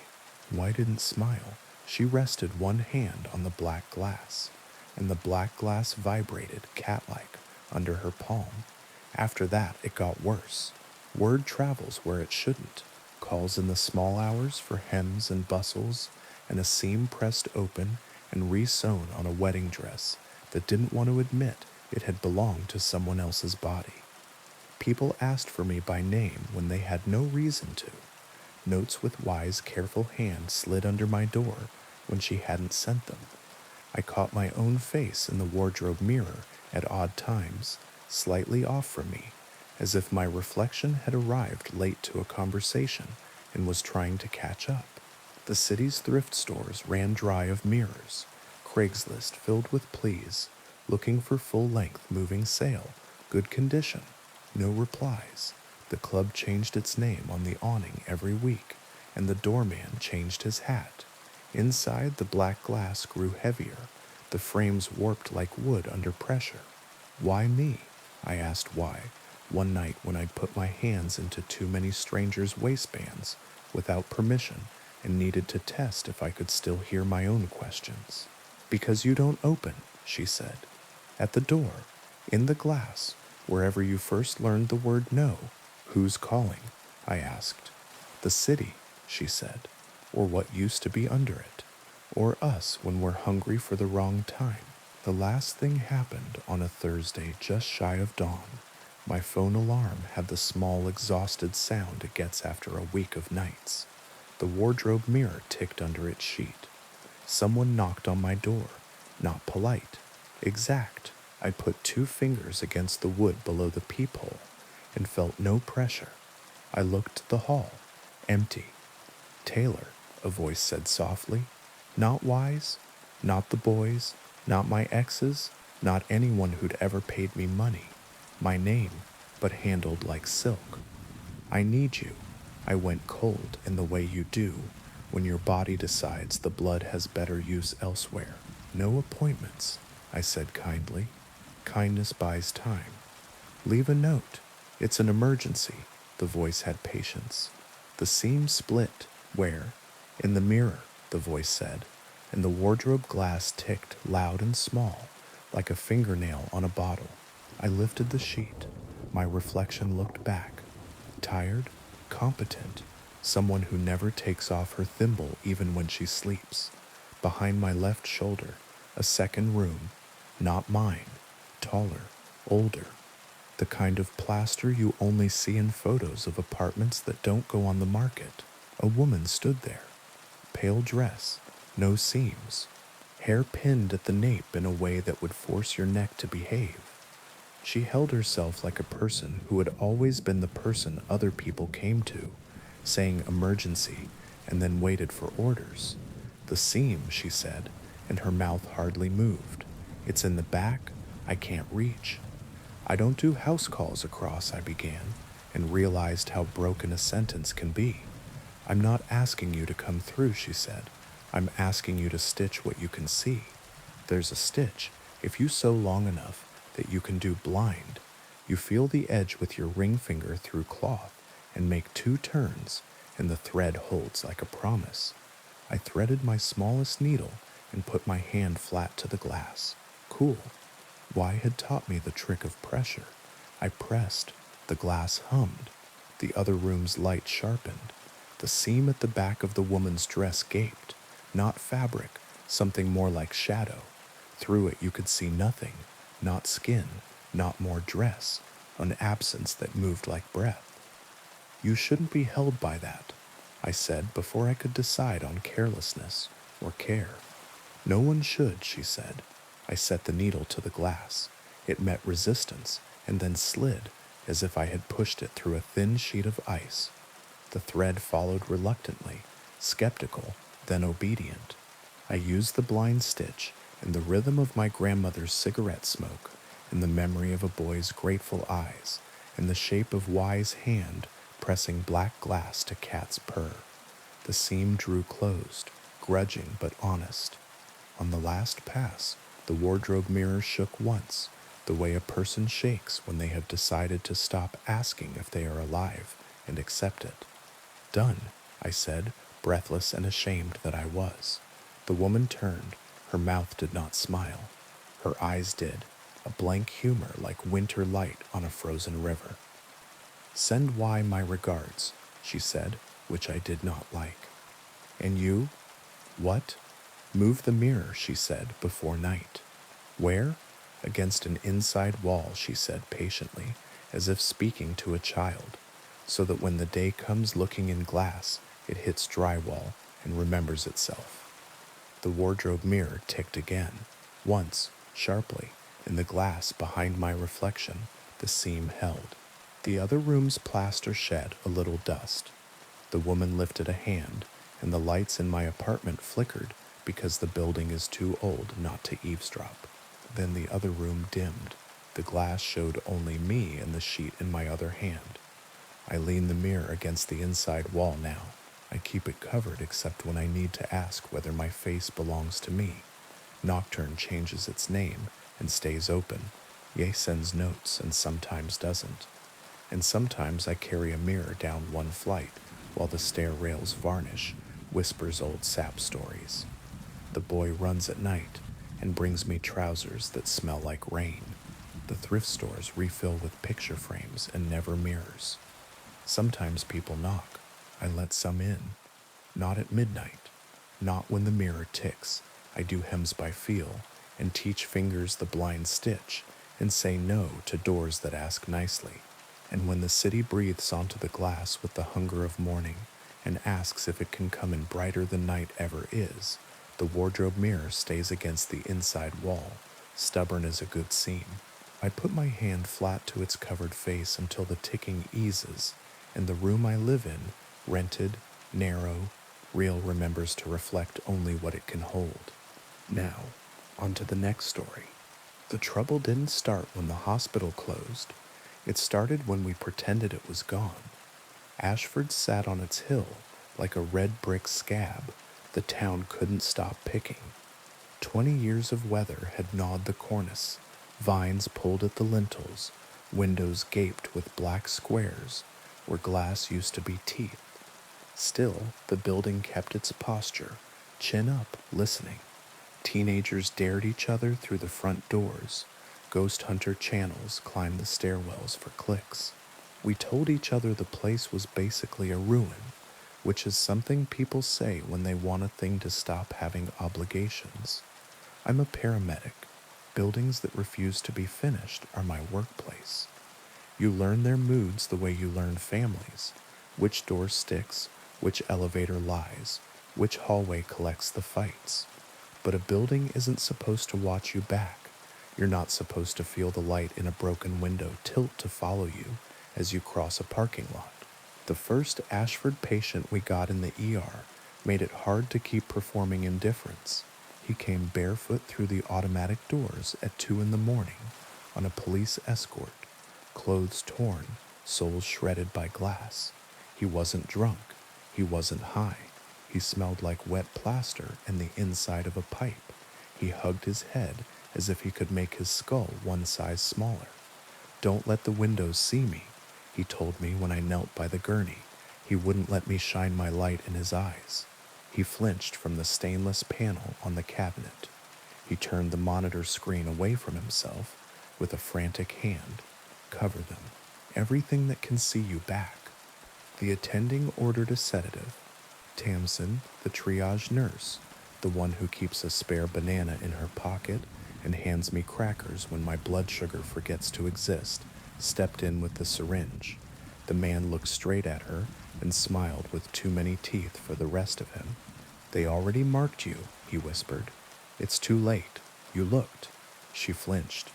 Y didn't smile. She rested one hand on the black glass, and the black glass vibrated, cat-like, under her palm. After that, it got worse. Word travels where it shouldn't. Calls in the small hours for hems and bustles, and a seam pressed open and re-sewn on a wedding dress that didn't want to admit it had belonged to someone else's body. People asked for me by name when they had no reason to. Notes with Y's careful hand slid under my door when she hadn't sent them. I caught my own face in the wardrobe mirror at odd times, slightly off from me, as if my reflection had arrived late to a conversation and was trying to catch up. The city's thrift stores ran dry of mirrors, Craigslist filled with pleas, looking for full-length moving sale, good condition, no replies. The club changed its name on the awning every week, and the doorman changed his hat. Inside, the black glass grew heavier, the frames warped like wood under pressure. Why me? I asked why, one night when I'd put my hands into too many strangers' waistbands without permission and needed to test if I could still hear my own questions. Because you don't open, she said. At the door, in the glass, wherever you first learned the word no. Who's calling? I asked. The city, she said, or what used to be under it, or us when we're hungry for the wrong time. The last thing happened on a Thursday just shy of dawn. My phone alarm had the small, exhausted sound it gets after a week of nights. The wardrobe mirror ticked under its sheet. Someone knocked on my door, not polite, exact. I put 2 fingers against the wood below the peephole and felt no pressure. I looked at the hall, empty. Taylor, a voice said softly. Not Wise, not the boys, not my exes, not anyone who'd ever paid me money. My name, but handled like silk. I need you. I went cold in the way you do when your body decides the blood has better use elsewhere. No appointments, I said kindly. Kindness buys time. Leave a note. It's an emergency. The voice had patience. The seam split. Where? In the mirror, the voice said, and the wardrobe glass ticked loud and small, like a fingernail on a bottle. I lifted the sheet. My reflection looked back. Tired, competent, someone who never takes off her thimble even when she sleeps. Behind my left shoulder, a second room, not mine, taller, older, the kind of plaster you only see in photos of apartments that don't go on the market. A woman stood there, pale dress, no seams, hair pinned at the nape in a way that would force your neck to behave. She held herself like a person who had always been the person other people came to, saying emergency and then waited for orders. The seam, she said, and her mouth hardly moved. It's in the back, I can't reach. I don't do house calls across, I began, and realized how broken a sentence can be. I'm not asking you to come through, she said. I'm asking you to stitch what you can see. There's a stitch, if you sew long enough, that you can do blind. You feel the edge with your ring finger through cloth and make 2 turns, and the thread holds like a promise. I threaded my smallest needle and put my hand flat to the glass. Cool. Y had taught me the trick of pressure. I pressed. The glass hummed. The other room's light sharpened. The seam at the back of the woman's dress gaped. Not fabric, something more like shadow. Through it you could see nothing. Not skin, not more dress. An absence that moved like breath. You shouldn't be held by that, I said before I could decide on carelessness or care. No one should, she said. I set the needle to the glass. It met resistance and then slid as if I had pushed it through a thin sheet of ice. The thread followed reluctantly, skeptical, then obedient. I used the blind stitch in the rhythm of my grandmother's cigarette smoke, in the memory of a boy's grateful eyes, in the shape of Y's hand pressing black glass to cat's purr. The seam drew closed, grudging but honest. On the last pass, the wardrobe mirror shook once, the way a person shakes when they have decided to stop asking if they are alive and accept it. Done, I said, breathless and ashamed that I was. The woman turned. Her mouth did not smile. Her eyes did, a blank humor like winter light on a frozen river. Send Y my regards, she said, which I did not like. And you? What? Move the mirror, she said, before night. Where? Against an inside wall, she said patiently, as if speaking to a child, so that when the day comes looking in glass, it hits drywall and remembers itself. The wardrobe mirror ticked again, once, sharply, in the glass behind my reflection, the seam held. The other room's plaster shed a little dust. The woman lifted a hand, and the lights in my apartment flickered because the building is too old not to eavesdrop. Then the other room dimmed. The glass showed only me and the sheet in my other hand. I leaned the mirror against the inside wall now. I keep it covered except when I need to ask whether my face belongs to me. Nocturne changes its name and stays open. Ye sends notes and sometimes doesn't. And sometimes I carry a mirror down one flight while the stair rails varnish, whispers old sap stories. The boy runs at night and brings me trousers that smell like rain. The thrift stores refill with picture frames and never mirrors. Sometimes people knock. I let some in. Not at midnight. Not when the mirror ticks. I do hems by feel and teach fingers the blind stitch and say no to doors that ask nicely. And when the city breathes onto the glass with the hunger of morning and asks if it can come in brighter than night ever is, the wardrobe mirror stays against the inside wall, stubborn as a good seam. I put my hand flat to its covered face until the ticking eases, and the room I live in, rented, narrow, real, remembers to reflect only what it can hold. Now, on to the next story. The trouble didn't start when the hospital closed. It started when we pretended it was gone. Ashford sat on its hill like a red brick scab the town couldn't stop picking. 20 years of weather had gnawed the cornice, vines pulled at the lintels, windows gaped with black squares where glass used to be teeth. Still, the building kept its posture, chin up, listening. Teenagers dared each other through the front doors. Ghost hunter channels climbed the stairwells for clicks. We told each other the place was basically a ruin, which is something people say when they want a thing to stop having obligations. I'm a paramedic. Buildings that refuse to be finished are my workplace. You learn their moods the way you learn families. Which door sticks, which elevator lies, which hallway collects the fights. But a building isn't supposed to watch you back. You're not supposed to feel the light in a broken window tilt to follow you as you cross a parking lot. The first Ashford patient we got in the ER made it hard to keep performing indifference. He came barefoot through the automatic doors at 2 in the morning on a police escort, clothes torn, soles shredded by glass. He wasn't drunk. He wasn't high. He smelled like wet plaster and the inside of a pipe. He hugged his head as if he could make his skull one size smaller. "Don't let the windows see me," he told me when I knelt by the gurney. He wouldn't let me shine my light in his eyes. He flinched from the stainless panel on the cabinet. He turned the monitor screen away from himself with a frantic hand. "Cover them. Everything that can see you back." The attending ordered a sedative. Tamsin, the triage nurse, the one who keeps a spare banana in her pocket and hands me crackers when my blood sugar forgets to exist, stepped in with the syringe. The man looked straight at her and smiled with too many teeth for the rest of him. "They already marked you," he whispered. "It's too late. You looked." She flinched.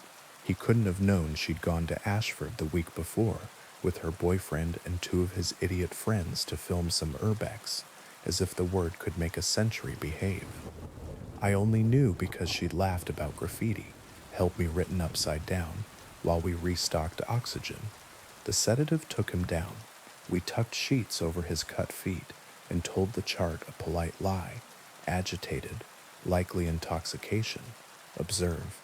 He couldn't have known she'd gone to Ashford the week before with her boyfriend and 2 of his idiot friends to film some urbex, as if the word could make a century behave. I only knew because she'd laughed about graffiti, helped me written upside down, while we restocked oxygen. The sedative took him down. We tucked sheets over his cut feet and told the chart a polite lie, agitated, likely intoxication. Observe.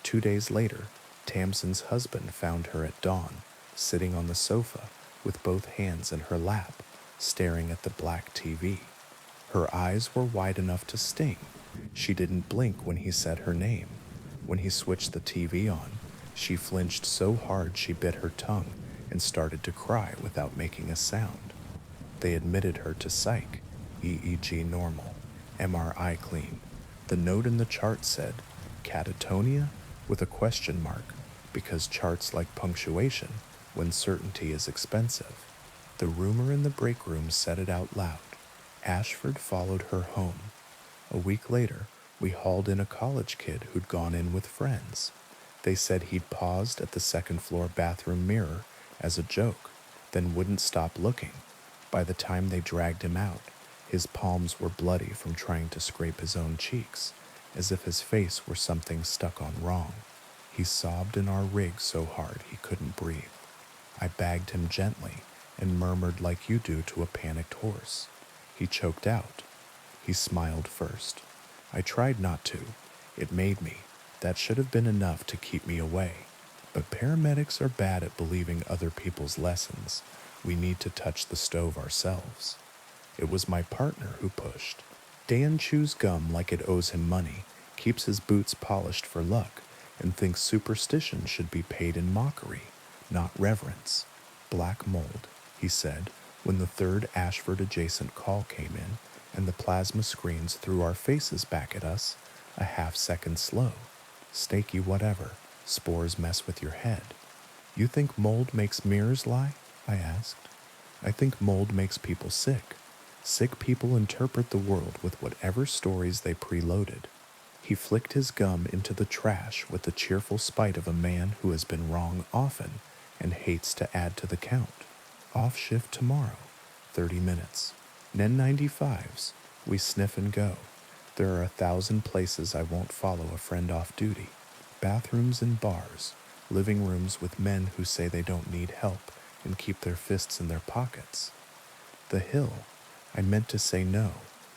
2 days later, Tamsin's husband found her at dawn, sitting on the sofa with both hands in her lap, staring at the black TV. Her eyes were wide enough to sting. She didn't blink when he said her name. When he switched the TV on, she flinched so hard she bit her tongue and started to cry without making a sound. They admitted her to psych, EEG normal, MRI clean. The note in the chart said, catatonia, with a question mark, because charts like punctuation when certainty is expensive. The roomer in the break room said it out loud. Ashford followed her home. A week later, we hauled in a college kid who'd gone in with friends. They said he'd paused at the second-floor bathroom mirror as a joke, then wouldn't stop looking. By the time they dragged him out, his palms were bloody from trying to scrape his own cheeks, as if his face were something stuck on wrong. He sobbed in our rig so hard he couldn't breathe. I bagged him gently and murmured like you do to a panicked horse. he choked out. He smiled first. I tried not to. It made me. That should have been enough to keep me away. But paramedics are bad at believing other people's lessons. We need to touch the stove ourselves. It was my partner who pushed. Dan chews gum like it owes him money, keeps his boots polished for luck, and thinks superstition should be paid in mockery, not reverence. Black mold, he said, when the third Ashford-adjacent call came in, and the plasma screens threw our faces back at us, a half-second slow. Snaky whatever, spores mess with your head. You think mold makes mirrors lie? I asked. I think mold makes people sick. Sick people interpret the world with whatever stories they preloaded. He flicked his gum into the trash with the cheerful spite of a man who has been wrong often and hates to add to the count. Off shift tomorrow, 30 minutes. N95s. We sniff and go. There are 1,000 places I won't follow a friend off duty. Bathrooms and bars, living rooms with men who say they don't need help and keep their fists in their pockets. The hill. I meant to say no.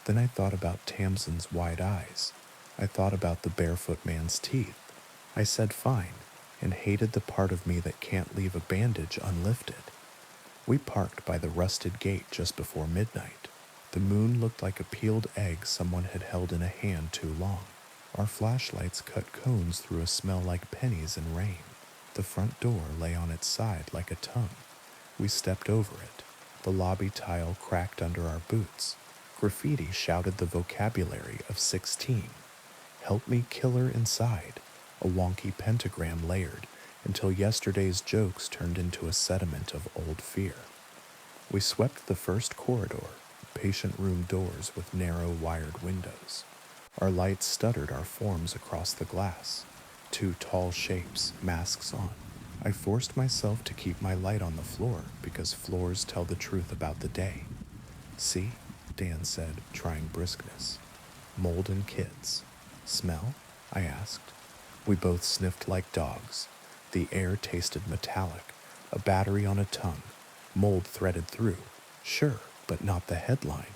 Then I thought about Tamsin's wide eyes. I thought about the barefoot man's teeth. I said fine, and hated the part of me that can't leave a bandage unlifted. We parked by the rusted gate just before midnight. The moon looked like a peeled egg someone had held in a hand too long. Our flashlights cut cones through a smell like pennies and rain. The front door lay on its side like a tongue. We stepped over it. The lobby tile cracked under our boots. Graffiti shouted the vocabulary of 16. Help me kill her inside. A wonky pentagram layered until yesterday's jokes turned into a sediment of old fear. We swept the first corridor, patient room doors with narrow wired windows. Our lights stuttered our forms across the glass. Two tall shapes, masks on. I forced myself to keep my light on the floor because floors tell the truth about the day. See? Dan said, trying briskness. Mold and kids. Smell? I asked. We both sniffed like dogs. The air tasted metallic, a battery on a tongue. Mold threaded through. Sure, but not the headline.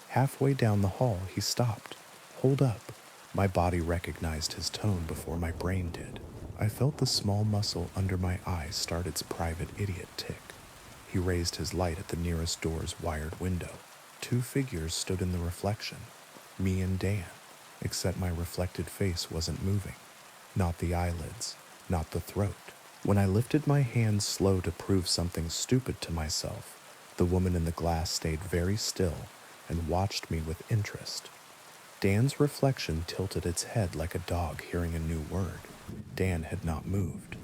Halfway down the hall, he stopped. Hold up. My body recognized his tone before my brain did. I felt the small muscle under my eye start its private idiot tick. He raised his light at the nearest door's wired window. Two figures stood in the reflection. Me and Dan, except my reflected face wasn't moving. Not the eyelids, not the throat. When I lifted my hand slow to prove something stupid to myself, the woman in the glass stayed very still and watched me with interest. Dan's reflection tilted its head like a dog hearing a new word. Dan had not moved.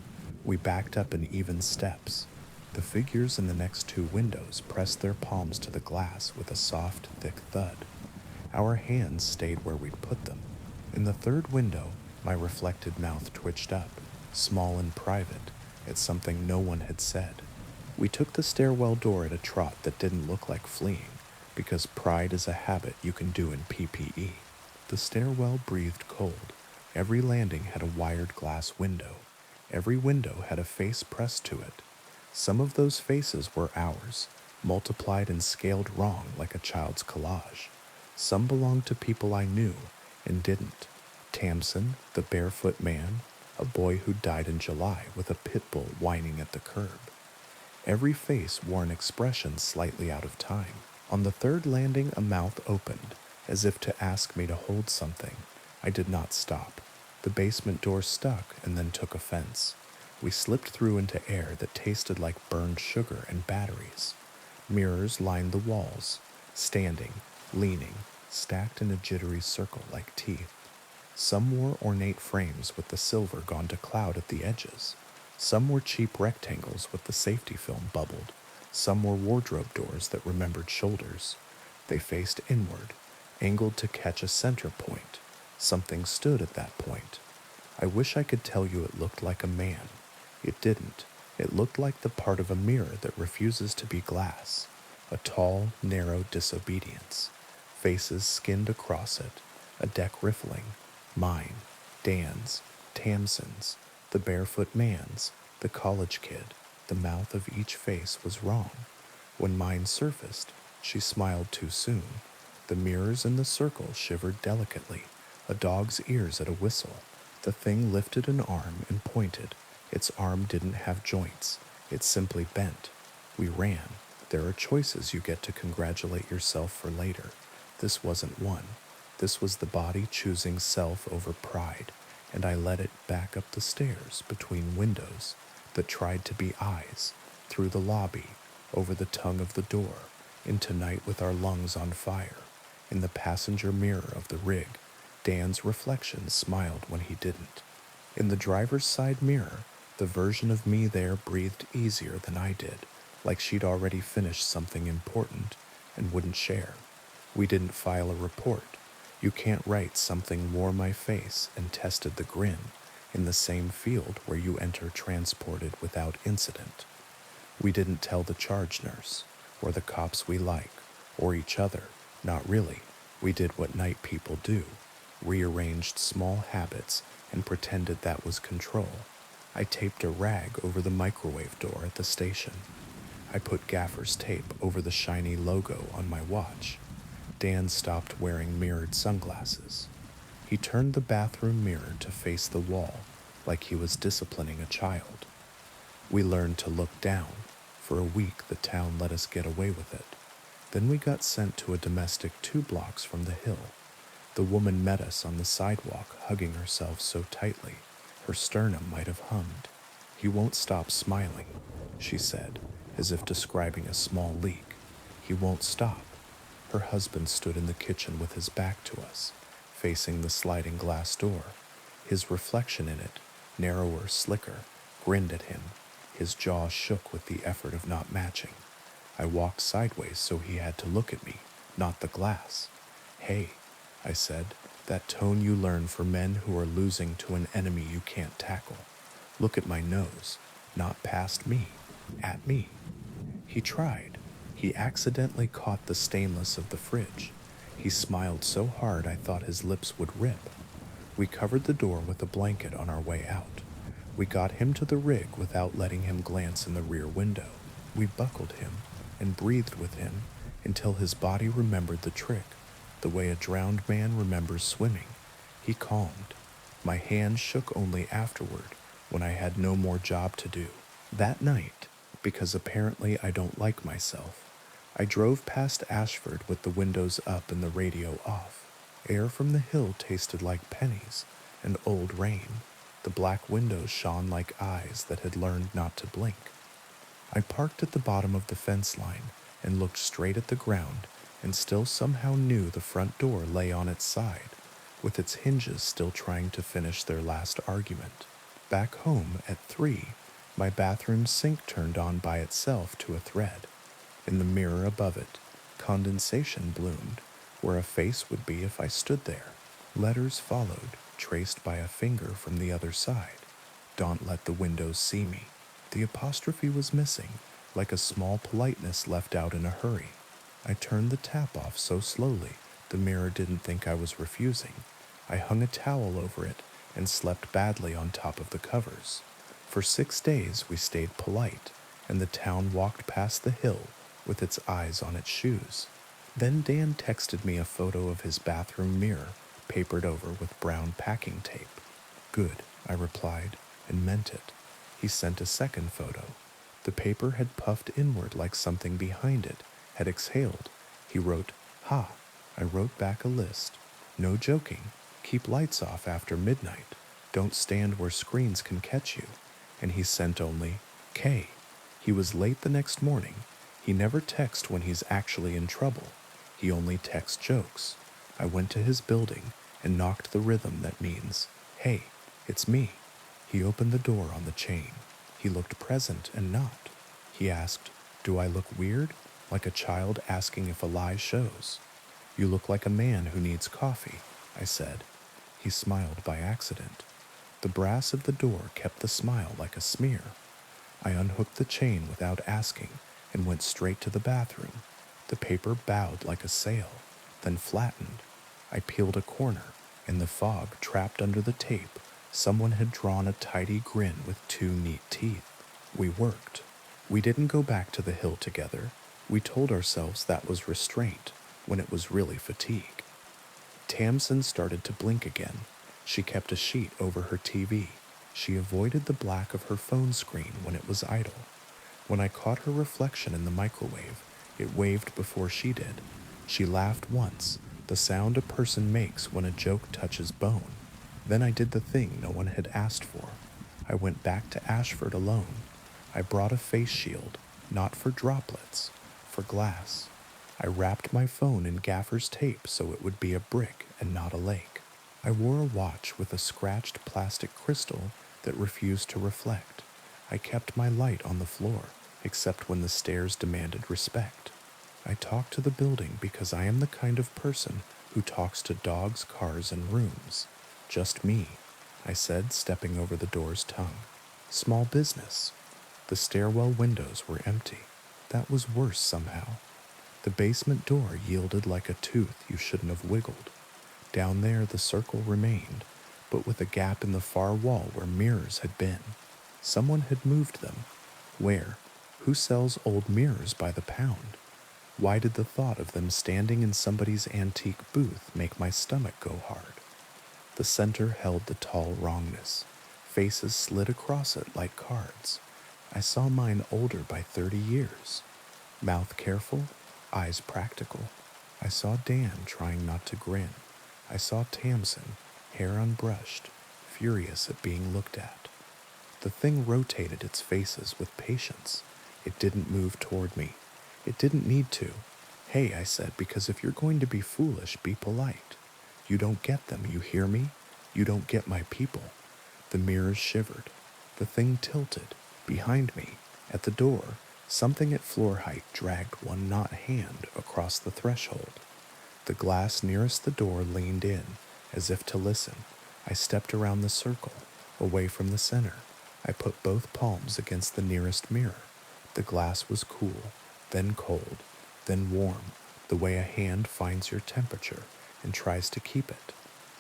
We backed up in even steps. The figures in the next two windows pressed their palms to the glass with a soft, thick thud. Our hands stayed where we'd put them. In the third window, my reflected mouth twitched up, small and private, at something no one had said. We took the stairwell door at a trot that didn't look like fleeing, because pride is a habit you can do in PPE. The stairwell breathed cold. Every landing had a wired glass window. Every window had a face pressed to it. Some of those faces were ours, multiplied and scaled wrong like a child's collage. Some belonged to people I knew and didn't. Tamsin, the barefoot man, a boy who died in July with a pit bull whining at the curb. Every face wore an expression slightly out of time. On the third landing, a mouth opened, as if to ask me to hold something. I did not stop. The basement door stuck and then took offense. We slipped through into air that tasted like burned sugar and batteries. Mirrors lined the walls, standing, leaning, stacked in a jittery circle like teeth. Some wore ornate frames with the silver gone to cloud at the edges. Some were cheap rectangles with the safety film bubbled. Some were wardrobe doors that remembered shoulders. They faced inward, angled to catch a center point. Something stood at that point. I wish I could tell you it looked like a man. It didn't. It looked like the part of a mirror that refuses to be glass. A tall, narrow disobedience. Faces skinned across it. A deck riffling. Mine. Dan's. Tamsin's. The barefoot man's. The college kid. The mouth of each face was wrong. When mine surfaced, She smiled too soon. The mirrors in the circle shivered delicately, a dog's ears at a whistle. The thing lifted an arm and pointed. Its arm didn't have joints. It simply bent. We ran. There are choices you get to congratulate yourself for later. This wasn't one. This was the body choosing self over pride, and I led it back up the stairs between windows that tried to be eyes, through the lobby, over the tongue of the door, into night with our lungs on fire. In the passenger mirror of the rig, Dan's reflection smiled when he didn't. In the driver's side mirror, the version of me there breathed easier than I did, like she'd already finished something important and wouldn't share. We didn't file a report. You can't write something wore my face and tested the grin in the same field where you enter transported without incident. We didn't tell the charge nurse, or the cops we like, or each other. Not really. We did what night people do, rearranged small habits and pretended that was control. I taped a rag over the microwave door at the station. I put gaffer's tape over the shiny logo on my watch. Dan stopped wearing mirrored sunglasses. He turned the bathroom mirror to face the wall, like he was disciplining a child. We learned to look down. For a week, the town let us get away with it. Then we got sent to a domestic 2 blocks from the hill. The woman met us on the sidewalk, hugging herself so tightly, her sternum might have hummed. "He won't stop smiling," she said, as if describing a small leak. "He won't stop." Her husband stood in the kitchen with his back to us, facing the sliding glass door. His reflection in it, narrower, slicker, grinned at him. His jaw shook with the effort of not matching. I walked sideways so he had to look at me, not the glass. "Hey," I said, "that tone you learn for men who are losing to an enemy you can't tackle. Look at my nose, not past me, at me." He tried. He accidentally caught the stainless of the fridge. He smiled so hard I thought his lips would rip. We covered the door with a blanket on our way out. We got him to the rig without letting him glance in the rear window. We buckled him and breathed with him until his body remembered the trick, the way a drowned man remembers swimming. He calmed. My hand shook only afterward, when I had no more job to do. That night, because apparently I don't like myself, I drove past Ashford with the windows up and the radio off. Air from the hill tasted like pennies and old rain. The black windows shone like eyes that had learned not to blink. I parked at the bottom of the fence line and looked straight at the ground and still somehow knew the front door lay on its side, with its hinges still trying to finish their last argument. Back home at 3, my bathroom sink turned on by itself to a thread. In the mirror above it, condensation bloomed, where a face would be if I stood there. Letters followed, traced by a finger from the other side. "Don't let the windows see me." The apostrophe was missing, like a small politeness left out in a hurry. I turned the tap off so slowly the mirror didn't think I was refusing. I hung a towel over it and slept badly on top of the covers. For 6 days we stayed polite, and the town walked past the hill with its eyes on its shoes. Then Dan texted me a photo of his bathroom mirror, papered over with brown packing tape. "Good," I replied, and meant it. He sent a second photo. The paper had puffed inward like something behind it had exhaled. He wrote, "Ha." I wrote back a list. "No joking. Keep lights off after midnight. Don't stand where screens can catch you." And he sent only, "K." He was late the next morning. He never texts when he's actually in trouble. He only texts jokes. I went to his building and knocked the rhythm that means, "Hey, it's me." He opened the door on the chain. He looked present and not. He asked, "Do I look weird?" Like a child asking if a lie shows. "You look like a man who needs coffee," I said. He smiled by accident. The brass of the door kept the smile like a smear. I unhooked the chain without asking and went straight to the bathroom. The paper bowed like a sail, then flattened. I peeled a corner. In the fog trapped under the tape, someone had drawn a tidy grin with 2 neat teeth. We worked. We didn't go back to the hill together. We told ourselves that was restraint when it was really fatigue. Tamsin started to blink again. She kept a sheet over her TV. She avoided the black of her phone screen when it was idle. When I caught her reflection in the microwave, it waved before she did. She laughed once, the sound a person makes when a joke touches bone. Then I did the thing no one had asked for. I went back to Ashford alone. I brought a face shield, not for droplets, for glass. I wrapped my phone in gaffer's tape so it would be a brick and not a lake. I wore a watch with a scratched plastic crystal that refused to reflect. I kept my light on the floor, except when the stairs demanded respect. I talked to the building because I am the kind of person who talks to dogs, cars, and rooms. Just me, I said, stepping over the door's tongue. Small business. The stairwell windows were empty. That was worse somehow. The basement door yielded like a tooth you shouldn't have wiggled. Down there the circle remained, but with a gap in the far wall where mirrors had been. Someone had moved them. Where? Who sells old mirrors by the pound? Why did the thought of them standing in somebody's antique booth make my stomach go hard? The center held the tall wrongness. Faces slid across it like cards. I saw mine older by 30 years. Mouth careful, eyes practical. I saw Dan trying not to grin. I saw Tamsin, hair unbrushed, furious at being looked at. The thing rotated its faces with patience. It didn't move toward me. It didn't need to. Hey, I said, because if you're going to be foolish, be polite. You don't get them, you hear me? You don't get my people. The mirrors shivered. The thing tilted. Behind me, at the door, something at floor height dragged one not hand across the threshold. The glass nearest the door leaned in, as if to listen. I stepped around the circle, away from the center. I put both palms against the nearest mirror. The glass was cool, then cold, then warm, the way a hand finds your temperature and tries to keep it.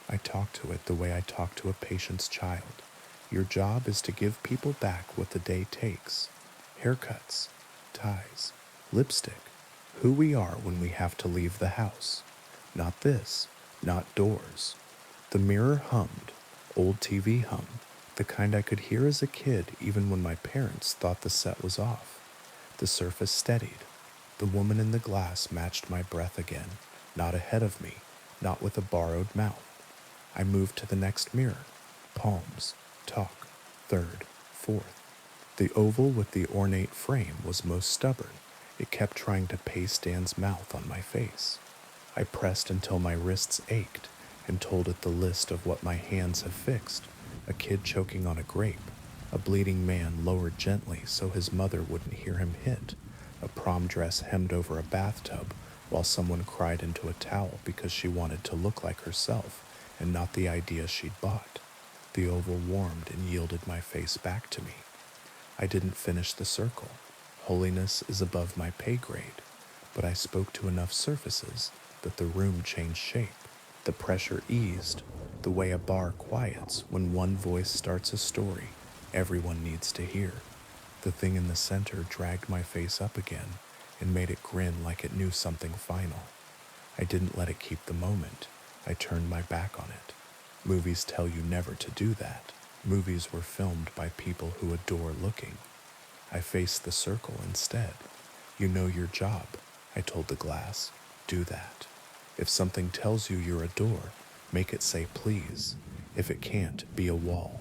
I talked to it the way I talk to a patient's child. Your job is to give people back what the day takes. Haircuts, ties, lipstick, who we are when we have to leave the house. Not this, not doors. The mirror hummed, old TV hum, the kind I could hear as a kid even when my parents thought the set was off. The surface steadied. The woman in the glass matched my breath again, not ahead of me, not with a borrowed mouth. I moved to the next mirror. Palms, talk, third, fourth. The oval with the ornate frame was most stubborn. It kept trying to paste Dan's mouth on my face. I pressed until my wrists ached and told it the list of what my hands have fixed. A kid choking on a grape, a bleeding man lowered gently so his mother wouldn't hear him hit, a prom dress hemmed over a bathtub while someone cried into a towel because she wanted to look like herself and not the idea she'd bought. The oval warmed and yielded my face back to me. I didn't finish the circle. Holiness is above my pay grade, but I spoke to enough surfaces that the room changed shape. The pressure eased, the way a bar quiets when one voice starts a story everyone needs to hear. The thing in the center dragged my face up again and made it grin like it knew something final. I didn't let it keep the moment. I turned my back on it. Movies tell you never to do that. Movies were filmed by people who adore looking. I faced the circle instead. You know your job, I told the glass. Do that. If something tells you you're a door, make it say please. If it can't, be a wall.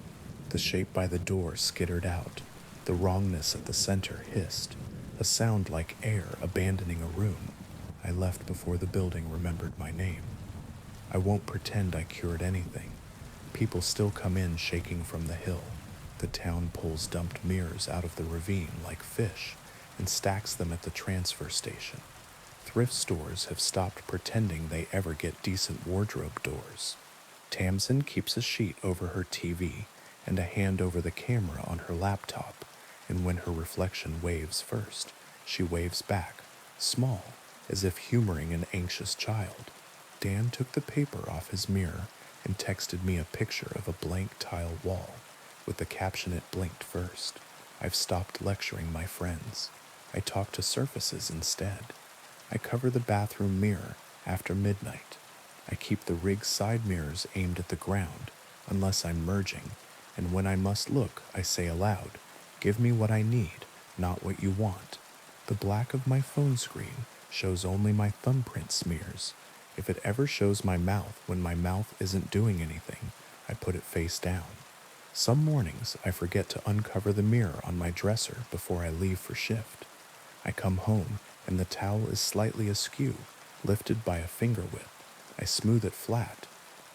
The shape by the door skittered out. The wrongness at the center hissed. A sound like air abandoning a room. I left before the building remembered my name. I won't pretend I cured anything. People still come in shaking from the hill. The town pulls dumped mirrors out of the ravine like fish and stacks them at the transfer station. Thrift stores have stopped pretending they ever get decent wardrobe doors. Tamsin keeps a sheet over her TV and a hand over the camera on her laptop, and when her reflection waves first, she waves back, small, as if humoring an anxious child. Dan took the paper off his mirror and texted me a picture of a blank tile wall, with the caption it blinked first. I've stopped lecturing my friends. I talk to surfaces instead. I cover the bathroom mirror after midnight. I keep the rig side mirrors aimed at the ground, unless I'm merging, and when I must look, I say aloud, "Give me what I need, not what you want." The black of my phone screen shows only my thumbprint smears. If it ever shows my mouth when my mouth isn't doing anything, I put it face down. Some mornings I forget to uncover the mirror on my dresser before I leave for shift. I come home and the towel is slightly askew, lifted by a finger whip. I smooth it flat.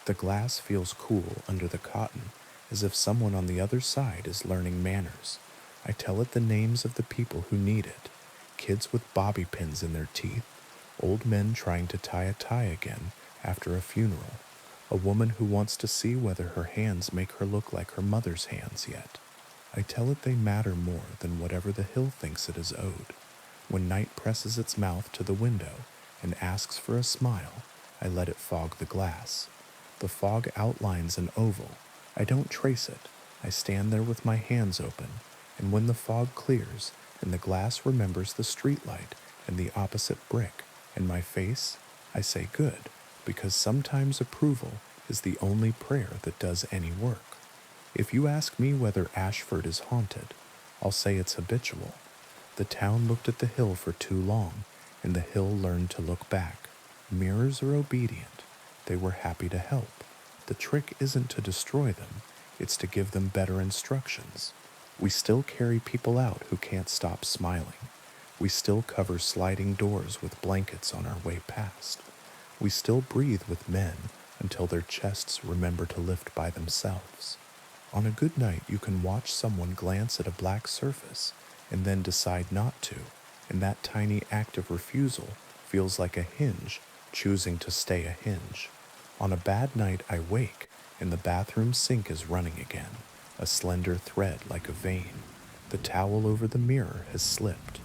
The glass feels cool under the cotton, as if someone on the other side is learning manners. I tell it the names of the people who need it. Kids with bobby pins in their teeth, old men trying to tie a tie again after a funeral, a woman who wants to see whether her hands make her look like her mother's hands yet. I tell it they matter more than whatever the hill thinks it is owed. When night presses its mouth to the window and asks for a smile, I let it fog the glass. The fog outlines an oval. I don't trace it. I stand there with my hands open, and when the fog clears and the glass remembers the streetlight and the opposite brick and my face, I say good, because sometimes approval is the only prayer that does any work. If you ask me whether Ashford is haunted, I'll say it's habitual. The town looked at the hill for too long, and the hill learned to look back. Mirrors are obedient. They were happy to help. The trick isn't to destroy them, it's to give them better instructions. We still carry people out who can't stop smiling. We still cover sliding doors with blankets on our way past. We still breathe with men until their chests remember to lift by themselves. On a good night, you can watch someone glance at a black surface and then decide not to, and that tiny act of refusal feels like a hinge choosing to stay a hinge. On a bad night, I wake, and the bathroom sink is running again, a slender thread like a vein. The towel over the mirror has slipped.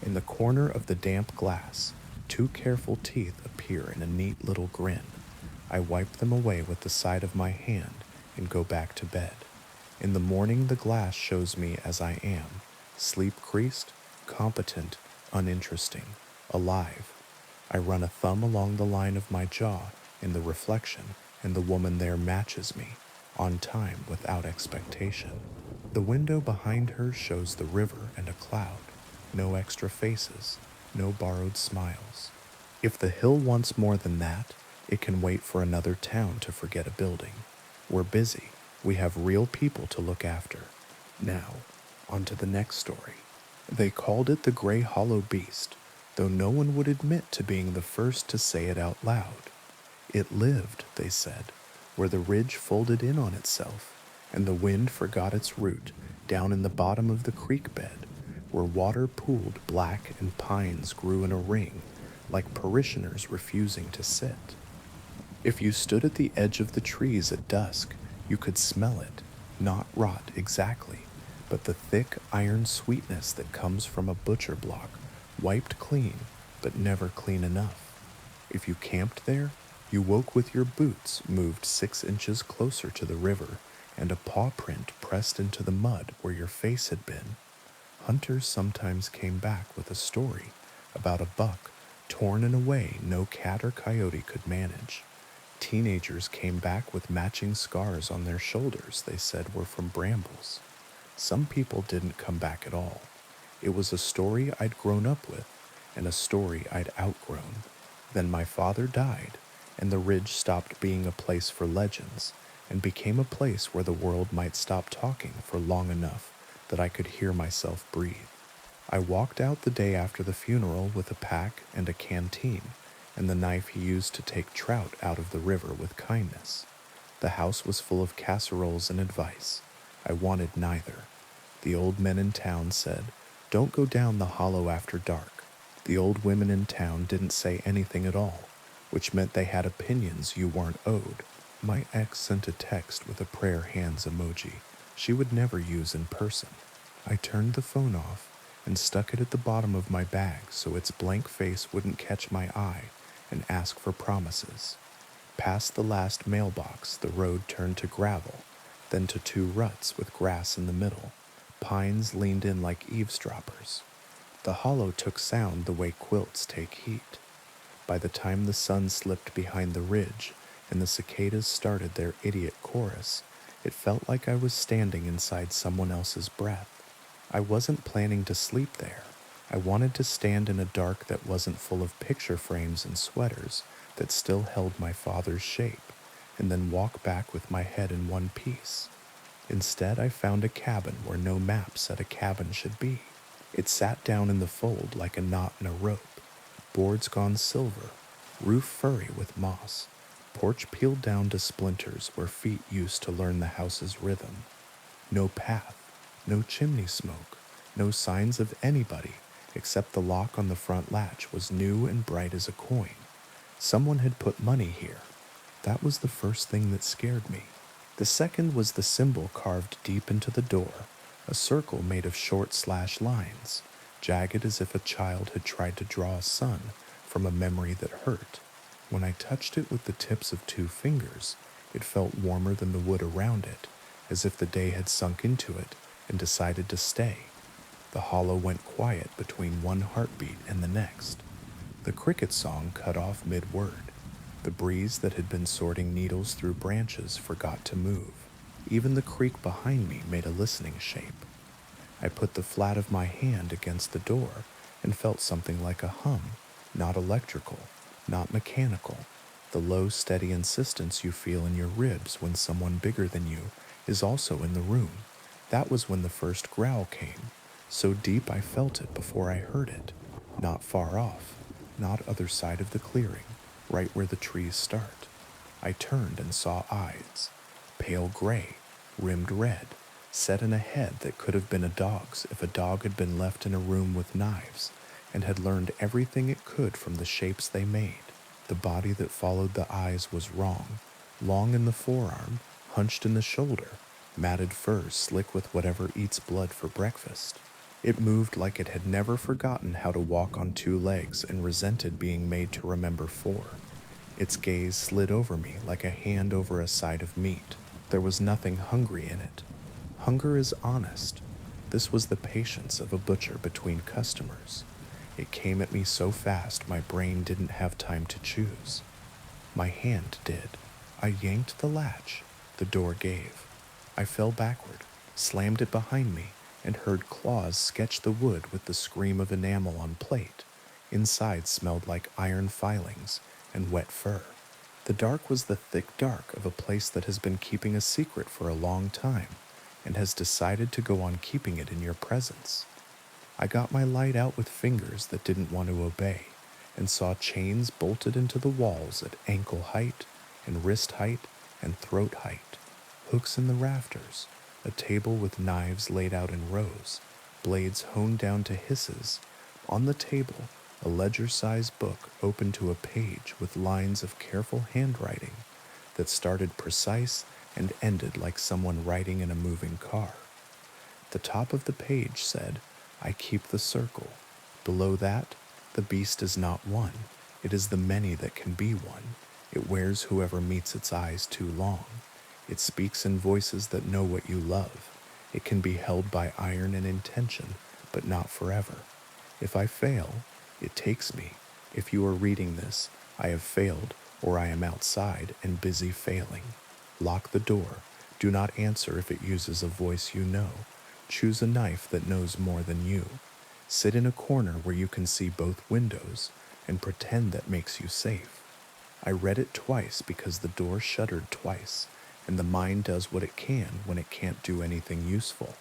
In the corner of the damp glass, two careful teeth appear in a neat little grin. I wipe them away with the side of my hand and go back to bed. In the morning, the glass shows me as I am, sleep-creased, competent, uninteresting, alive. I run a thumb along the line of my jaw in the reflection, and the woman there matches me, on time without expectation. The window behind her shows the river and a cloud. No extra faces, no borrowed smiles. If the hill wants more than that, it can wait for another town to forget a building. We're busy. We have real people to look after. Now, on to the next story. They called it the Gray Hollow Beast, though no one would admit to being the first to say it out loud. It lived, they said, where the ridge folded in on itself, and the wind forgot its route down in the bottom of the creek bed, where water pooled black and pines grew in a ring, like parishioners refusing to sit. If you stood at the edge of the trees at dusk, you could smell it, not rot exactly, but the thick iron sweetness that comes from a butcher block, wiped clean, but never clean enough. If you camped there, you woke with your boots moved 6 inches closer to the river and a paw print pressed into the mud where your face had been. Hunters sometimes came back with a story about a buck torn in a way no cat or coyote could manage. Teenagers came back with matching scars on their shoulders they said were from brambles. Some people didn't come back at all. It was a story I'd grown up with and a story I'd outgrown. Then my father died, and the ridge stopped being a place for legends and became a place where the world might stop talking for long enough that I could hear myself breathe. I walked out the day after the funeral with a pack and a canteen and the knife he used to take trout out of the river with kindness. The house was full of casseroles and advice. I wanted neither. The old men in town said, "Don't go down the hollow after dark." The old women in town didn't say anything at all, which meant they had opinions you weren't owed. My ex sent a text with a prayer hands emoji she would never use in person. I turned the phone off and stuck it at the bottom of my bag so its blank face wouldn't catch my eye and ask for promises. Past the last mailbox, the road turned to gravel, then to 2 ruts with grass in the middle. Pines leaned in like eavesdroppers. The hollow took sound the way quilts take heat. By the time the sun slipped behind the ridge and the cicadas started their idiot chorus, it felt like I was standing inside someone else's breath. I wasn't planning to sleep there. I wanted to stand in a dark that wasn't full of picture frames and sweaters that still held my father's shape, and then walk back with my head in one piece. Instead, I found a cabin where no map said a cabin should be. It sat down in the fold like a knot in a rope, boards gone silver, roof furry with moss, porch peeled down to splinters where feet used to learn the house's rhythm. No path, no chimney smoke, no signs of anybody except the lock on the front latch was new and bright as a coin. Someone had put money here. That was the first thing that scared me. The second was the symbol carved deep into the door, a circle made of short slash lines, jagged as if a child had tried to draw a sun from a memory that hurt. When I touched it with the tips of 2 fingers, it felt warmer than the wood around it, as if the day had sunk into it and decided to stay. The hollow went quiet between one heartbeat and the next. The cricket song cut off mid-word. The breeze that had been sorting needles through branches forgot to move. Even the creek behind me made a listening shape. I put the flat of my hand against the door and felt something like a hum, not electrical, not mechanical, the low, steady insistence you feel in your ribs when someone bigger than you is also in the room. That was when the first growl came, so deep I felt it before I heard it, not far off, not other side of the clearing, right where the trees start. I turned and saw eyes, pale gray, rimmed red, set in a head that could have been a dog's if a dog had been left in a room with knives and had learned everything it could from the shapes they made. The body that followed the eyes was wrong, long in the forearm, hunched in the shoulder, matted fur slick with whatever eats blood for breakfast. It moved like it had never forgotten how to walk on 2 legs and resented being made to remember 4. Its gaze slid over me like a hand over a side of meat. There was nothing hungry in it. Hunger is honest. This was the patience of a butcher between customers. It came at me so fast my brain didn't have time to choose. My hand did. I yanked the latch. The door gave. I fell backward, slammed it behind me, and heard claws sketch the wood with the scream of enamel on plate. Inside smelled like iron filings and wet fur. The dark was the thick dark of a place that has been keeping a secret for a long time and has decided to go on keeping it in your presence. I got my light out with fingers that didn't want to obey and saw chains bolted into the walls at ankle height and wrist height and throat height, hooks in the rafters, a table with knives laid out in rows, blades honed down to hisses. On the table, a ledger-sized book open to a page with lines of careful handwriting that started precise and ended like someone writing in a moving car. The top of the page said, "I keep the circle." Below that, "The beast is not one. It is the many that can be one. It wears whoever meets its eyes too long. It speaks in voices that know what you love. It can be held by iron and intention, but not forever. If I fail, it takes me. If you are reading this, I have failed, or I am outside and busy failing. Lock the door. Do not answer if it uses a voice you know. Choose a knife that knows more than you. Sit in a corner where you can see both windows and pretend that makes you safe." I read it twice because the door shuddered twice, and the mind does what it can when it can't do anything useful.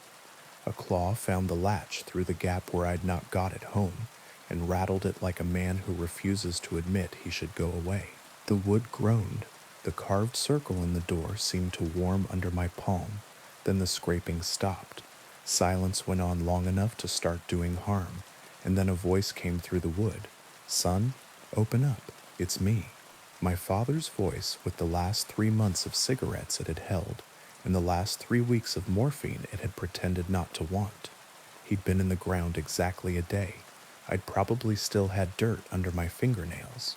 A claw found the latch through the gap where I'd not got it home, and rattled it like a man who refuses to admit he should go away. The wood groaned. The carved circle in the door seemed to warm under my palm. Then the scraping stopped. Silence went on long enough to start doing harm, and then a voice came through the wood. "Son, open up. It's me." My father's voice, with the last 3 months of cigarettes it had held, and the last 3 weeks of morphine it had pretended not to want. He'd been in the ground exactly a day. I'd probably still had dirt under my fingernails.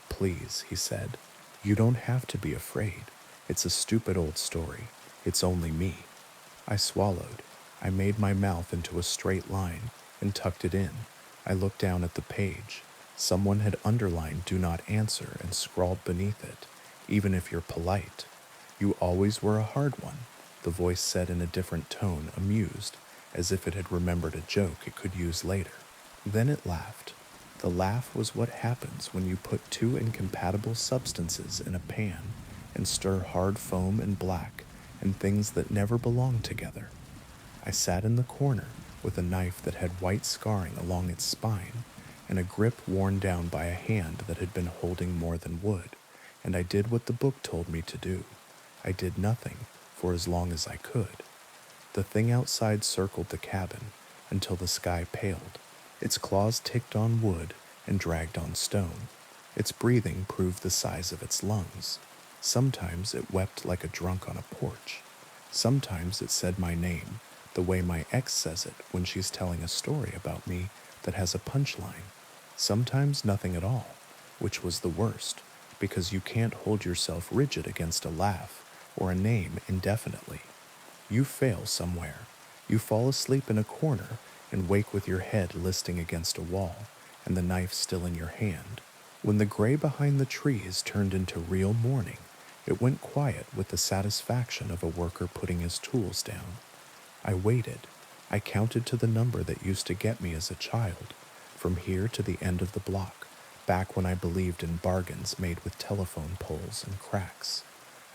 "Please," he said, "you don't have to be afraid. It's a stupid old story. It's only me." I swallowed. I made my mouth into a straight line and tucked it in. I looked down at the page. Someone had underlined "Do not answer" and scrawled beneath it, "Even if you're polite." "You always were a hard one," the voice said in a different tone, amused, as if it had remembered a joke it could use later. Then it laughed. The laugh was what happens when you put two incompatible substances in a pan and stir hard foam and black and things that never belong together. I sat in the corner with a knife that had white scarring along its spine and a grip worn down by a hand that had been holding more than wood, and I did what the book told me to do. I did nothing for as long as I could. The thing outside circled the cabin until the sky paled. Its claws ticked on wood and dragged on stone. Its breathing proved the size of its lungs. Sometimes it wept like a drunk on a porch. Sometimes it said my name, the way my ex says it when she's telling a story about me that has a punchline. Sometimes nothing at all, which was the worst, because you can't hold yourself rigid against a laugh or a name indefinitely. You fail somewhere. You fall asleep in a corner and wake with your head listing against a wall and the knife still in your hand. When the gray behind the trees turned into real morning, it went quiet with the satisfaction of a worker putting his tools down. I waited. I counted to the number that used to get me as a child, from here to the end of the block, back when I believed in bargains made with telephone poles and cracks.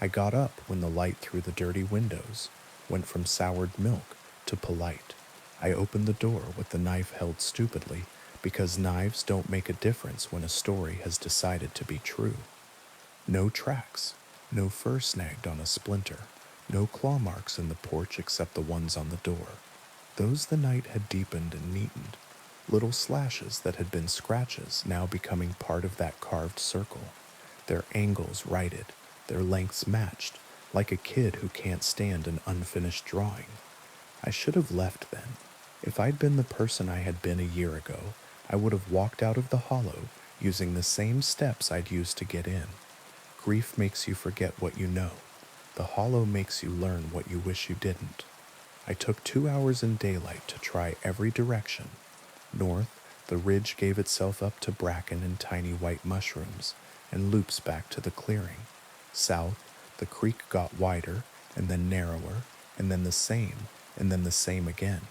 I got up when the light through the dirty windows went from soured milk to polite. I opened the door with the knife held stupidly because knives don't make a difference when a story has decided to be true. No tracks, no fur snagged on a splinter, no claw marks in the porch except the ones on the door. Those the night had deepened and neatened, little slashes that had been scratches now becoming part of that carved circle, their angles righted, their lengths matched, like a kid who can't stand an unfinished drawing. I should have left then. If I'd been the person I had been a year ago, I would have walked out of the hollow using the same steps I'd used to get in. Grief makes you forget what you know. The hollow makes you learn what you wish you didn't. I took 2 hours in daylight to try every direction. North, the ridge gave itself up to bracken and tiny white mushrooms, and loops back to the clearing. South, the creek got wider, and then narrower, and then the same, and then the same again.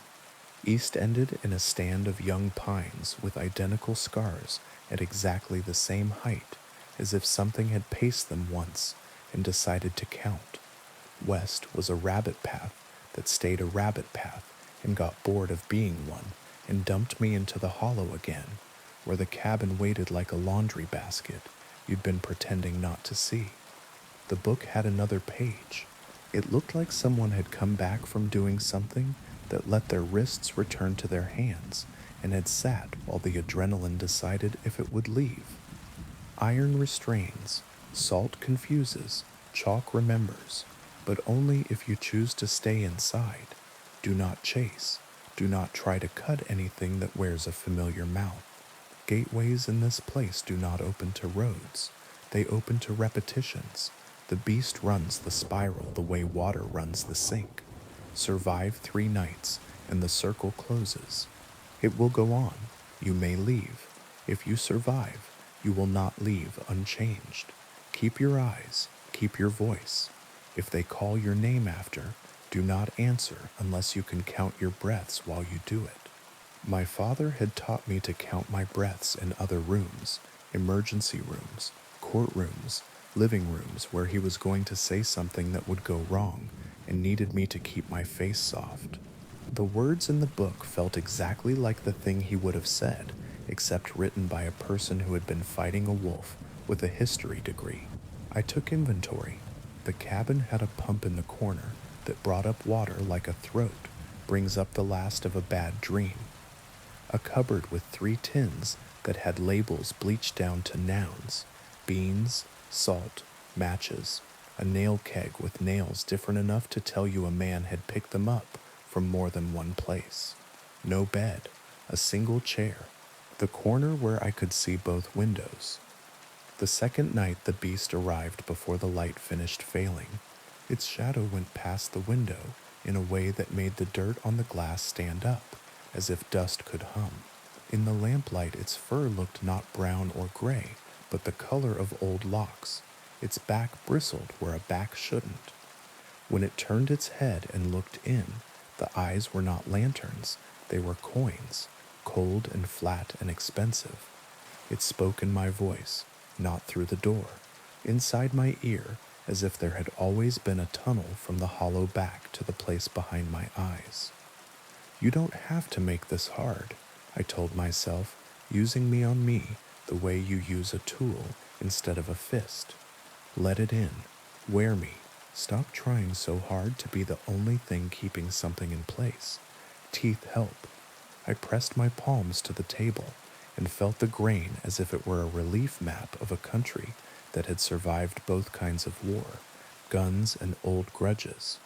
East ended in a stand of young pines with identical scars at exactly the same height, as if something had paced them once and decided to count. West was a rabbit path that stayed a rabbit path and got bored of being one and dumped me into the hollow again, where the cabin waited like a laundry basket you'd been pretending not to see. The book had another page. It looked like someone had come back from doing something that let their wrists return to their hands and had sat while the adrenaline decided if it would leave. Iron restrains, salt confuses, chalk remembers, but only if you choose to stay inside. Do not chase. Do not try to cut anything that wears a familiar mouth. Gateways in this place do not open to roads. They open to repetitions. The beast runs the spiral the way water runs the sink. Survive 3 nights, and the circle closes. It will go on. You may leave. If you survive, you will not leave unchanged. Keep your eyes. Keep your voice. If they call your name after, do not answer unless you can count your breaths while you do it. My father had taught me to count my breaths in other rooms, emergency rooms, courtrooms, living rooms where he was going to say something that would go wrong and needed me to keep my face soft. The words in the book felt exactly like the thing he would have said, except written by a person who had been fighting a wolf with a history degree. I took inventory. The cabin had a pump in the corner that brought up water like a throat brings up the last of a bad dream. A cupboard with 3 tins that had labels bleached down to nouns: beans, salt, matches, a nail keg with nails different enough to tell you a man had picked them up from more than one place. No bed, a single chair, the corner where I could see both windows. The second night the beast arrived before the light finished failing. Its shadow went past the window in a way that made the dirt on the glass stand up, as if dust could hum. In the lamplight, its fur looked not brown or gray, but the color of old locks. Its back bristled where a back shouldn't. When it turned its head and looked in, the eyes were not lanterns, they were coins, cold and flat and expensive. It spoke in my voice, not through the door, inside my ear, as if there had always been a tunnel from the hollow back to the place behind my eyes. You don't have to make this hard, I told myself, using me on me the way you use a tool instead of a fist. Let it in. Wear me. Stop trying so hard to be the only thing keeping something in place. Teeth help. I pressed my palms to the table and felt the grain as if it were a relief map of a country that had survived both kinds of war, guns and old grudges.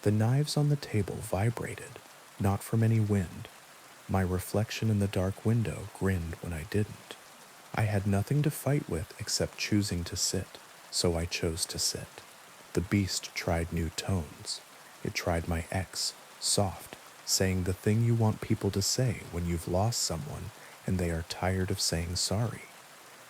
The knives on the table vibrated, not from any wind. My reflection in the dark window grinned when I didn't. I had nothing to fight with except choosing to sit, so I chose to sit. The beast tried new tones. It tried my ex, soft, saying the thing you want people to say when you've lost someone and they are tired of saying sorry.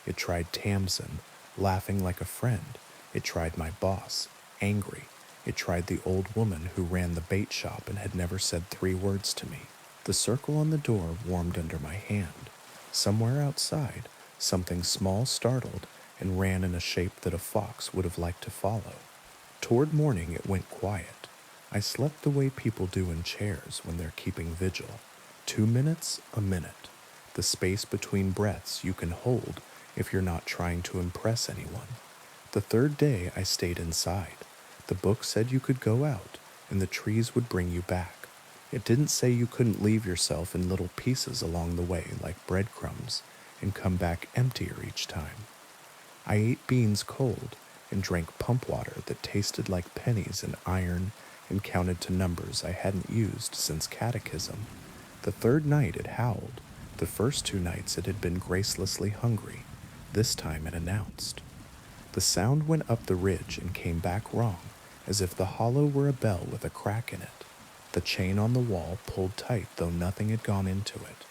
It tried Tamsin, laughing like a friend. It tried my boss, angry. It tried the old woman who ran the bait shop and had never said 3 words to me. The circle on the door warmed under my hand. Somewhere outside, something small startled and ran in a shape that a fox would have liked to follow. Toward morning, it went quiet. I slept the way people do in chairs when they're keeping vigil. 2 minutes, a minute. The space between breaths you can hold if you're not trying to impress anyone. The 3rd day, I stayed inside. The book said you could go out, and the trees would bring you back. It didn't say you couldn't leave yourself in little pieces along the way like breadcrumbs and come back emptier each time. I ate beans cold and drank pump water that tasted like pennies and iron and counted to numbers I hadn't used since catechism. The 3rd night it howled. The first 2 nights it had been gracelessly hungry. This time it announced. The sound went up the ridge and came back wrong, as if the hollow were a bell with a crack in it. The chain on the wall pulled tight though nothing had gone into it.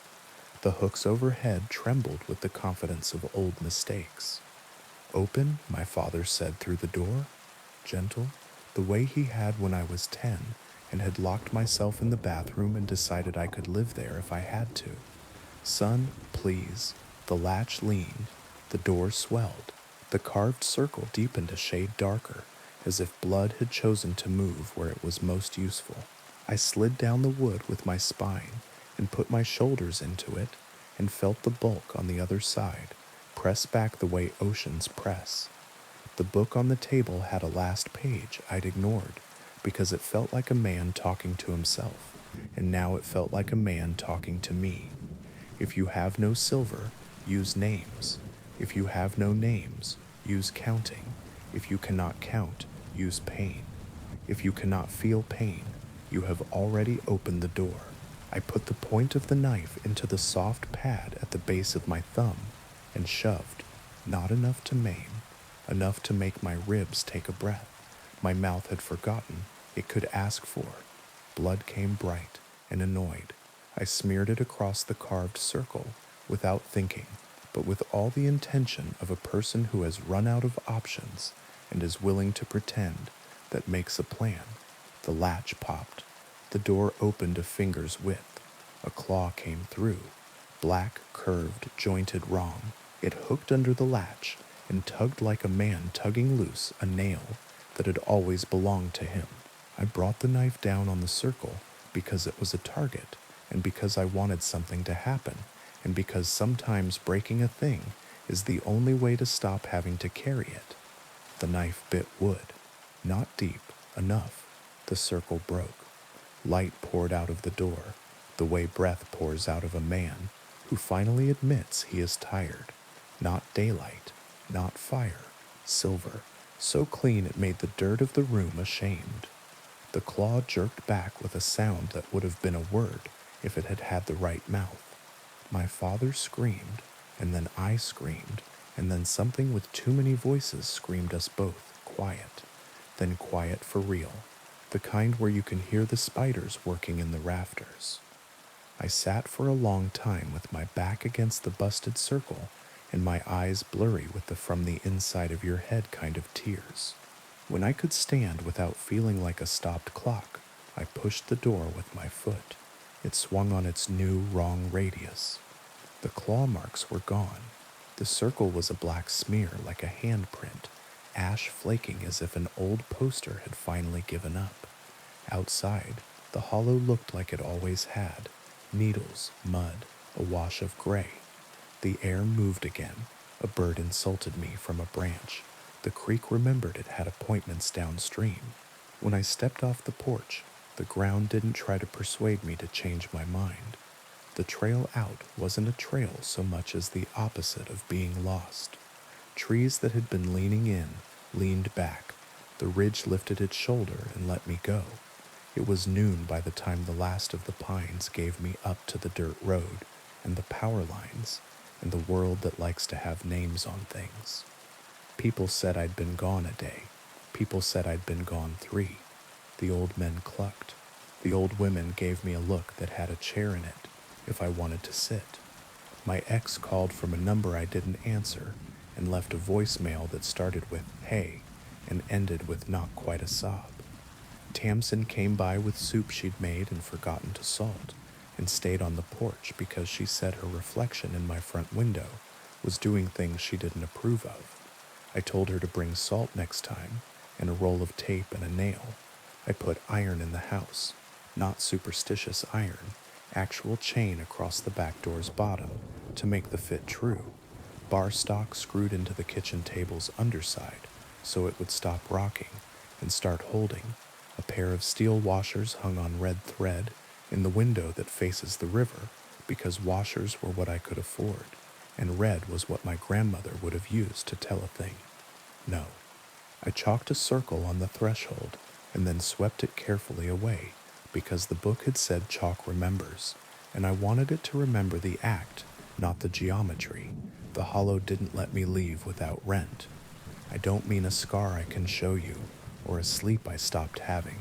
The hooks overhead trembled with the confidence of old mistakes. Open, my father said through the door, gentle, the way he had when I was 10 and had locked myself in the bathroom and decided I could live there if I had to. Son, please. The latch leaned. The door swelled. The carved circle deepened a shade darker, as if blood had chosen to move where it was most useful. I slid down the wood with my spine and put my shoulders into it and felt the bulk on the other side, press back the way oceans press. The book on the table had a last page I'd ignored because it felt like a man talking to himself, and now it felt like a man talking to me. If you have no silver, use names. If you have no names, use counting. If you cannot count, use pain. If you cannot feel pain, you have already opened the door. I put the point of the knife into the soft pad at the base of my thumb and shoved, not enough to maim, enough to make my ribs take a breath. My mouth had forgotten it could ask for. Blood came bright and annoyed. I smeared it across the carved circle without thinking, but with all the intention of a person who has run out of options and is willing to pretend that makes a plan. The latch popped. The door opened a finger's width. A claw came through. Black, curved, jointed wrong. It hooked under the latch and tugged like a man tugging loose a nail that had always belonged to him. I brought the knife down on the circle because it was a target, and because I wanted something to happen, and because sometimes breaking a thing is the only way to stop having to carry it. The knife bit wood. Not deep, enough. The circle broke. Light poured out of the door, the way breath pours out of a man who finally admits he is tired. Not daylight, not fire, silver, so clean it made the dirt of the room ashamed. The claw jerked back with a sound that would have been a word if it had had the right mouth. My father screamed, and then I screamed, and then something with too many voices screamed us both, quiet. Then quiet for real, the kind where you can hear the spiders working in the rafters. I sat for a long time with my back against the busted circle and my eyes blurry with the from the inside of your head kind of tears. When I could stand without feeling like a stopped clock, I pushed the door with my foot. It swung on its new, wrong radius. The claw marks were gone. The circle was a black smear like a handprint, ash flaking as if an old poster had finally given up. Outside, the hollow looked like it always had, needles, mud, a wash of gray. The air moved again. A bird insulted me from a branch. The creek remembered it had appointments downstream. When I stepped off the porch, the ground didn't try to persuade me to change my mind. The trail out wasn't a trail so much as the opposite of being lost. Trees that had been leaning in leaned back. The ridge lifted its shoulder and let me go. It was noon by the time the last of the pines gave me up to the dirt road and the power lines and the world that likes to have names on things. People said I'd been gone a day. People said I'd been gone 3. The old men clucked. The old women gave me a look that had a chair in it if I wanted to sit. My ex called from a number I didn't answer and left a voicemail that started with "hey" and ended with not quite a sob. Tamsin came by with soup she'd made and forgotten to salt, and stayed on the porch because she said her reflection in my front window was doing things she didn't approve of. I told her to bring salt next time, and a roll of tape and a nail. I put iron in the house, not superstitious iron, actual chain across the back door's bottom to make the fit true. Bar stock screwed into the kitchen table's underside so it would stop rocking and start holding. A pair of steel washers hung on red thread in the window that faces the river because washers were what I could afford, and red was what my grandmother would have used to tell a thing. No. I chalked a circle on the threshold and then swept it carefully away because the book had said chalk remembers, and I wanted it to remember the act, not the geometry. The hollow didn't let me leave without rent. I don't mean a scar I can show you, or a sleep I stopped having.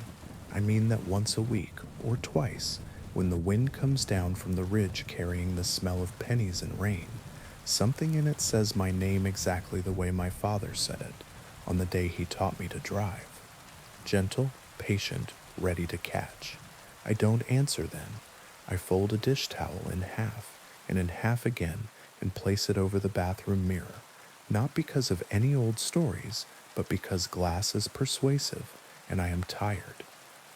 I mean that once a week, or twice, when the wind comes down from the ridge carrying the smell of pennies and rain, something in it says my name exactly the way my father said it, on the day he taught me to drive. Gentle, patient, ready to catch. I don't answer then. I fold a dish towel in half, and in half again, and place it over the bathroom mirror, not because of any old stories, but because glass is persuasive, and I am tired.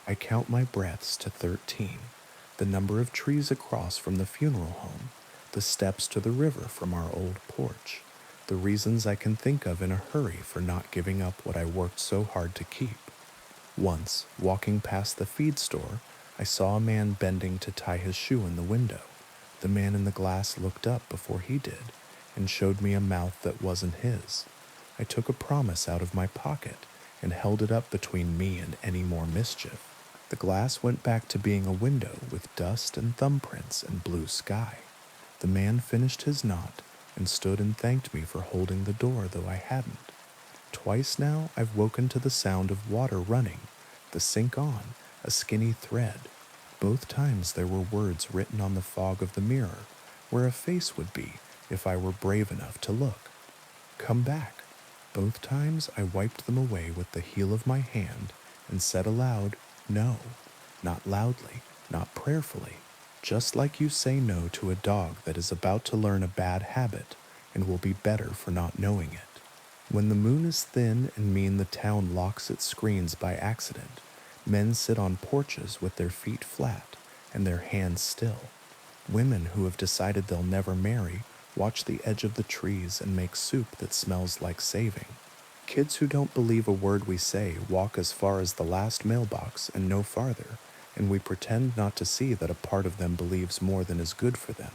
I count my breaths to 13, the number of trees across from the funeral home, the steps to the river from our old porch, the reasons I can think of in a hurry for not giving up what I worked so hard to keep. Once, walking past the feed store, I saw a man bending to tie his shoe in the window. The man in the glass looked up before he did and showed me a mouth that wasn't his. I took a promise out of my pocket and held it up between me and any more mischief. The glass went back to being a window with dust and thumbprints and blue sky. The man finished his knot and stood and thanked me for holding the door, though I hadn't. Twice now I've woken to the sound of water running, the sink on, a skinny thread. Both times there were words written on the fog of the mirror, where a face would be if I were brave enough to look. Come back. Both times I wiped them away with the heel of my hand and said aloud, no. Not loudly, not prayerfully, just like you say no to a dog that is about to learn a bad habit and will be better for not knowing it. When the moon is thin and mean the town locks its screens by accident, men sit on porches with their feet flat and their hands still. Women who have decided they'll never marry watch the edge of the trees and make soup that smells like saving. Kids who don't believe a word we say walk as far as the last mailbox and no farther, and we pretend not to see that a part of them believes more than is good for them.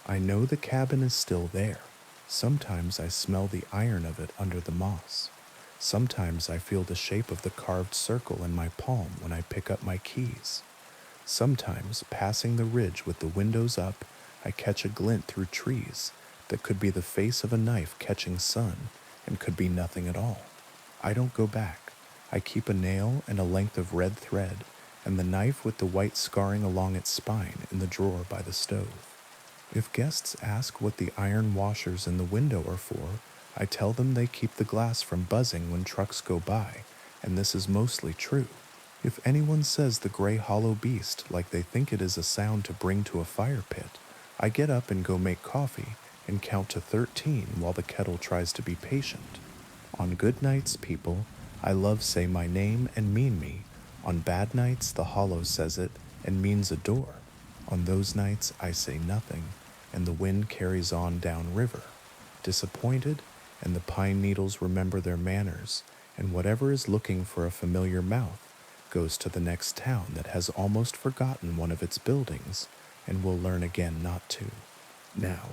I know the cabin is still there. Sometimes I smell the iron of it under the moss. Sometimes I feel the shape of the carved circle in my palm when I pick up my keys. Sometimes, passing the ridge with the windows up, I catch a glint through trees that could be the face of a knife catching sun and could be nothing at all. I don't go back. I keep a nail and a length of red thread and the knife with the white scarring along its spine in the drawer by the stove. If guests ask what the iron washers in the window are for, I tell them they keep the glass from buzzing when trucks go by, and this is mostly true. If anyone says the gray hollow beast like they think it is a sound to bring to a fire pit, I get up and go make coffee and count to 13 while the kettle tries to be patient. On good nights, people, I love say my name and mean me. On bad nights, the hollow says it and means a door. On those nights, I say nothing, and the wind carries on down river. Disappointed, and the pine needles remember their manners, and whatever is looking for a familiar mouth goes to the next town that has almost forgotten one of its buildings and will learn again not to. Now,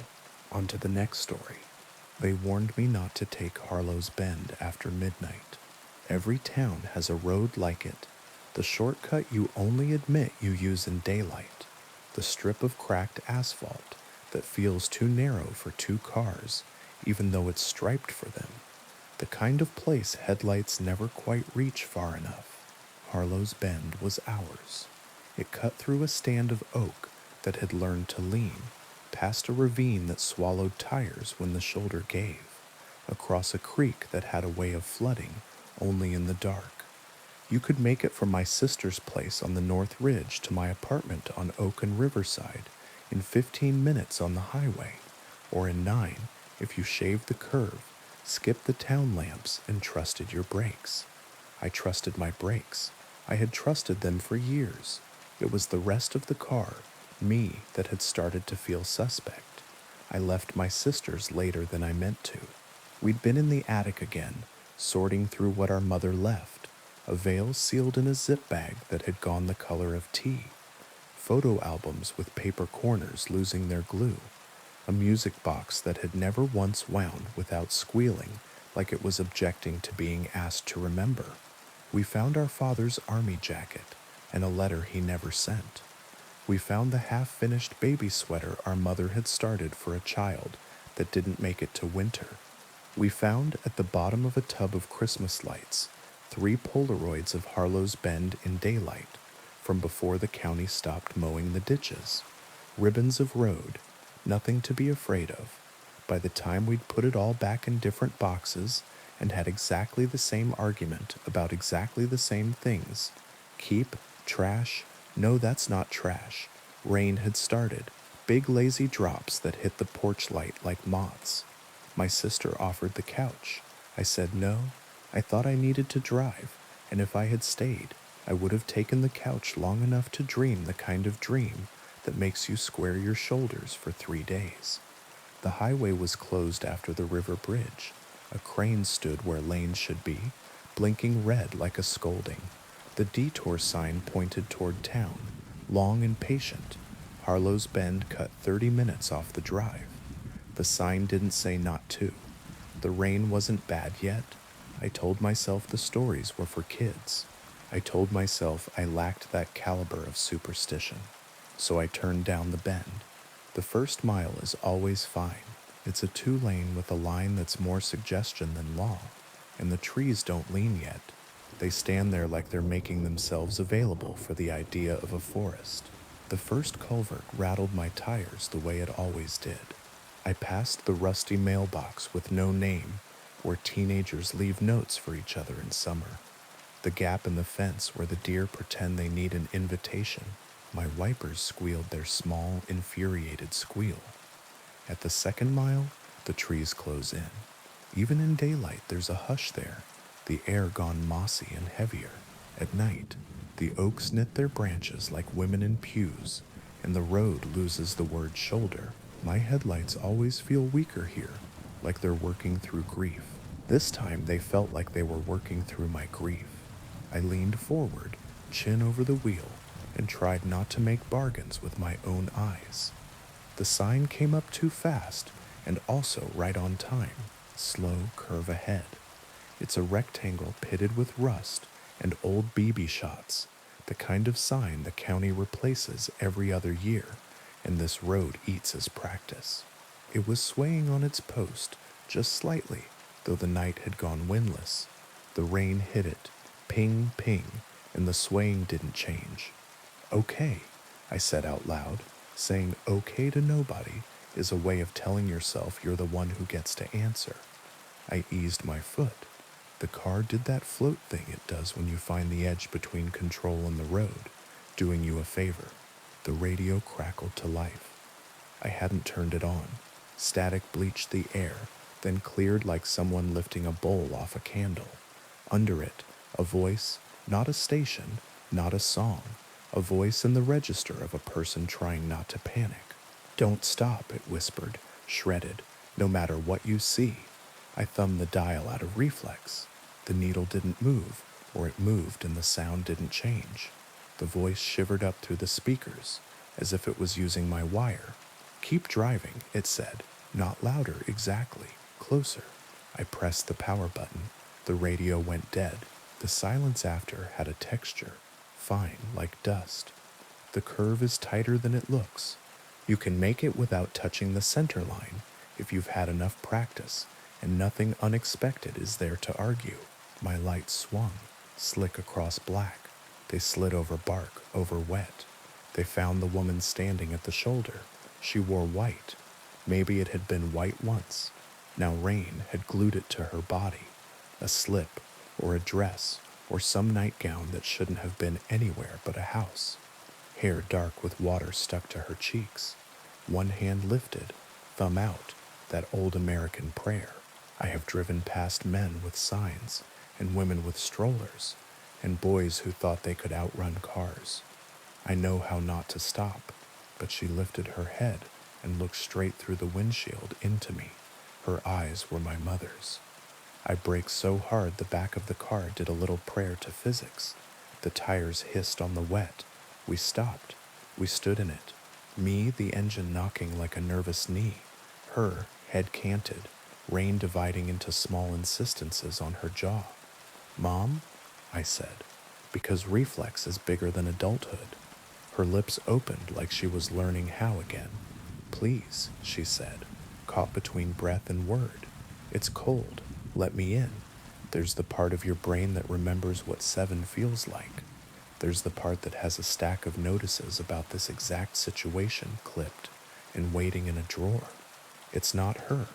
on to the next story. They warned me not to take Harlow's Bend after midnight. Every town has a road like it, the shortcut you only admit you use in daylight, the strip of cracked asphalt that feels too narrow for two cars, even though it's striped for them, the kind of place headlights never quite reach far enough. Harlow's Bend was ours. It cut through a stand of oak that had learned to lean, past a ravine that swallowed tires when the shoulder gave, across a creek that had a way of flooding only in the dark. You could make it from my sister's place on the North Ridge to my apartment on Oak and Riverside in 15 minutes on the highway, or in 9 if you shaved the curve, skipped the town lamps, and trusted your brakes. I trusted my brakes. I had trusted them for years. It was the rest of the car, me, that had started to feel suspect. I left my sister's later than I meant to. We'd been in the attic again, sorting through what our mother left, a veil sealed in a zip bag that had gone the color of tea, photo albums with paper corners losing their glue, a music box that had never once wound without squealing like it was objecting to being asked to remember. We found our father's army jacket and a letter he never sent. We found the half-finished baby sweater our mother had started for a child that didn't make it to winter. We found at the bottom of a tub of Christmas lights 3 Polaroids of Harlow's Bend in daylight from before the county stopped mowing the ditches. Ribbons of road, nothing to be afraid of. By the time we'd put it all back in different boxes and had exactly the same argument about exactly the same things, keep, trash, no, that's not trash, rain had started, big lazy drops that hit the porch light like moths. My sister offered the couch. I said no. I thought I needed to drive, and if I had stayed, I would have taken the couch long enough to dream the kind of dream that makes you square your shoulders for 3 days. The highway was closed after the river bridge. A crane stood where lanes should be, blinking red like a scolding. The detour sign pointed toward town, long and patient. Harlow's Bend cut 30 minutes off the drive. The sign didn't say not to. The rain wasn't bad yet. I told myself the stories were for kids. I told myself I lacked that caliber of superstition. So I turned down the bend. The first mile is always fine. It's a 2-lane with a line that's more suggestion than law, and the trees don't lean yet. They stand there like they're making themselves available for the idea of a forest. The first culvert rattled my tires the way it always did. I passed the rusty mailbox with no name, where teenagers leave notes for each other in summer. The gap in the fence where the deer pretend they need an invitation. My wipers squealed their small, infuriated squeal. At the second mile, the trees close in. Even in daylight, there's a hush there, the air gone mossy and heavier. At night, the oaks knit their branches like women in pews, and the road loses the word shoulder. My headlights always feel weaker here, like they're working through grief. This time, they felt like they were working through my grief. I leaned forward, chin over the wheel, and tried not to make bargains with my own eyes. The sign came up too fast, and also right on time. Slow curve ahead. It's a rectangle pitted with rust and old BB shots, the kind of sign the county replaces every other year, and this road eats as practice. It was swaying on its post, just slightly, though the night had gone windless. The rain hit it, ping, ping, and the swaying didn't change. Okay, I said out loud. Saying okay to nobody is a way of telling yourself you're the one who gets to answer. I eased my foot. The car did that float thing it does when you find the edge between control and the road, doing you a favor. The radio crackled to life. I hadn't turned it on. Static bleached the air, then cleared like someone lifting a bowl off a candle. Under it, a voice, not a station, not a song, a voice in the register of a person trying not to panic. Don't stop, it whispered, shredded, no matter what you see. I thumbed the dial out of reflex. The needle didn't move, or it moved and the sound didn't change. The voice shivered up through the speakers, as if it was using my wire. Keep driving, it said. Not louder, exactly. Closer. I pressed the power button. The radio went dead. The silence after had a texture, fine like dust. The curve is tighter than it looks. You can make it without touching the center line if you've had enough practice, and nothing unexpected is there to argue. My lights swung, slick across black. They slid over bark, over wet. They found the woman standing at the shoulder. She wore white. Maybe it had been white once. Now rain had glued it to her body. A slip, or a dress, or some nightgown that shouldn't have been anywhere but a house. Hair dark with water stuck to her cheeks. One hand lifted, thumb out, that old American prayer. I have driven past men with signs, and women with strollers, and boys who thought they could outrun cars. I know how not to stop, but she lifted her head and looked straight through the windshield into me. Her eyes were my mother's. I braked so hard the back of the car did a little prayer to physics. The tires hissed on the wet. We stopped. We stood in it. Me, the engine knocking like a nervous knee. Her, head canted, rain dividing into small insistences on her jaw. Mom? I said, because reflex is bigger than adulthood. Her lips opened like she was learning how again. Please, she said, caught between breath and word. It's cold. Let me in. There's the part of your brain that remembers what 7 feels like. There's the part that has a stack of notices about this exact situation clipped and waiting in a drawer. It's not her,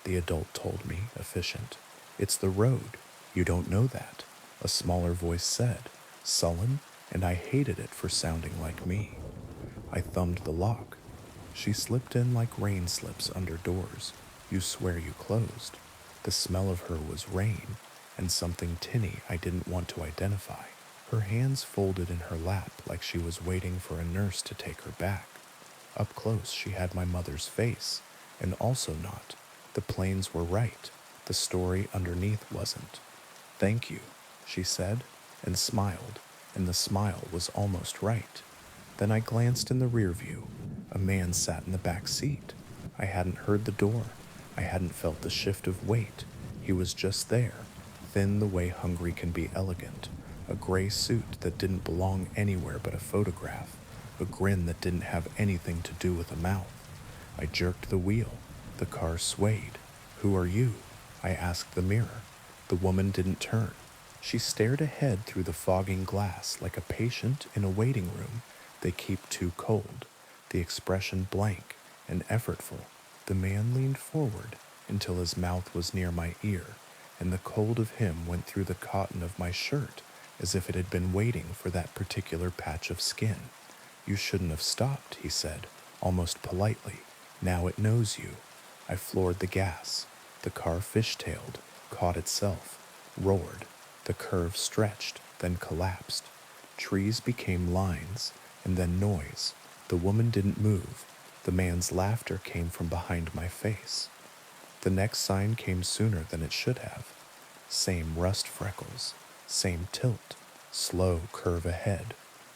the adult told me, efficient. It's the road. You don't know that, a smaller voice said, sullen, and I hated it for sounding like me. I thumbed the lock. She slipped in like rain slips under doors. You swear you closed. The smell of her was rain, and something tinny I didn't want to identify. Her hands folded in her lap like she was waiting for a nurse to take her back. Up close she had my mother's face, and also not. The planes were right. The story underneath wasn't. Thank you, she said, and smiled, and the smile was almost right. Then I glanced in the rear view. A man sat in the back seat. I hadn't heard the door. I hadn't felt the shift of weight. He was just there, thin the way hungry can be elegant, a gray suit that didn't belong anywhere but a photograph, a grin that didn't have anything to do with a mouth. I jerked the wheel. The car swayed. Who are you? I asked the mirror. The woman didn't turn. She stared ahead through the fogging glass like a patient in a waiting room they keep too cold, the expression blank and effortful. The man leaned forward until his mouth was near my ear, and the cold of him went through the cotton of my shirt as if it had been waiting for that particular patch of skin. You shouldn't have stopped, he said, almost politely. Now it knows you. I floored the gas. The car fishtailed, caught itself, roared. The curve stretched, then collapsed. Trees became lines, and then noise. The woman didn't move. The man's laughter came from behind my face. The next sign came sooner than it should have. Same rust freckles, same tilt, slow curve ahead.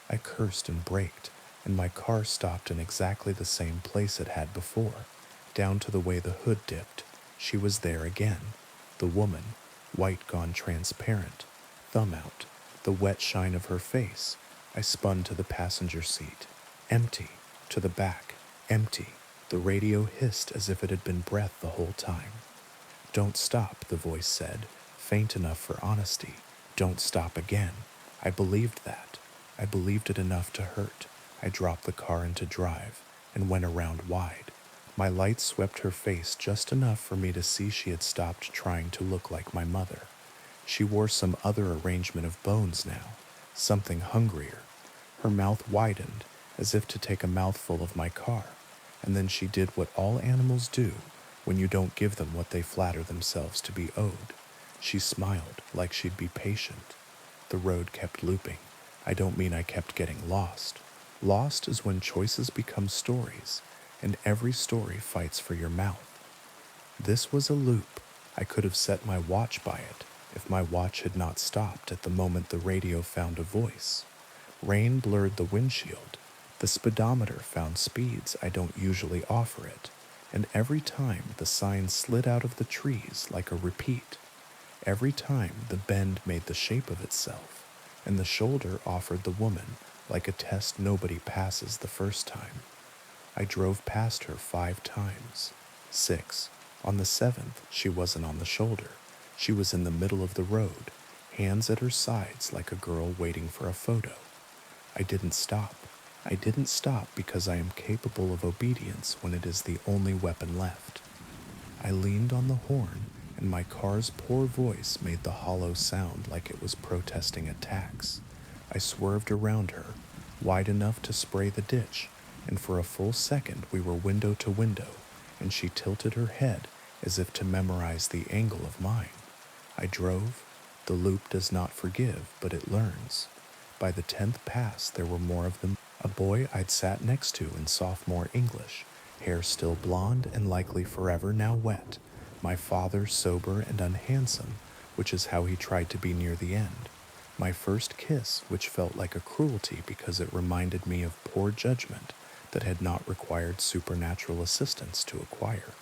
I cursed and braked, and my car stopped in exactly the same place it had before, down to the way the hood dipped. She was there again. The woman, white gone transparent, thumb out, the wet shine of her face. I spun to the passenger seat. Empty. To the back. Empty. The radio hissed as if it had been breath the whole time. Don't stop, the voice said, faint enough for honesty. Don't stop again. I believed that. I believed it enough to hurt. I dropped the car into drive and went around wide. My light swept her face just enough for me to see she had stopped trying to look like my mother. She wore some other arrangement of bones now, something hungrier. Her mouth widened, as if to take a mouthful of my car, and then she did what all animals do when you don't give them what they flatter themselves to be owed. She smiled like she'd be patient. The road kept looping. I don't mean I kept getting lost. Lost is when choices become stories, and every story fights for your mouth. This was a loop. I could have set my watch by it if my watch had not stopped at the moment the radio found a voice. Rain blurred the windshield. The speedometer found speeds I don't usually offer it, and every time the sign slid out of the trees like a repeat. Every time the bend made the shape of itself, and the shoulder offered the woman like a test nobody passes the first time. I drove past her 5 times. 6. On the 7th, she wasn't on the shoulder. She was in the middle of the road, hands at her sides like a girl waiting for a photo. I didn't stop. I didn't stop because I am capable of obedience when it is the only weapon left. I leaned on the horn, and my car's poor voice made the hollow sound like it was protesting a tax. I swerved around her, wide enough to spray the ditch, and for a full second we were window to window, and she tilted her head as if to memorize the angle of mine. I drove. The loop does not forgive, but it learns. By the 10th pass, there were more of them. A boy I'd sat next to in sophomore English, hair still blonde and likely forever now wet. My father sober and unhandsome, which is how he tried to be near the end. My first kiss, which felt like a cruelty because it reminded me of poor judgment that had not required supernatural assistance to acquire.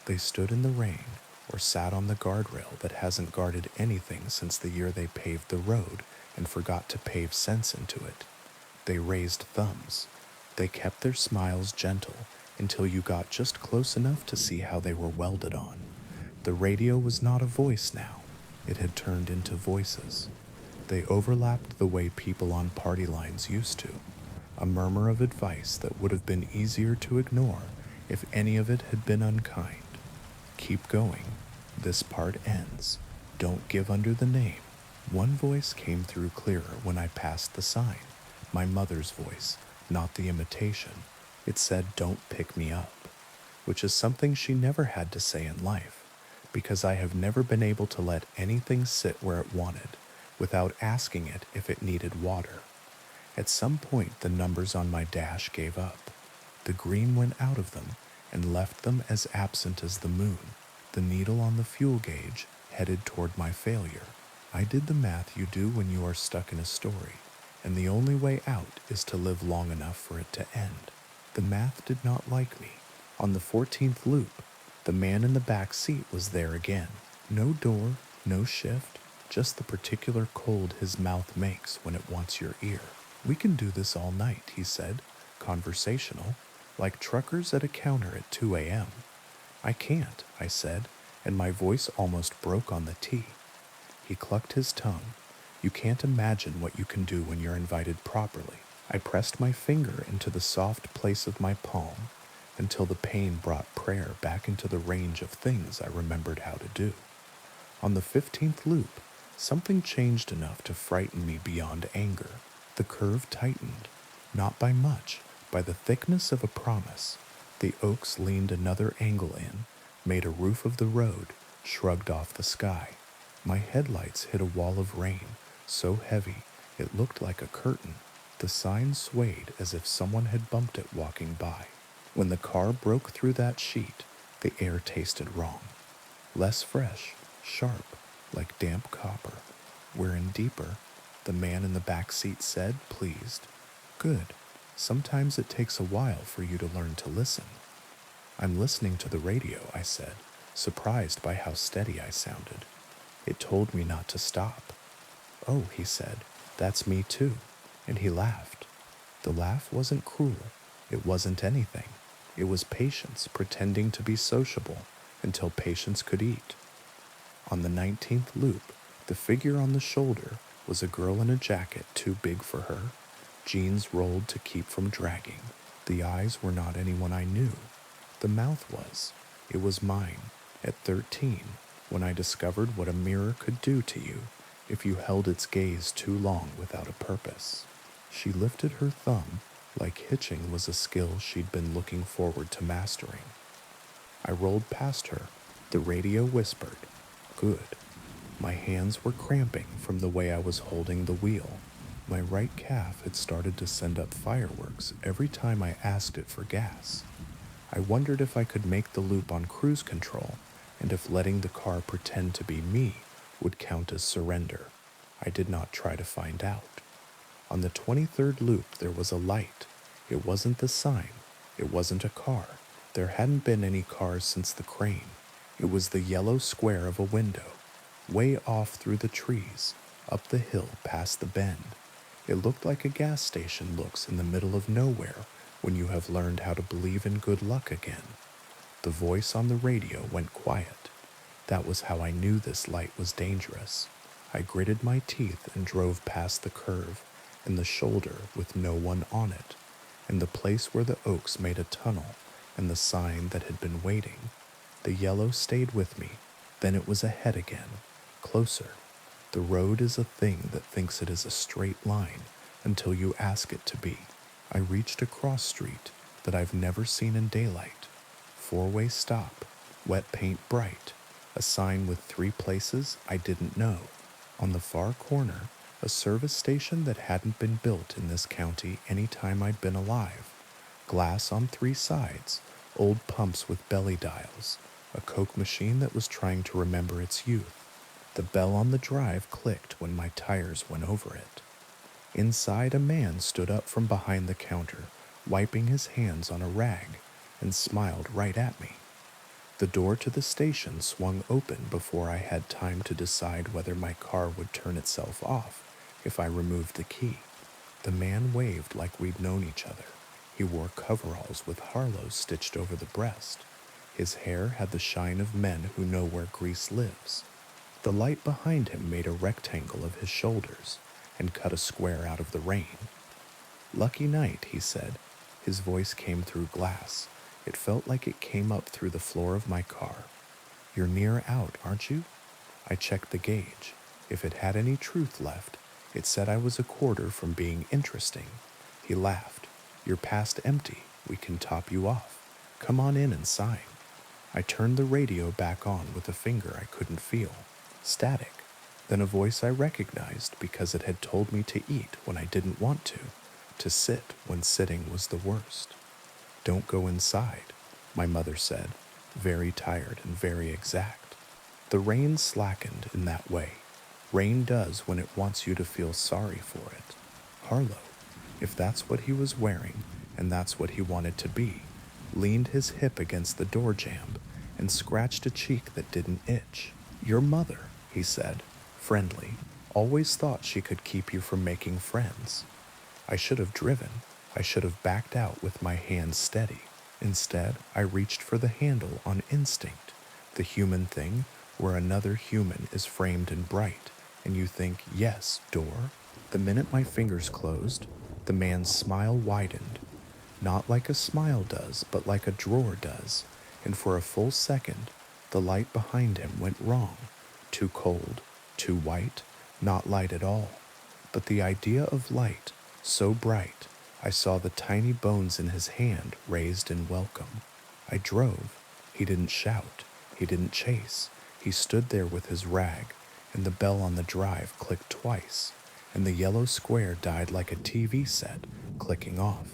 They stood in the rain or sat on the guardrail that hasn't guarded anything since the year they paved the road and forgot to pave sense into it. They raised thumbs. They kept their smiles gentle until you got just close enough to see how they were welded on. The radio was not a voice now. It had turned into voices. They overlapped the way people on party lines used to. A murmur of advice that would have been easier to ignore if any of it had been unkind. Keep going. This part ends. Don't give under the name. One voice came through clearer when I passed the sign. My mother's voice, not the imitation. It said, "Don't pick me up," which is something she never had to say in life, because I have never been able to let anything sit where it wanted without asking it if it needed water. At some point, the numbers on my dash gave up. The green went out of them and left them as absent as the moon. The needle on the fuel gauge headed toward my failure. I did the math you do when you are stuck in a story, and the only way out is to live long enough for it to end. The math did not like me. On the 14th loop, the man in the back seat was there again. No door, no shift, just the particular cold his mouth makes when it wants your ear. "We can do this all night," he said, conversational, like truckers at a counter at 2 a.m. "I can't," I said, and my voice almost broke on the T. He clucked his tongue. "You can't imagine what you can do when you're invited properly." I pressed my finger into the soft place of my palm until the pain brought prayer back into the range of things I remembered how to do. On the 15th loop, something changed enough to frighten me beyond anger. The curve tightened, not by much, by the thickness of a promise. The oaks leaned another angle in, made a roof of the road, shrugged off the sky. My headlights hit a wall of rain, so heavy it looked like a curtain. The sign swayed as if someone had bumped it walking by. When the car broke through that sheet, the air tasted wrong. Less fresh, sharp, like damp copper. "We're in deeper," the man in the back seat said, pleased. "Good. Sometimes it takes a while for you to learn to listen." "I'm listening to the radio," I said, surprised by how steady I sounded. It told me not to stop. "Oh," he said, "that's me too." And he laughed. The laugh wasn't cruel. It wasn't anything. It was patience pretending to be sociable until patience could eat. On the 19th loop, the figure on the shoulder was a girl in a jacket too big for her, jeans rolled to keep from dragging. The eyes were not anyone I knew. The mouth was. It was mine, at 13, when I discovered what a mirror could do to you if you held its gaze too long without a purpose. She lifted her thumb like hitching was a skill she'd been looking forward to mastering. I rolled past her. The radio whispered, "Good." My hands were cramping from the way I was holding the wheel. My right calf had started to send up fireworks every time I asked it for gas. I wondered if I could make the loop on cruise control, and if letting the car pretend to be me would count as surrender. I did not try to find out. On the 23rd loop there was a light. It wasn't the sign. It wasn't a car. There hadn't been any cars since the crane. It was the yellow square of a window, way off through the trees, up the hill past the bend. It looked like a gas station looks in the middle of nowhere when you have learned how to believe in good luck again. The voice on the radio went quiet. That was how I knew this light was dangerous. I gritted my teeth and drove past the curve and the shoulder with no one on it, and the place where the oaks made a tunnel and the sign that had been waiting. The yellow stayed with me. Then it was ahead again, closer. The road is a thing that thinks it is a straight line until you ask it to be. I reached a cross street that I've never seen in daylight. Four-way stop, wet paint bright, a sign with 3 places I didn't know. On the far corner, a service station that hadn't been built in this county any time I'd been alive. Glass on 3 sides, old pumps with belly dials, a Coke machine that was trying to remember its youth. The bell on the drive clicked when my tires went over it. Inside, a man stood up from behind the counter, wiping his hands on a rag, and smiled right at me. The door to the station swung open before I had time to decide whether my car would turn itself off if I removed the key. The man waved like we'd known each other. He wore coveralls with Harlow stitched over the breast. His hair had the shine of men who know where grease lives. The light behind him made a rectangle of his shoulders and cut a square out of the rain. "Lucky night," he said. His voice came through glass. It felt like it came up through the floor of my car. "You're near out, aren't you?" I checked the gauge. If it had any truth left, it said I was a quarter from being interesting. He laughed. "You're past empty. We can top you off. Come on in and sign." I turned the radio back on with a finger I couldn't feel. Static. Then a voice I recognized because it had told me to eat when I didn't want to sit when sitting was the worst. "Don't go inside," my mother said, very tired and very exact. The rain slackened in that way. Rain does when it wants you to feel sorry for it. Harlow, if that's what he was wearing and that's what he wanted to be, leaned his hip against the door jamb and scratched a cheek that didn't itch. "Your mother," he said, friendly, "always thought she could keep you from making friends." I should have driven. I should have backed out with my hands steady. Instead, I reached for the handle on instinct, the human thing where another human is framed in bright, and you think, yes, door. The minute my fingers closed, the man's smile widened. Not like a smile does, but like a drawer does, and for a full second, the light behind him went wrong. Too cold, too white, not light at all. But the idea of light, so bright, I saw the tiny bones in his hand raised in welcome. I drove. He didn't shout. He didn't chase. He stood there with his rag, and the bell on the drive clicked twice, and the yellow square died like a TV set, clicking off.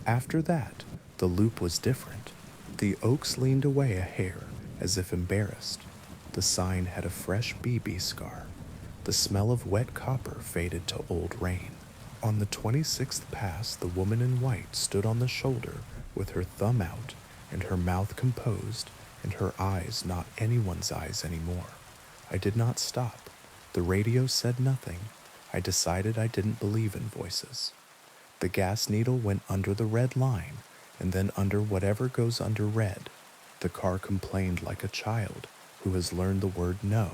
After that, the loop was different. The oaks leaned away a hair, as if embarrassed. The sign had a fresh BB scar. The smell of wet copper faded to old rain. On the 26th pass, the woman in white stood on the shoulder with her thumb out and her mouth composed and her eyes not anyone's eyes anymore. I did not stop. The radio said nothing. I decided I didn't believe in voices. The gas needle went under the red line and then under whatever goes under red. The car complained like a child who has learned the word no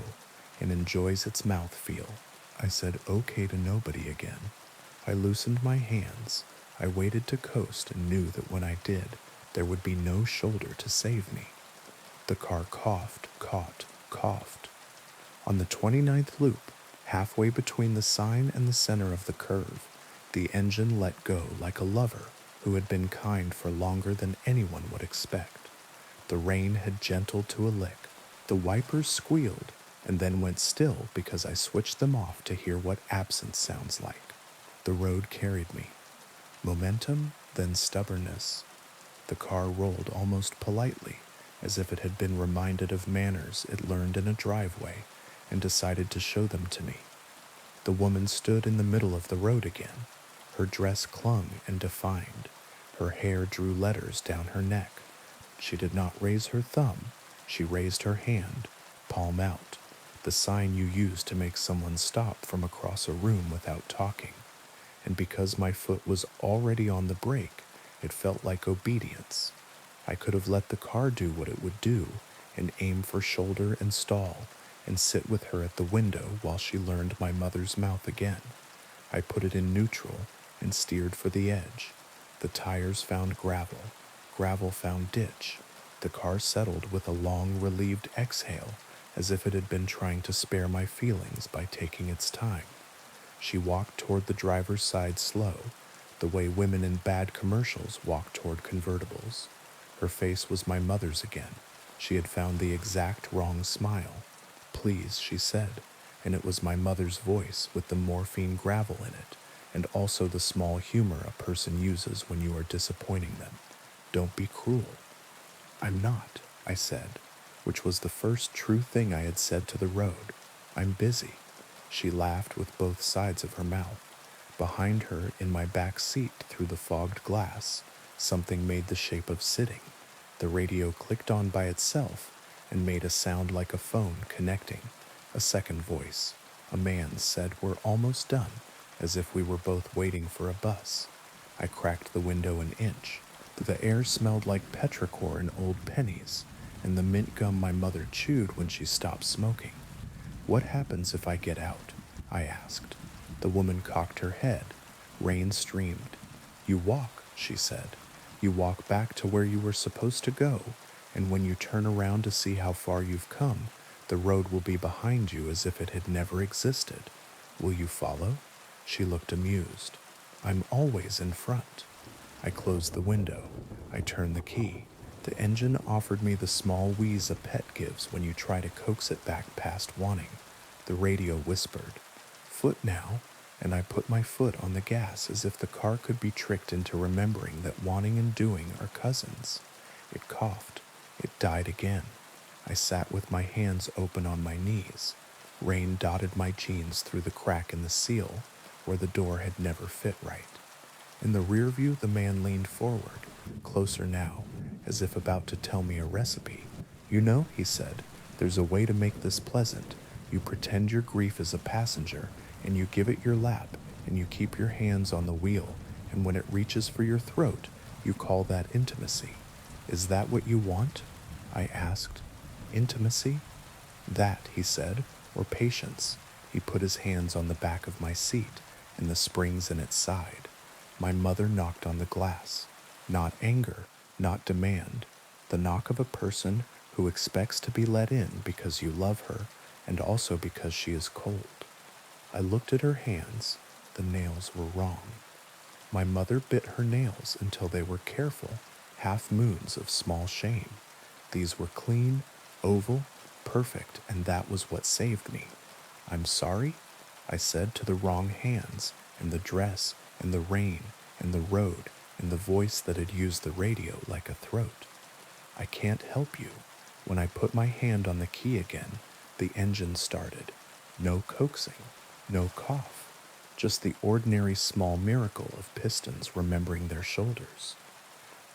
and enjoys its mouthfeel. I said okay to nobody again. I loosened my hands. I waited to coast and knew that when I did, there would be no shoulder to save me. The car coughed, coughed. On the 29th loop, halfway between the sign and the center of the curve, the engine let go like a lover who had been kind for longer than anyone would expect. The rain had gentled to a lick. The wipers squealed and then went still because I switched them off to hear what absence sounds like. The road carried me. Momentum, then stubbornness. The car rolled almost politely, as if it had been reminded of manners it learned in a driveway and decided to show them to me. The woman stood in the middle of the road again. Her dress clung and defined. Her hair drew letters down her neck. She did not raise her thumb. She raised her hand, palm out, the sign you use to make someone stop from across a room without talking. And because my foot was already on the brake, it felt like obedience. I could have let the car do what it would do and aim for shoulder and stall and sit with her at the window while she learned my mother's mouth again. I put it in neutral and steered for the edge. The tires found gravel. Gravel found ditch. The car settled with a long, relieved exhale, as if it had been trying to spare my feelings by taking its time. She walked toward the driver's side slow, the way women in bad commercials walk toward convertibles. Her face was my mother's again. She had found the exact wrong smile. Please, she said, and it was my mother's voice with the morphine gravel in it, and also the small humor a person uses when you are disappointing them. Don't be cruel. I'm not, I said, which was the first true thing I had said to the road. I'm busy. She laughed with both sides of her mouth. Behind her, in my back seat through the fogged glass, something made the shape of sitting. The radio clicked on by itself and made a sound like a phone connecting. A second voice. A man said, "We're almost done," as if we were both waiting for a bus. I cracked the window an inch. The air smelled like petrichor and old pennies, and the mint gum my mother chewed when she stopped smoking. What happens if I get out? I asked. The woman cocked her head. Rain streamed. You walk, she said. You walk back to where you were supposed to go, and when you turn around to see how far you've come, the road will be behind you as if it had never existed. Will you follow? She looked amused. I'm always in front. I closed the window. I turned the key. The engine offered me the small wheeze a pet gives when you try to coax it back past wanting. The radio whispered, "Foot now," and I put my foot on the gas as if the car could be tricked into remembering that wanting and doing are cousins. It coughed. It died again. I sat with my hands open on my knees. Rain dotted my jeans through the crack in the seal where the door had never fit right. In the rear view, the man leaned forward, closer now, as if about to tell me a recipe. You know, he said, there's a way to make this pleasant. You pretend your grief is a passenger, and you give it your lap, and you keep your hands on the wheel, and when it reaches for your throat, you call that intimacy. Is that what you want? I asked. Intimacy? That, he said, or patience. He put his hands on the back of my seat and the springs in its side. My mother knocked on the glass. Not anger, not demand. The knock of a person who expects to be let in because you love her and also because she is cold. I looked at her hands. The nails were wrong. My mother bit her nails until they were careful, half moons of small shame. These were clean, oval, perfect, and that was what saved me. I'm sorry, I said to the wrong hands, and the dress, and the rain, and the road, and the voice that had used the radio like a throat. I can't help you. When I put my hand on the key again, the engine started. No coaxing, no cough, just the ordinary small miracle of pistons remembering their shoulders.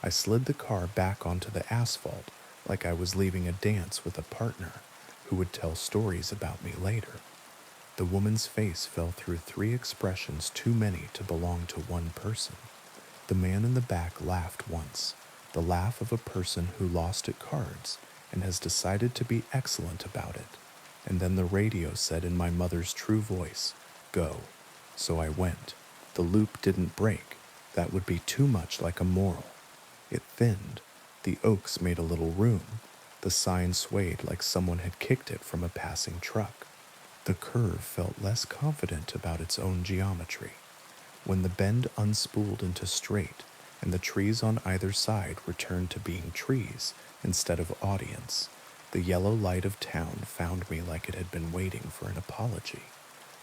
I slid the car back onto the asphalt like I was leaving a dance with a partner who would tell stories about me later. The woman's face fell through 3 expressions too many to belong to one person. The man in the back laughed once, the laugh of a person who lost at cards and has decided to be excellent about it. And then the radio said in my mother's true voice, Go. So I went. The loop didn't break. That would be too much like a moral. It thinned. The oaks made a little room. The sign swayed like someone had kicked it from a passing truck. The curve felt less confident about its own geometry. When the bend unspooled into straight, and the trees on either side returned to being trees instead of audience, the yellow light of town found me like it had been waiting for an apology.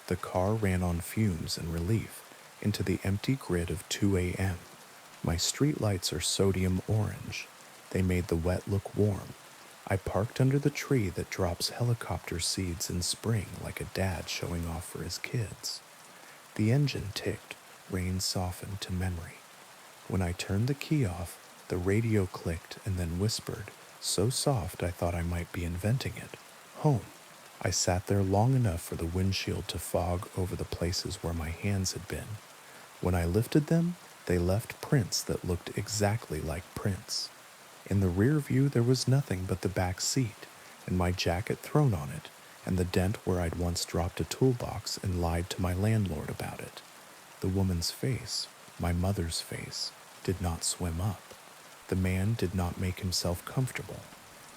The car ran on fumes in relief into the empty grid of 2 a.m. My streetlights are sodium orange. They made the wet look warm. I parked under the tree that drops helicopter seeds in spring like a dad showing off for his kids. The engine ticked, rain softened to memory. When I turned the key off, the radio clicked and then whispered, so soft I thought I might be inventing it. Home. I sat there long enough for the windshield to fog over the places where my hands had been. When I lifted them, they left prints that looked exactly like prints. In the rear view there was nothing but the back seat, and my jacket thrown on it, and the dent where I'd once dropped a toolbox and lied to my landlord about it. The woman's face, my mother's face, did not swim up. The man did not make himself comfortable.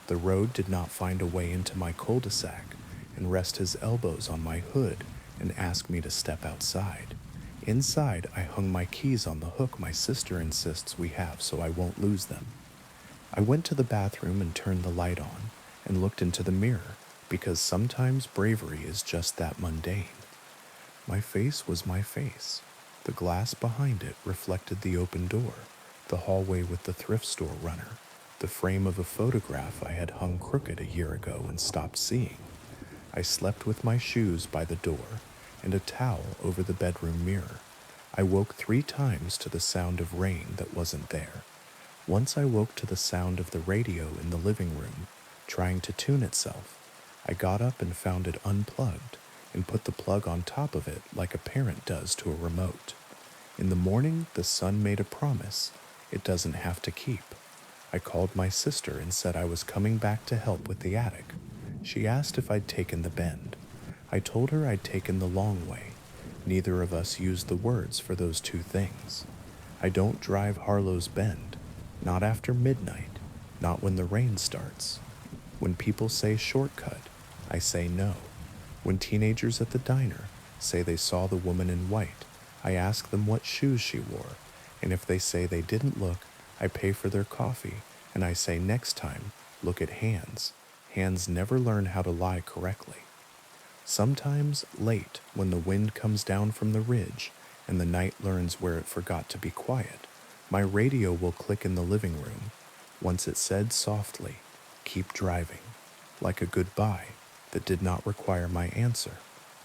The road did not find a way into my cul-de-sac and rest his elbows on my hood and ask me to step outside. Inside, I hung my keys on the hook my sister insists we have so I won't lose them. I went to the bathroom and turned the light on and looked into the mirror because sometimes bravery is just that mundane. My face was my face. The glass behind it reflected the open door, the hallway with the thrift store runner, the frame of a photograph I had hung crooked a year ago and stopped seeing. I slept with my shoes by the door and a towel over the bedroom mirror. I woke 3 times to the sound of rain that wasn't there. Once I woke to the sound of the radio in the living room, trying to tune itself. I got up and found it unplugged and put the plug on top of it like a parent does to a remote. In the morning, the sun made a promise it doesn't have to keep. I called my sister and said I was coming back to help with the attic. She asked if I'd taken the bend. I told her I'd taken the long way. Neither of us used the words for those 2 things. I don't drive Harlow's Bend. Not after midnight. Not when the rain starts. When people say shortcut, I say no. When teenagers at the diner say they saw the woman in white, I ask them what shoes she wore, and if they say they didn't look, I pay for their coffee, and I say next time, look at hands. Hands never learn how to lie correctly. Sometimes, late, when the wind comes down from the ridge and the night learns where it forgot to be quiet, my radio will click in the living room. Once it said softly, keep driving, like a goodbye that did not require my answer.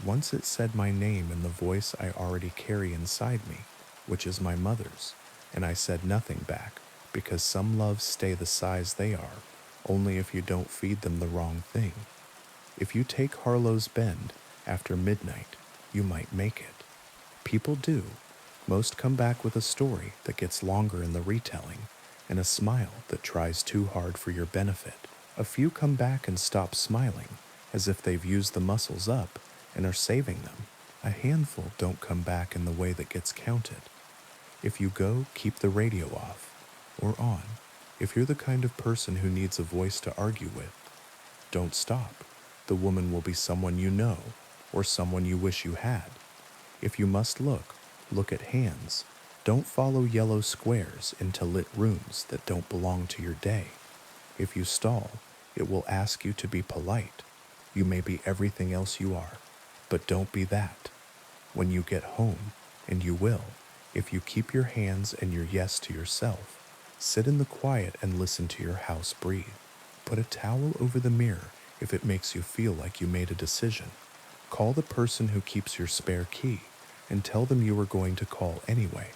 Once it said my name in the voice I already carry inside me, which is my mother's, and I said nothing back, because some loves stay the size they are, only if you don't feed them the wrong thing. If you take Harlow's Bend after midnight, you might make it. People do. Most come back with a story that gets longer in the retelling, and a smile that tries too hard for your benefit. A few come back and stop smiling, as if they've used the muscles up and are saving them. A handful don't come back in the way that gets counted. If you go, keep the radio off, or on. If you're the kind of person who needs a voice to argue with, don't stop. The woman will be someone you know, or someone you wish you had. If you must look at hands. Don't follow yellow squares into lit rooms that don't belong to your day. If you stall, it will ask you to be polite. You may be everything else you are, but don't be that. When you get home, and you will, if you keep your hands and your yes to yourself, sit in the quiet and listen to your house breathe. Put a towel over the mirror if it makes you feel like you made a decision. Call the person who keeps your spare key and tell them you are going to call anyway.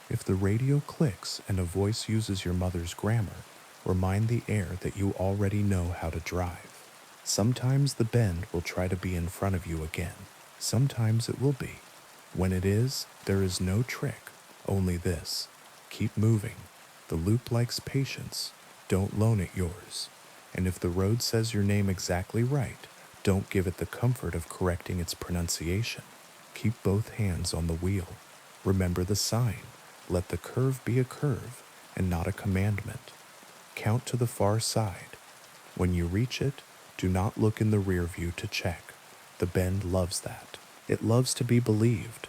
If the radio clicks and a voice uses your mother's grammar, remind the air that you already know how to drive. Sometimes the bend will try to be in front of you again. Sometimes it will be. When it is, there is no trick, only this. Keep moving. The loop likes patience. Don't loan it yours. And if the road says your name exactly right, don't give it the comfort of correcting its pronunciation. Keep both hands on the wheel. Remember the sign. Let the curve be a curve and not a commandment. Count to the far side. When you reach it, do not look in the rear view to check. The bend loves that. It loves to be believed.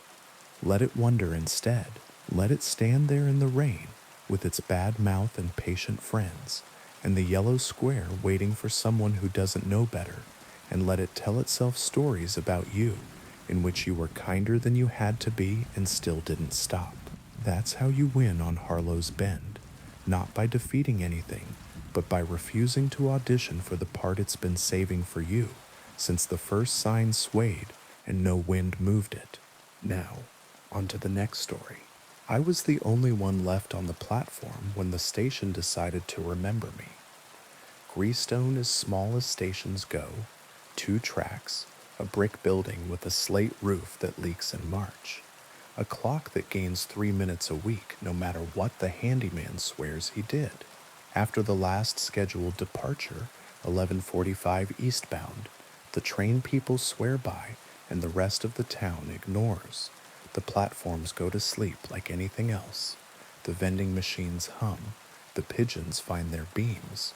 Let it wonder instead. Let it stand there in the rain with its bad mouth and patient friends, and the yellow square waiting for someone who doesn't know better, and let it tell itself stories about you in which you were kinder than you had to be and still didn't stop. That's how you win on Harlow's Bend, not by defeating anything, but by refusing to audition for the part it's been saving for you since the first sign swayed and no wind moved it. Now, on to the next story. I was the only one left on the platform when the station decided to remember me. Greystone is small as stations go, 2 tracks, a brick building with a slate roof that leaks in March, a clock that gains 3 minutes a week no matter what the handyman swears he did. After the last scheduled departure, 11:45 eastbound, the train people swear by and the rest of the town ignores. The platforms go to sleep like anything else. The vending machines hum. The pigeons find their beams.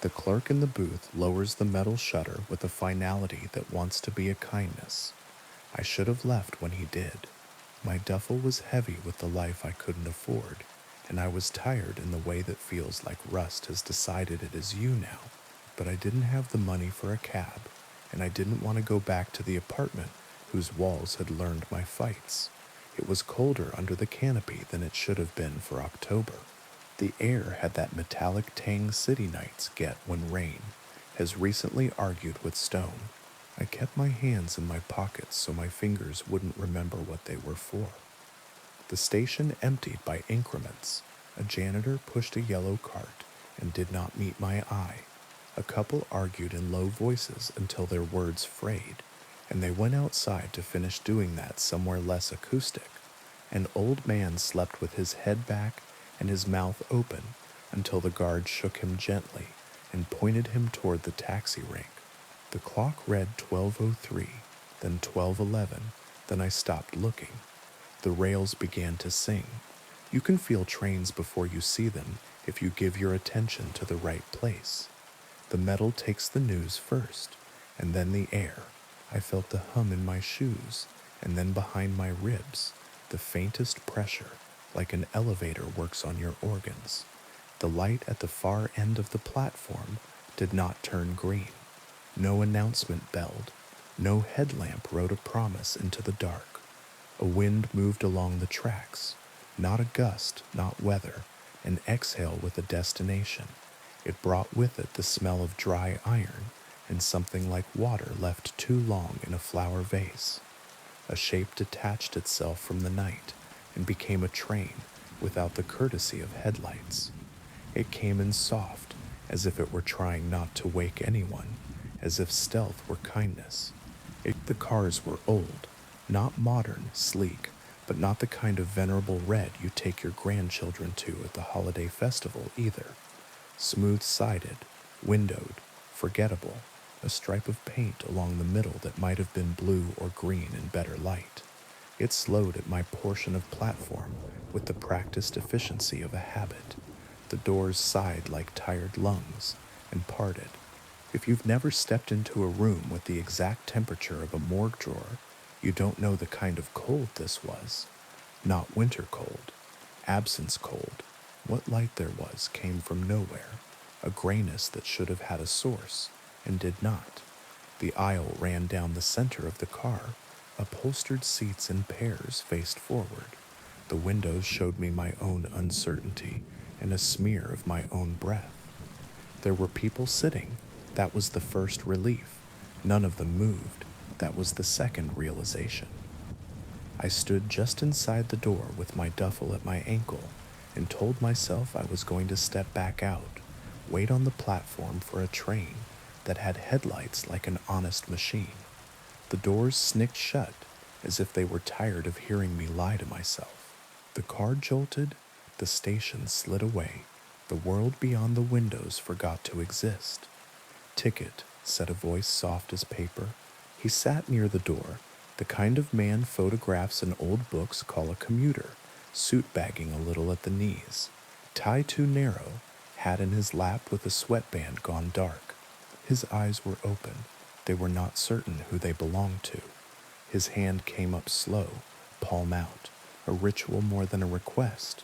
The clerk in the booth lowers the metal shutter with a finality that wants to be a kindness. I should have left when he did. My duffel was heavy with the life I couldn't afford, and I was tired in the way that feels like rust has decided it is you now. But I didn't have the money for a cab, and I didn't want to go back to the apartment whose walls had learned my fights. It was colder under the canopy than it should have been for October. The air had that metallic tang city nights get when rain has recently argued with stone. I kept my hands in my pockets so my fingers wouldn't remember what they were for. The station emptied by increments. A janitor pushed a yellow cart and did not meet my eye. A couple argued in low voices until their words frayed, and they went outside to finish doing that somewhere less acoustic. An old man slept with his head back and his mouth open until the guard shook him gently and pointed him toward the taxi rank. The clock read 12:03, then 12:11, then I stopped looking. The rails began to sing. You can feel trains before you see them if you give your attention to the right place. The metal takes the news first, and then the air. I felt the hum in my shoes, and then behind my ribs, the faintest pressure, like an elevator works on your organs. The light at the far end of the platform did not turn green. No announcement belled. No headlamp wrote a promise into the dark. A wind moved along the tracks. Not a gust, not weather. An exhale with a destination. It brought with it the smell of dry iron and something like water left too long in a flower vase. A shape detached itself from the night and became a train without the courtesy of headlights. It came in soft, as if it were trying not to wake anyone, as if stealth were kindness. The cars were old, not modern, sleek, but not the kind of venerable red you take your grandchildren to at the holiday festival either. Smooth-sided, windowed, forgettable, a stripe of paint along the middle that might have been blue or green in better light. It slowed at my portion of platform with the practiced efficiency of a habit. The doors sighed like tired lungs and parted. If you've never stepped into a room with the exact temperature of a morgue drawer, you don't know the kind of cold this was. Not winter cold, absence cold. What light there was came from nowhere, a grayness that should have had a source and did not. The aisle ran down the center of the car. Upholstered seats in pairs faced forward. The windows showed me my own uncertainty and a smear of my own breath. There were people sitting. That was the first relief. None of them moved. That was the second realization. I stood just inside the door with my duffel at my ankle and told myself I was going to step back out, wait on the platform for a train that had headlights like an honest machine. The doors snicked shut as if they were tired of hearing me lie to myself. The car jolted, the station slid away, the world beyond the windows forgot to exist. "Ticket," said a voice soft as paper. He sat near the door, The kind of man photographs in old books call a commuter, suit bagging a little at the knees, tie too narrow, hat in his lap with a sweatband gone dark. His eyes were open. They were not certain who they belonged to. His hand came up slow, palm out, a ritual more than a request.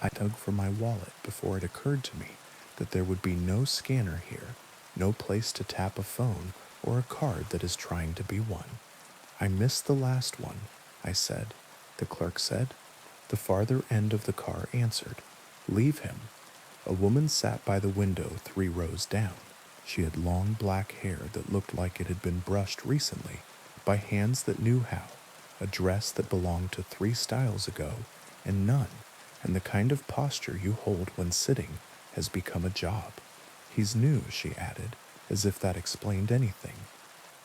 I dug for my wallet before it occurred to me that there would be no scanner here, no place to tap a phone or a card that is trying to be one. I missed the last one, I said. The clerk said. The farther end of the car answered, Leave him. A woman sat by the window 3 rows down. She had long black hair that looked like it had been brushed recently by hands that knew how, a dress that belonged to 3 styles ago, and none, and the kind of posture you hold when sitting has become a job. He's new, she added, as if that explained anything.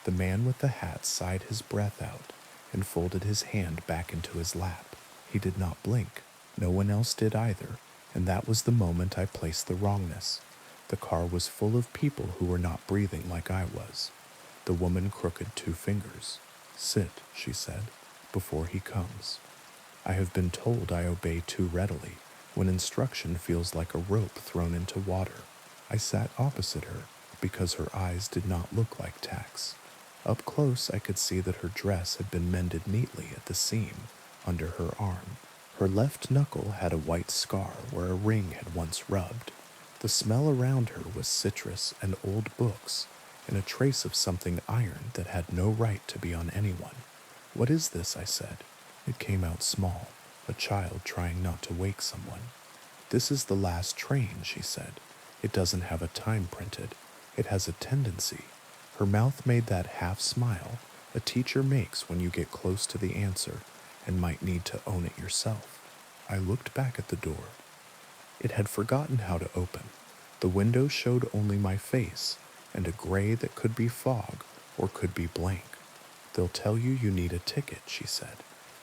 The man with the hat sighed his breath out and folded his hand back into his lap. He did not blink. No one else did either, and that was the moment I placed the wrongness. The car was full of people who were not breathing like I was. The woman crooked 2 fingers. Sit, she said, before he comes. I have been told I obey too readily when instruction feels like a rope thrown into water. I sat opposite her because her eyes did not look like tacks. Up close I could see that her dress had been mended neatly at the seam under her arm. Her left knuckle had a white scar where a ring had once rubbed. The smell around her was citrus and old books, and a trace of something iron that had no right to be on anyone. What is this? I said. It came out small, a child trying not to wake someone. This is the last train, she said. It doesn't have a time printed. It has a tendency. Her mouth made that half smile a teacher makes when you get close to the answer and might need to own it yourself. I looked back at the door. It had forgotten how to open. The window showed only my face and a gray that could be fog or could be blank. They'll tell you you need a ticket, she said.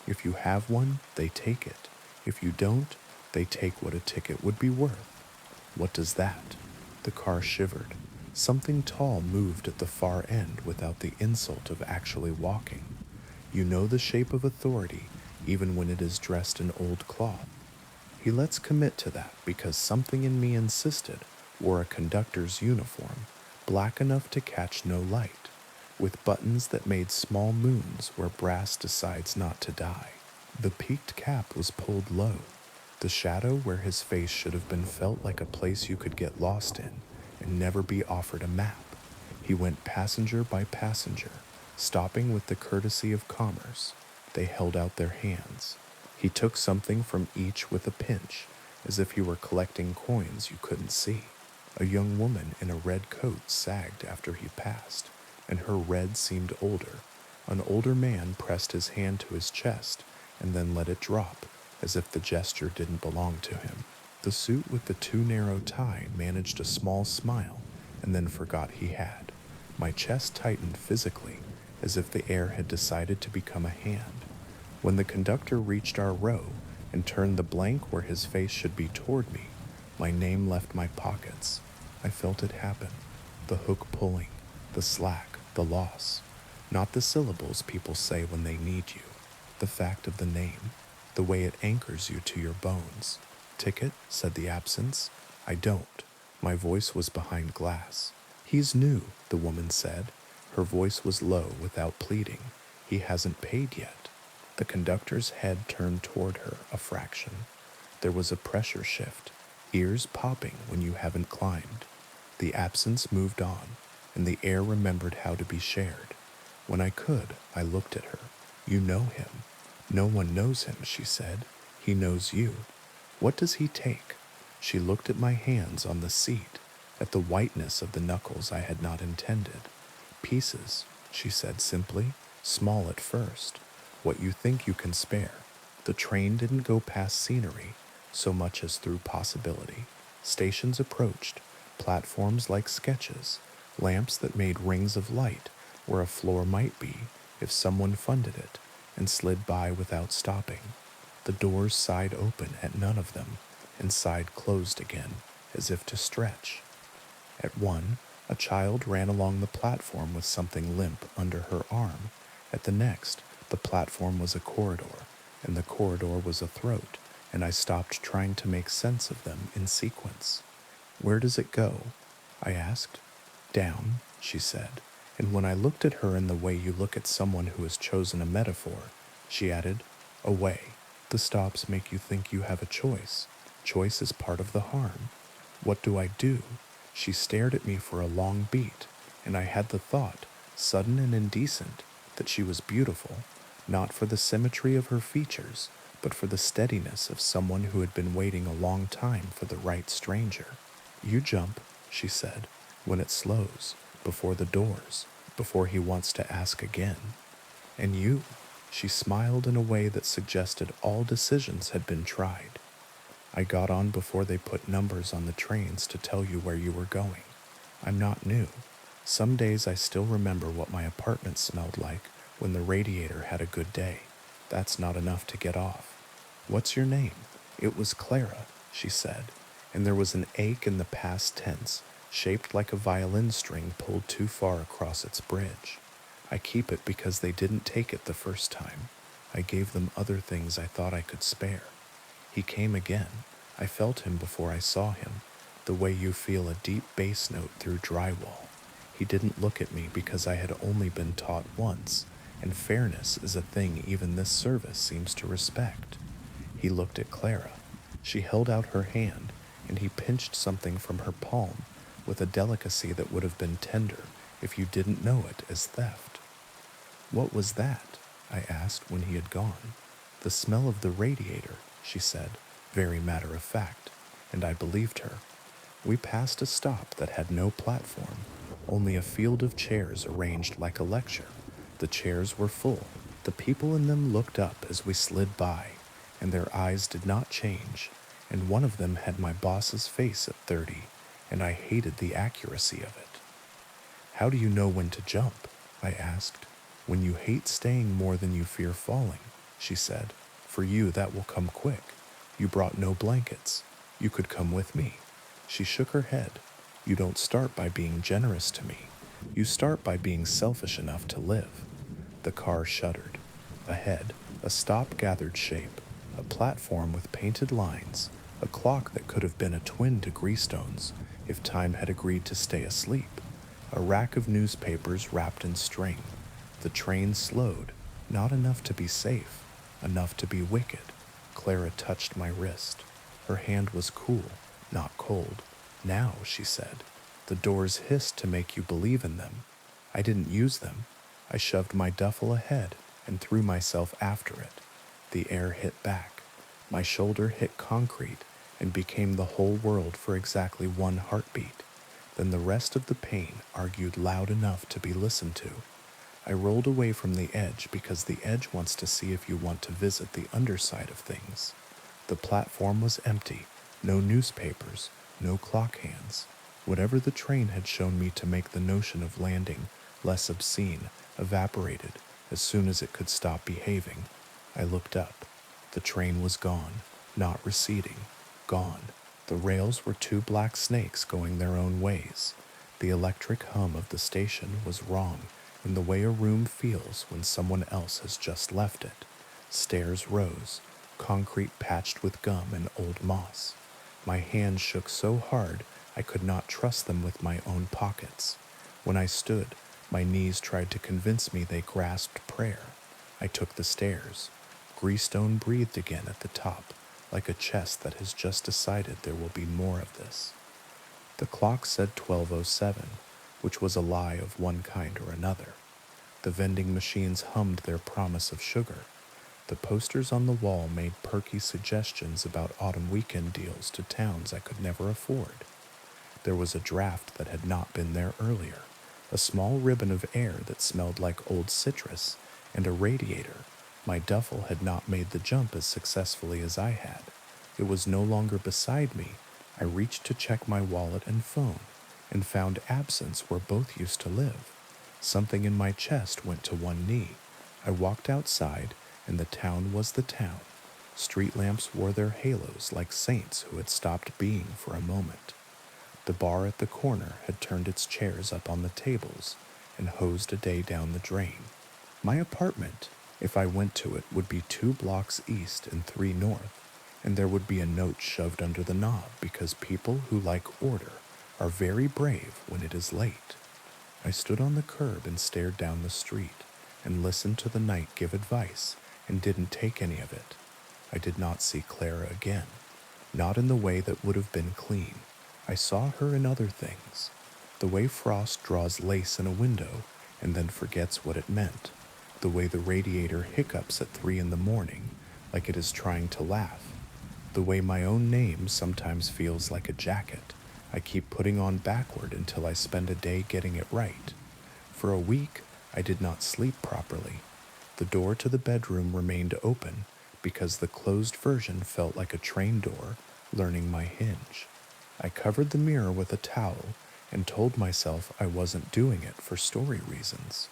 If you have one, they take it. If you don't, they take what a ticket would be worth. What does that? The car shivered. Something tall moved at the far end without the insult of actually walking. You know the shape of authority, even when it is dressed in old cloth. Let's commit to that because something in me insisted wore a conductor's uniform, black enough to catch no light, with buttons that made small moons where brass decides not to die. The peaked cap was pulled low. The shadow where his face should have been felt like a place you could get lost in and never be offered a map. He went passenger by passenger, stopping with the courtesy of commerce. They held out their hands. He took something from each with a pinch, as if he were collecting coins you couldn't see. A young woman in a red coat sagged after he passed, and her red seemed older. An older man pressed his hand to his chest and then let it drop, as if the gesture didn't belong to him. The suit with the too narrow tie managed a small smile and then forgot he had. My chest tightened physically, as if the air had decided to become a hand. When the conductor reached our row and turned the blank where his face should be toward me, my name left my pockets. I felt it happen. The hook pulling, the slack, the loss. Not the syllables people say when they need you. The fact of the name, the way it anchors you to your bones. Ticket, said the absence. I don't. My voice was behind glass. He's new, the woman said. Her voice was low without pleading. He hasn't paid yet. The conductor's head turned toward her a fraction. There was a pressure shift, ears popping when you haven't climbed. The absence moved on, and the air remembered how to be shared. When I could, I looked at her. You know him. No one knows him, she said. He knows you. What does he take? She looked at my hands on the seat, at the whiteness of the knuckles I had not intended. Pieces, she said simply, small at first. What you think you can spare. The train didn't go past scenery, so much as through possibility. Stations approached, platforms like sketches, lamps that made rings of light where a floor might be if someone funded it, and slid by without stopping. The doors sighed open at none of them, and sighed closed again, as if to stretch. At one, a child ran along the platform with something limp under her arm. At the next, The platform was a corridor, and the corridor was a throat, and I stopped trying to make sense of them in sequence. Where does it go? I asked. Down, she said, and when I looked at her in the way you look at someone who has chosen a metaphor, she added, away. The stops make you think you have a choice. Choice is part of the harm. What do I do? She stared at me for a long beat, and I had the thought, sudden and indecent, that she was beautiful, not for the symmetry of her features, but for the steadiness of someone who had been waiting a long time for the right stranger. You jump, she said, when it slows, before the doors, before he wants to ask again. And you, she smiled in a way that suggested all decisions had been tried. I got on before they put numbers on the trains to tell you where you were going. I'm not new. Some days I still remember what my apartment smelled like when the radiator had a good day. That's not enough to get off. What's your name? It was Clara, she said, and there was an ache in the past tense, shaped like a violin string pulled too far across its bridge. I keep it because they didn't take it the first time. I gave them other things I thought I could spare. He came again. I felt him before I saw him, the way you feel a deep bass note through drywall. He didn't look at me because I had only been taught once, and fairness is a thing even this service seems to respect. He looked at Clara. She held out her hand, and he pinched something from her palm with a delicacy that would have been tender if you didn't know it as theft. What was that? I asked when he had gone. The smell of the radiator, she said, very matter of fact, and I believed her. We passed a stop that had no platform, only a field of chairs arranged like a lecture. The chairs were full. The people in them looked up as we slid by, and their eyes did not change, and one of them had my boss's face at 30, and I hated the accuracy of it. How do you know when to jump? I asked. When you hate staying more than you fear falling, she said. For you, that will come quick. You brought no blankets. You could come with me. She shook her head. You don't start by being generous to me. You start by being selfish enough to live. The car shuddered. Ahead, a stop gathered shape, a platform with painted lines, a clock that could have been a twin to Greestone's if time had agreed to stay asleep, a rack of newspapers wrapped in string. The train slowed, not enough to be safe, enough to be wicked. Clara touched my wrist. Her hand was cool, not cold. Now, she said, the doors hissed to make you believe in them. I didn't use them. I shoved my duffel ahead and threw myself after it. The air hit back. My shoulder hit concrete and became the whole world for exactly one heartbeat. Then the rest of the pain argued loud enough to be listened to. I rolled away from the edge because the edge wants to see if you want to visit the underside of things. The platform was empty, no newspapers, no clock hands. Whatever the train had shown me to make the notion of landing less obscene evaporated as soon as it could stop behaving. I looked up. The train was gone, not receding, gone. The rails were two black snakes going their own ways. The electric hum of the station was wrong in the way a room feels when someone else has just left it. Stairs rose, concrete patched with gum and old moss. My hands shook so hard I could not trust them with my own pockets. When I stood, my knees tried to convince me they grasped prayer. I took the stairs. Greestone breathed again at the top, like a chest that has just decided there will be more of this. The clock said 12:07, which was a lie of one kind or another. The vending machines hummed their promise of sugar. The posters on the wall made perky suggestions about autumn weekend deals to towns I could never afford. There was a draft that had not been there earlier, a small ribbon of air that smelled like old citrus, and a radiator. My duffel had not made the jump as successfully as I had. It was no longer beside me. I reached to check my wallet and phone, and found absence where both used to live. Something in my chest went to one knee. I walked outside, and the town was the town. Street lamps wore their halos like saints who had stopped being for a moment. The bar at the corner had turned its chairs up on the tables and hosed a day down the drain. My apartment, If I went to it, would be 2 blocks east and 3 north, and there would be a note shoved under the knob because people who like order are very brave when it is late. I stood on the curb and stared down the street and listened to the night give advice and didn't take any of it. I did not see Clara again, not in the way that would have been clean. I saw her in other things, the way frost draws lace in a window and then forgets what it meant, the way the radiator hiccups at 3 in the morning like it is trying to laugh, the way my own name sometimes feels like a jacket I keep putting on backward until I spend a day getting it right. For a week, I did not sleep properly. The door to the bedroom remained open because the closed version felt like a train door learning my hinge. I covered the mirror with a towel and told myself I wasn't doing it for story reasons.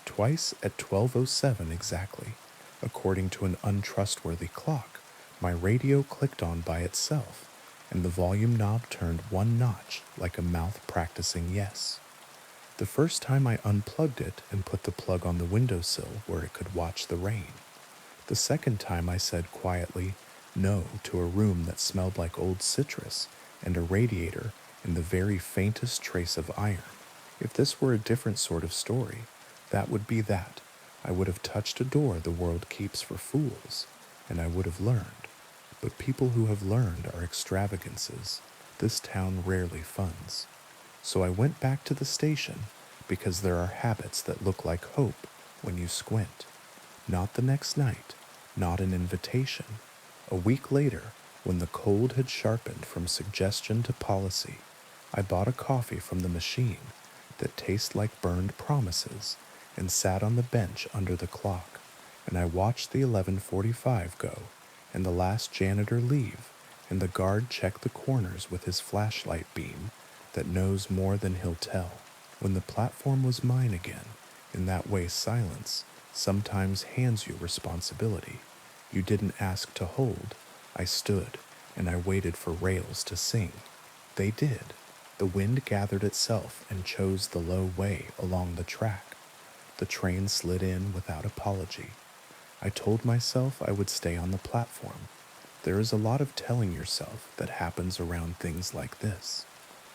Twice at 12:07 exactly, according to an untrustworthy clock, my radio clicked on by itself, and the volume knob turned 1 notch like a mouth practicing yes. The first time I unplugged it and put the plug on the windowsill where it could watch the rain. The second time I said quietly no to a room that smelled like old citrus and a radiator and the very faintest trace of iron. If this were a different sort of story, that would be that. I would have touched a door the world keeps for fools, and I would have learned. But people who have learned are extravagances this town rarely funds. So I went back to the station because there are habits that look like hope when you squint. Not the next night, not an invitation. A week later, when the cold had sharpened from suggestion to policy, I bought a coffee from the machine that tastes like burned promises and sat on the bench under the clock, and I watched the 11:45 go and the last janitor leave and the guard check the corners with his flashlight beam that knows more than he'll tell. When the platform was mine again, in that way silence sometimes hands you responsibility. You didn't ask to hold. I stood, and I waited for rails to sing. They did. The wind gathered itself and chose the low way along the track. The train slid in without apology. I told myself I would stay on the platform. There is a lot of telling yourself that happens around things like this.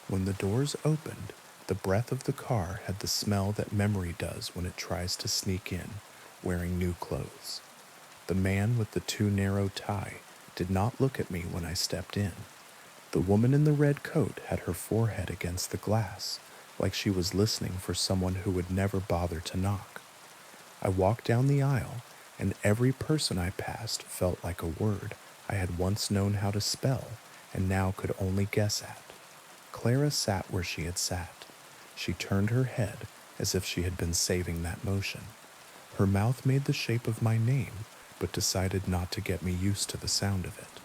When the doors opened, the breath of the car had the smell that memory does when it tries to sneak in, wearing new clothes. The man with the too narrow tie did not look at me when I stepped in. The woman in the red coat had her forehead against the glass, like she was listening for someone who would never bother to knock. I walked down the aisle, and every person I passed felt like a word I had once known how to spell and now could only guess at. Clara sat where she had sat. She turned her head as if she had been saving that motion. Her mouth made the shape of my name, but decided not to get me used to the sound of it.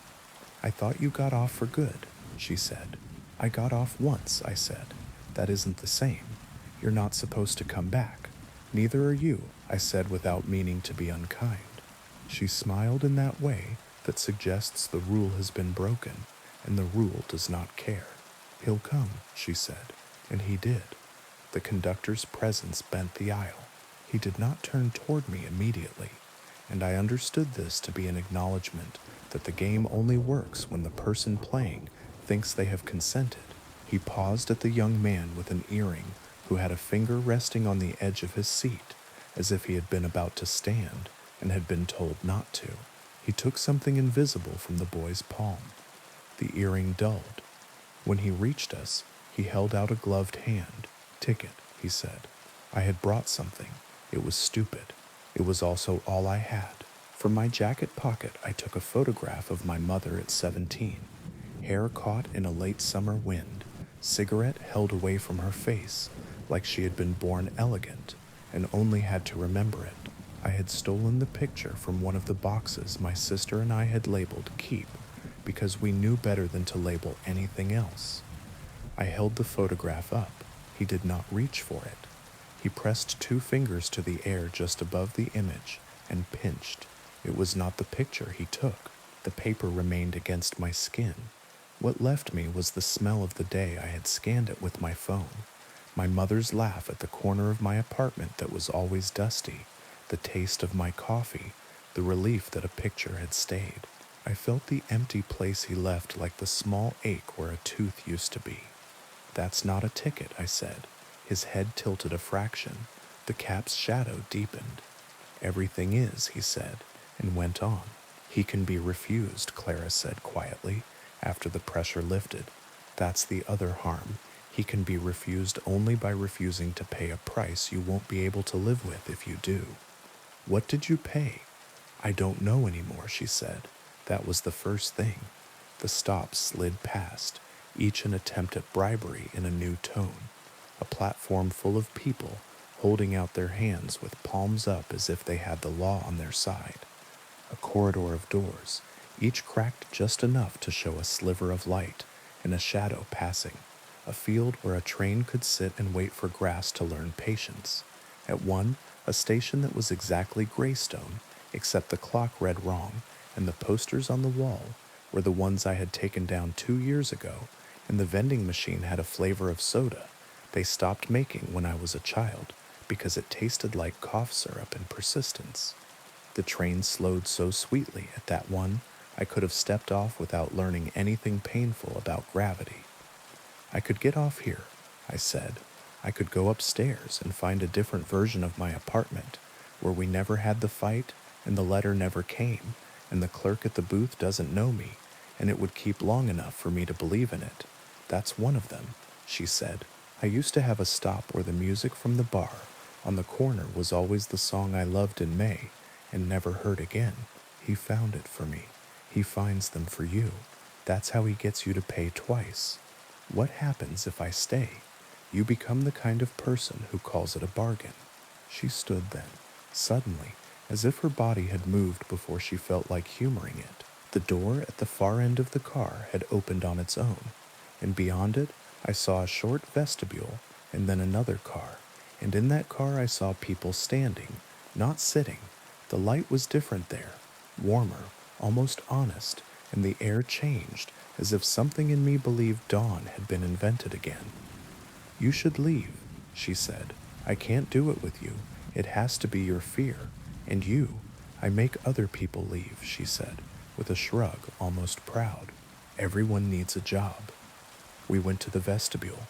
I thought you got off for good, she said. I got off once, I said. That isn't the same. You're not supposed to come back. Neither are you, I said without meaning to be unkind. She smiled in that way that suggests the rule has been broken, and the rule does not care. He'll come, she said, and he did. The conductor's presence bent the aisle. He did not turn toward me immediately, and I understood this to be an acknowledgement that the game only works when the person playing thinks they have consented. He paused at the young man with an earring who had a finger resting on the edge of his seat, as if he had been about to stand and had been told not to. He took something invisible from the boy's palm. The earring dulled. When he reached us, he held out a gloved hand. Ticket, he said. I had brought something. It was stupid. It was also all I had. From my jacket pocket, I took a photograph of my mother at 17. Hair caught in a late summer wind, cigarette held away from her face, like she had been born elegant and only had to remember it. I had stolen the picture from one of the boxes my sister and I had labeled Keep, because we knew better than to label anything else. I held the photograph up. He did not reach for it. He pressed 2 fingers to the air just above the image and pinched. It was not the picture he took. The paper remained against my skin. What left me was the smell of the day I had scanned it with my phone. My mother's laugh at the corner of my apartment that was always dusty, the taste of my coffee, the relief that a picture had stayed. I felt the empty place he left like the small ache where a tooth used to be. "That's not a ticket," I said. His head tilted a fraction. The cap's shadow deepened. "Everything is," he said, and went on. "He can be refused," Clara said quietly, after the pressure lifted. "That's the other harm. He can be refused only by refusing to pay a price you won't be able to live with if you do." "What did you pay?" "I don't know anymore," she said. "That was the first thing." The stops slid past, each an attempt at bribery in a new tone. A platform full of people, holding out their hands with palms up as if they had the law on their side. A corridor of doors, each cracked just enough to show a sliver of light and a shadow passing. A field where a train could sit and wait for grass to learn patience. At one, a station that was exactly Greystone, except the clock read wrong, and the posters on the wall were the ones I had taken down 2 years ago, and the vending machine had a flavor of soda they stopped making when I was a child because it tasted like cough syrup and persistence. The train slowed so sweetly at that one, I could have stepped off without learning anything painful about gravity. "I could get off here," I said. "I could go upstairs and find a different version of my apartment, where we never had the fight, and the letter never came, and the clerk at the booth doesn't know me, and it would keep long enough for me to believe in it. That's one of them," she said. "I used to have a stop where the music from the bar on the corner was always the song I loved in May and never heard again. He found it for me. He finds them for you. That's how he gets you to pay twice. What happens if I stay? You become the kind of person who calls it a bargain." She stood then, suddenly, as if her body had moved before she felt like humoring it. The door at the far end of the car had opened on its own, and beyond it I saw a short vestibule and then another car, and in that car I saw people standing, not sitting. The light was different there, warmer, almost honest, and the air changed, as if something in me believed dawn had been invented again. "You should leave," she said. "I can't do it with you. It has to be your fear. And you. I make other people leave," she said, with a shrug, almost proud. "Everyone needs a job." We went to the vestibule.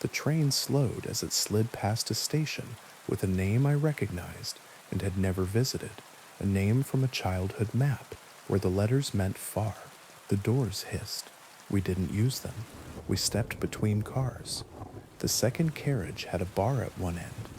The train slowed as it slid past a station with a name I recognized and had never visited, a name from a childhood map where the letters meant far. The doors hissed. We didn't use them. We stepped between cars. The second carriage had a bar at one end.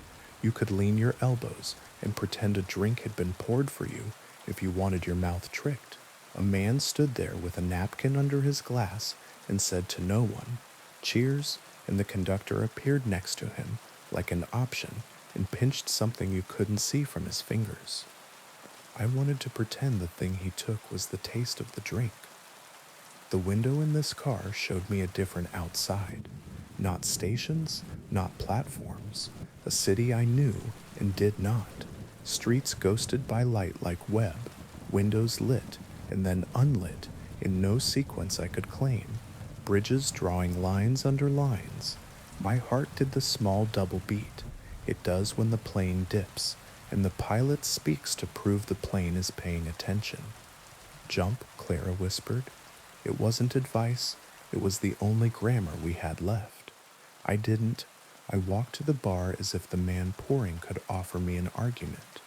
You could lean your elbows and pretend a drink had been poured for you if you wanted your mouth tricked. A man stood there with a napkin under his glass and said to no one, "Cheers," and the conductor appeared next to him like an option and pinched something you couldn't see from his fingers. I wanted to pretend the thing he took was the taste of the drink. The window in this car showed me a different outside. Not stations, not platforms. A city I knew and did not. Streets ghosted by light like web, windows lit and then unlit in no sequence I could claim, bridges drawing lines under lines. My heart did the small double beat. It does when the plane dips, and the pilot speaks to prove the plane is paying attention. "Jump," Clara whispered. It wasn't advice, it was the only grammar we had left. I didn't. I walked to the bar as if the man pouring could offer me an argument.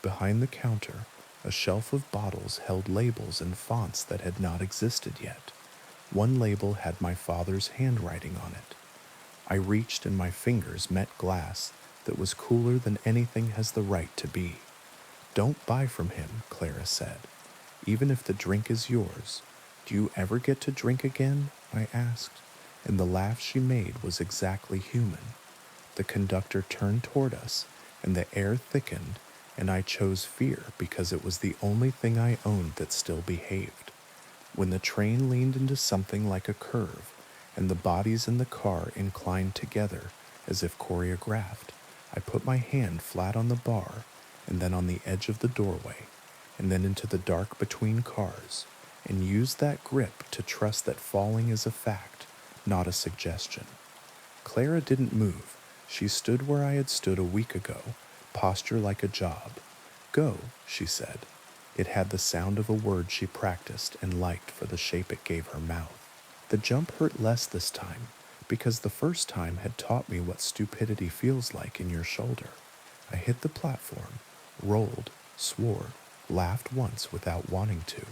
Behind the counter, a shelf of bottles held labels in fonts that had not existed yet. One label had my father's handwriting on it. I reached and my fingers met glass that was cooler than anything has the right to be. "Don't buy from him," Clara said. "Even if the drink is yours. Do you ever get to drink again?" I asked, and the laugh she made was exactly human. The conductor turned toward us, and the air thickened, and I chose fear because it was the only thing I owned that still behaved. When the train leaned into something like a curve, and the bodies in the car inclined together as if choreographed, I put my hand flat on the bar, and then on the edge of the doorway, and then into the dark between cars, and used that grip to trust that falling is a fact, not a suggestion. Clara didn't move. She stood where I had stood a week ago, posture like a job. "Go," she said. It had the sound of a word she practiced and liked for the shape it gave her mouth. The jump hurt less this time, because the first time had taught me what stupidity feels like in your shoulder. I hit the platform, rolled, swore, laughed once without wanting to,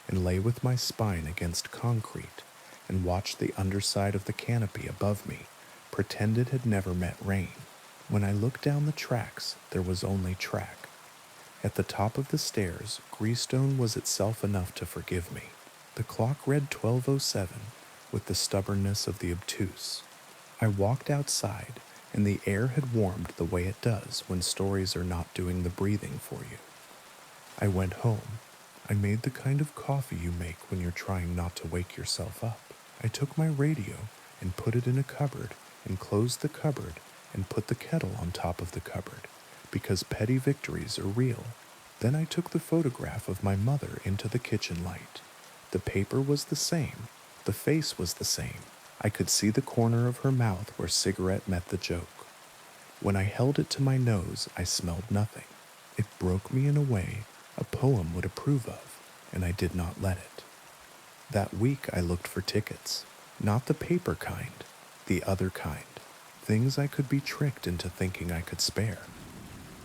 and lay with my spine against concrete and watched the underside of the canopy above me, pretend it had never met rain. When I looked down the tracks, there was only track. At the top of the stairs, Greystone was itself enough to forgive me. The clock read 12:07 with the stubbornness of the obtuse. I walked outside, and the air had warmed the way it does when stories are not doing the breathing for you. I went home. I made the kind of coffee you make when you're trying not to wake yourself up. I took my radio and put it in a cupboard and closed the cupboard and put the kettle on top of the cupboard, because petty victories are real. Then I took the photograph of my mother into the kitchen light. The paper was the same. The face was the same. I could see the corner of her mouth where cigarette met the joke. When I held it to my nose, I smelled nothing. It broke me in a way a poem would approve of, and I did not let it. That week I looked for tickets, not the paper kind, the other kind, things I could be tricked into thinking I could spare.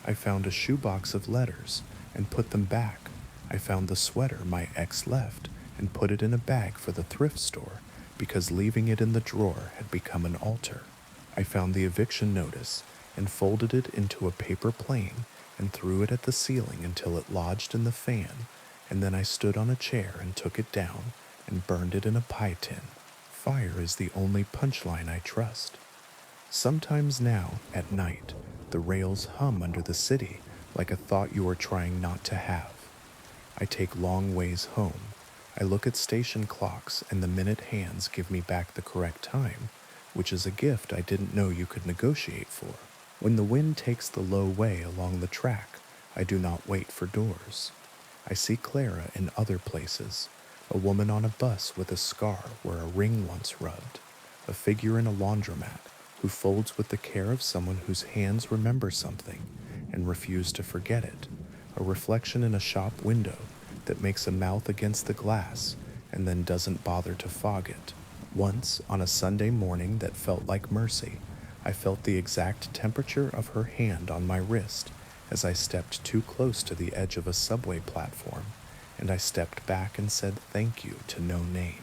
I found a shoebox of letters and put them back. I found the sweater my ex left and put it in a bag for the thrift store because leaving it in the drawer had become an altar. I found the eviction notice and folded it into a paper plane and threw it at the ceiling until it lodged in the fan, and then I stood on a chair and took it down and burned it in a pie tin. Fire is the only punchline I trust. Sometimes now, at night, the rails hum under the city like a thought you are trying not to have. I take long ways home. I look at station clocks and the minute hands give me back the correct time, which is a gift I didn't know you could negotiate for. When the wind takes the low way along the track, I do not wait for doors. I see Clara in other places, a woman on a bus with a scar where a ring once rubbed, a figure in a laundromat who folds with the care of someone whose hands remember something and refuse to forget it, a reflection in a shop window that makes a mouth against the glass and then doesn't bother to fog it. Once, on a Sunday morning that felt like mercy, I felt the exact temperature of her hand on my wrist as I stepped too close to the edge of a subway platform, and I stepped back and said thank you to no name.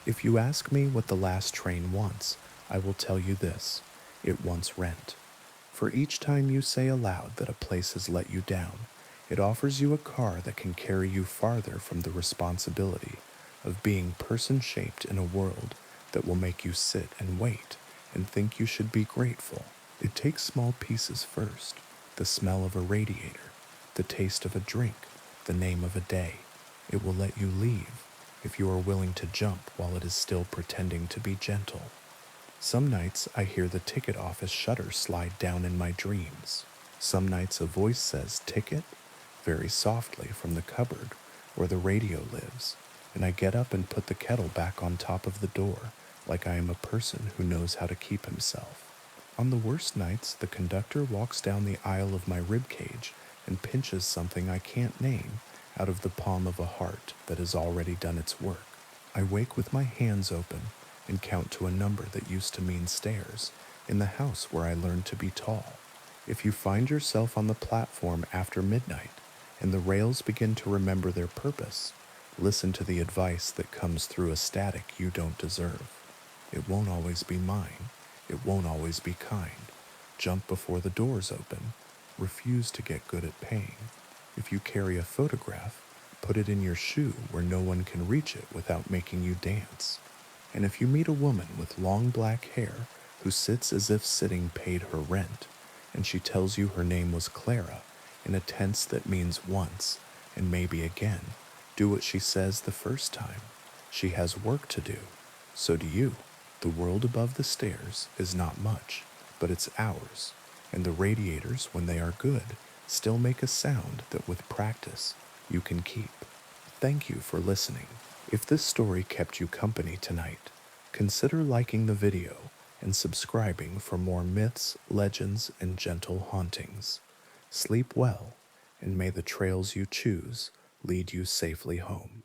If you ask me what the last train wants, I will tell you this: it wants rent. For each time you say aloud that a place has let you down, it offers you a car that can carry you farther from the responsibility of being person-shaped in a world that will make you sit and wait and think you should be grateful. It takes small pieces first: the smell of a radiator, the taste of a drink, the name of a day. It will let you leave if you are willing to jump while it is still pretending to be gentle. Some nights I hear the ticket office shutter slide down in my dreams. Some nights a voice says ticket very softly from the cupboard where the radio lives, and I get up and put the kettle back on top of the door like I am a person who knows how to keep himself. On the worst nights, the conductor walks down the aisle of my ribcage and pinches something I can't name out of the palm of a heart that has already done its work. I wake with my hands open and count to a number that used to mean stairs in the house where I learned to be tall. If you find yourself on the platform after midnight and the rails begin to remember their purpose, listen to the advice that comes through a static you don't deserve. It won't always be mine. It won't always be kind. Jump before the doors open. Refuse to get good at paying. If you carry a photograph, put it in your shoe where no one can reach it without making you dance. And if you meet a woman with long black hair who sits as if sitting paid her rent, and she tells you her name was Clara in a tense that means once and maybe again, do what she says the first time. She has work to do. So do you. The world above the stairs is not much, but it's ours, and the radiators, when they are good, still make a sound that with practice you can keep. Thank you for listening. If this story kept you company tonight, consider liking the video and subscribing for more myths, legends, and gentle hauntings. Sleep well, and may the trails you choose lead you safely home.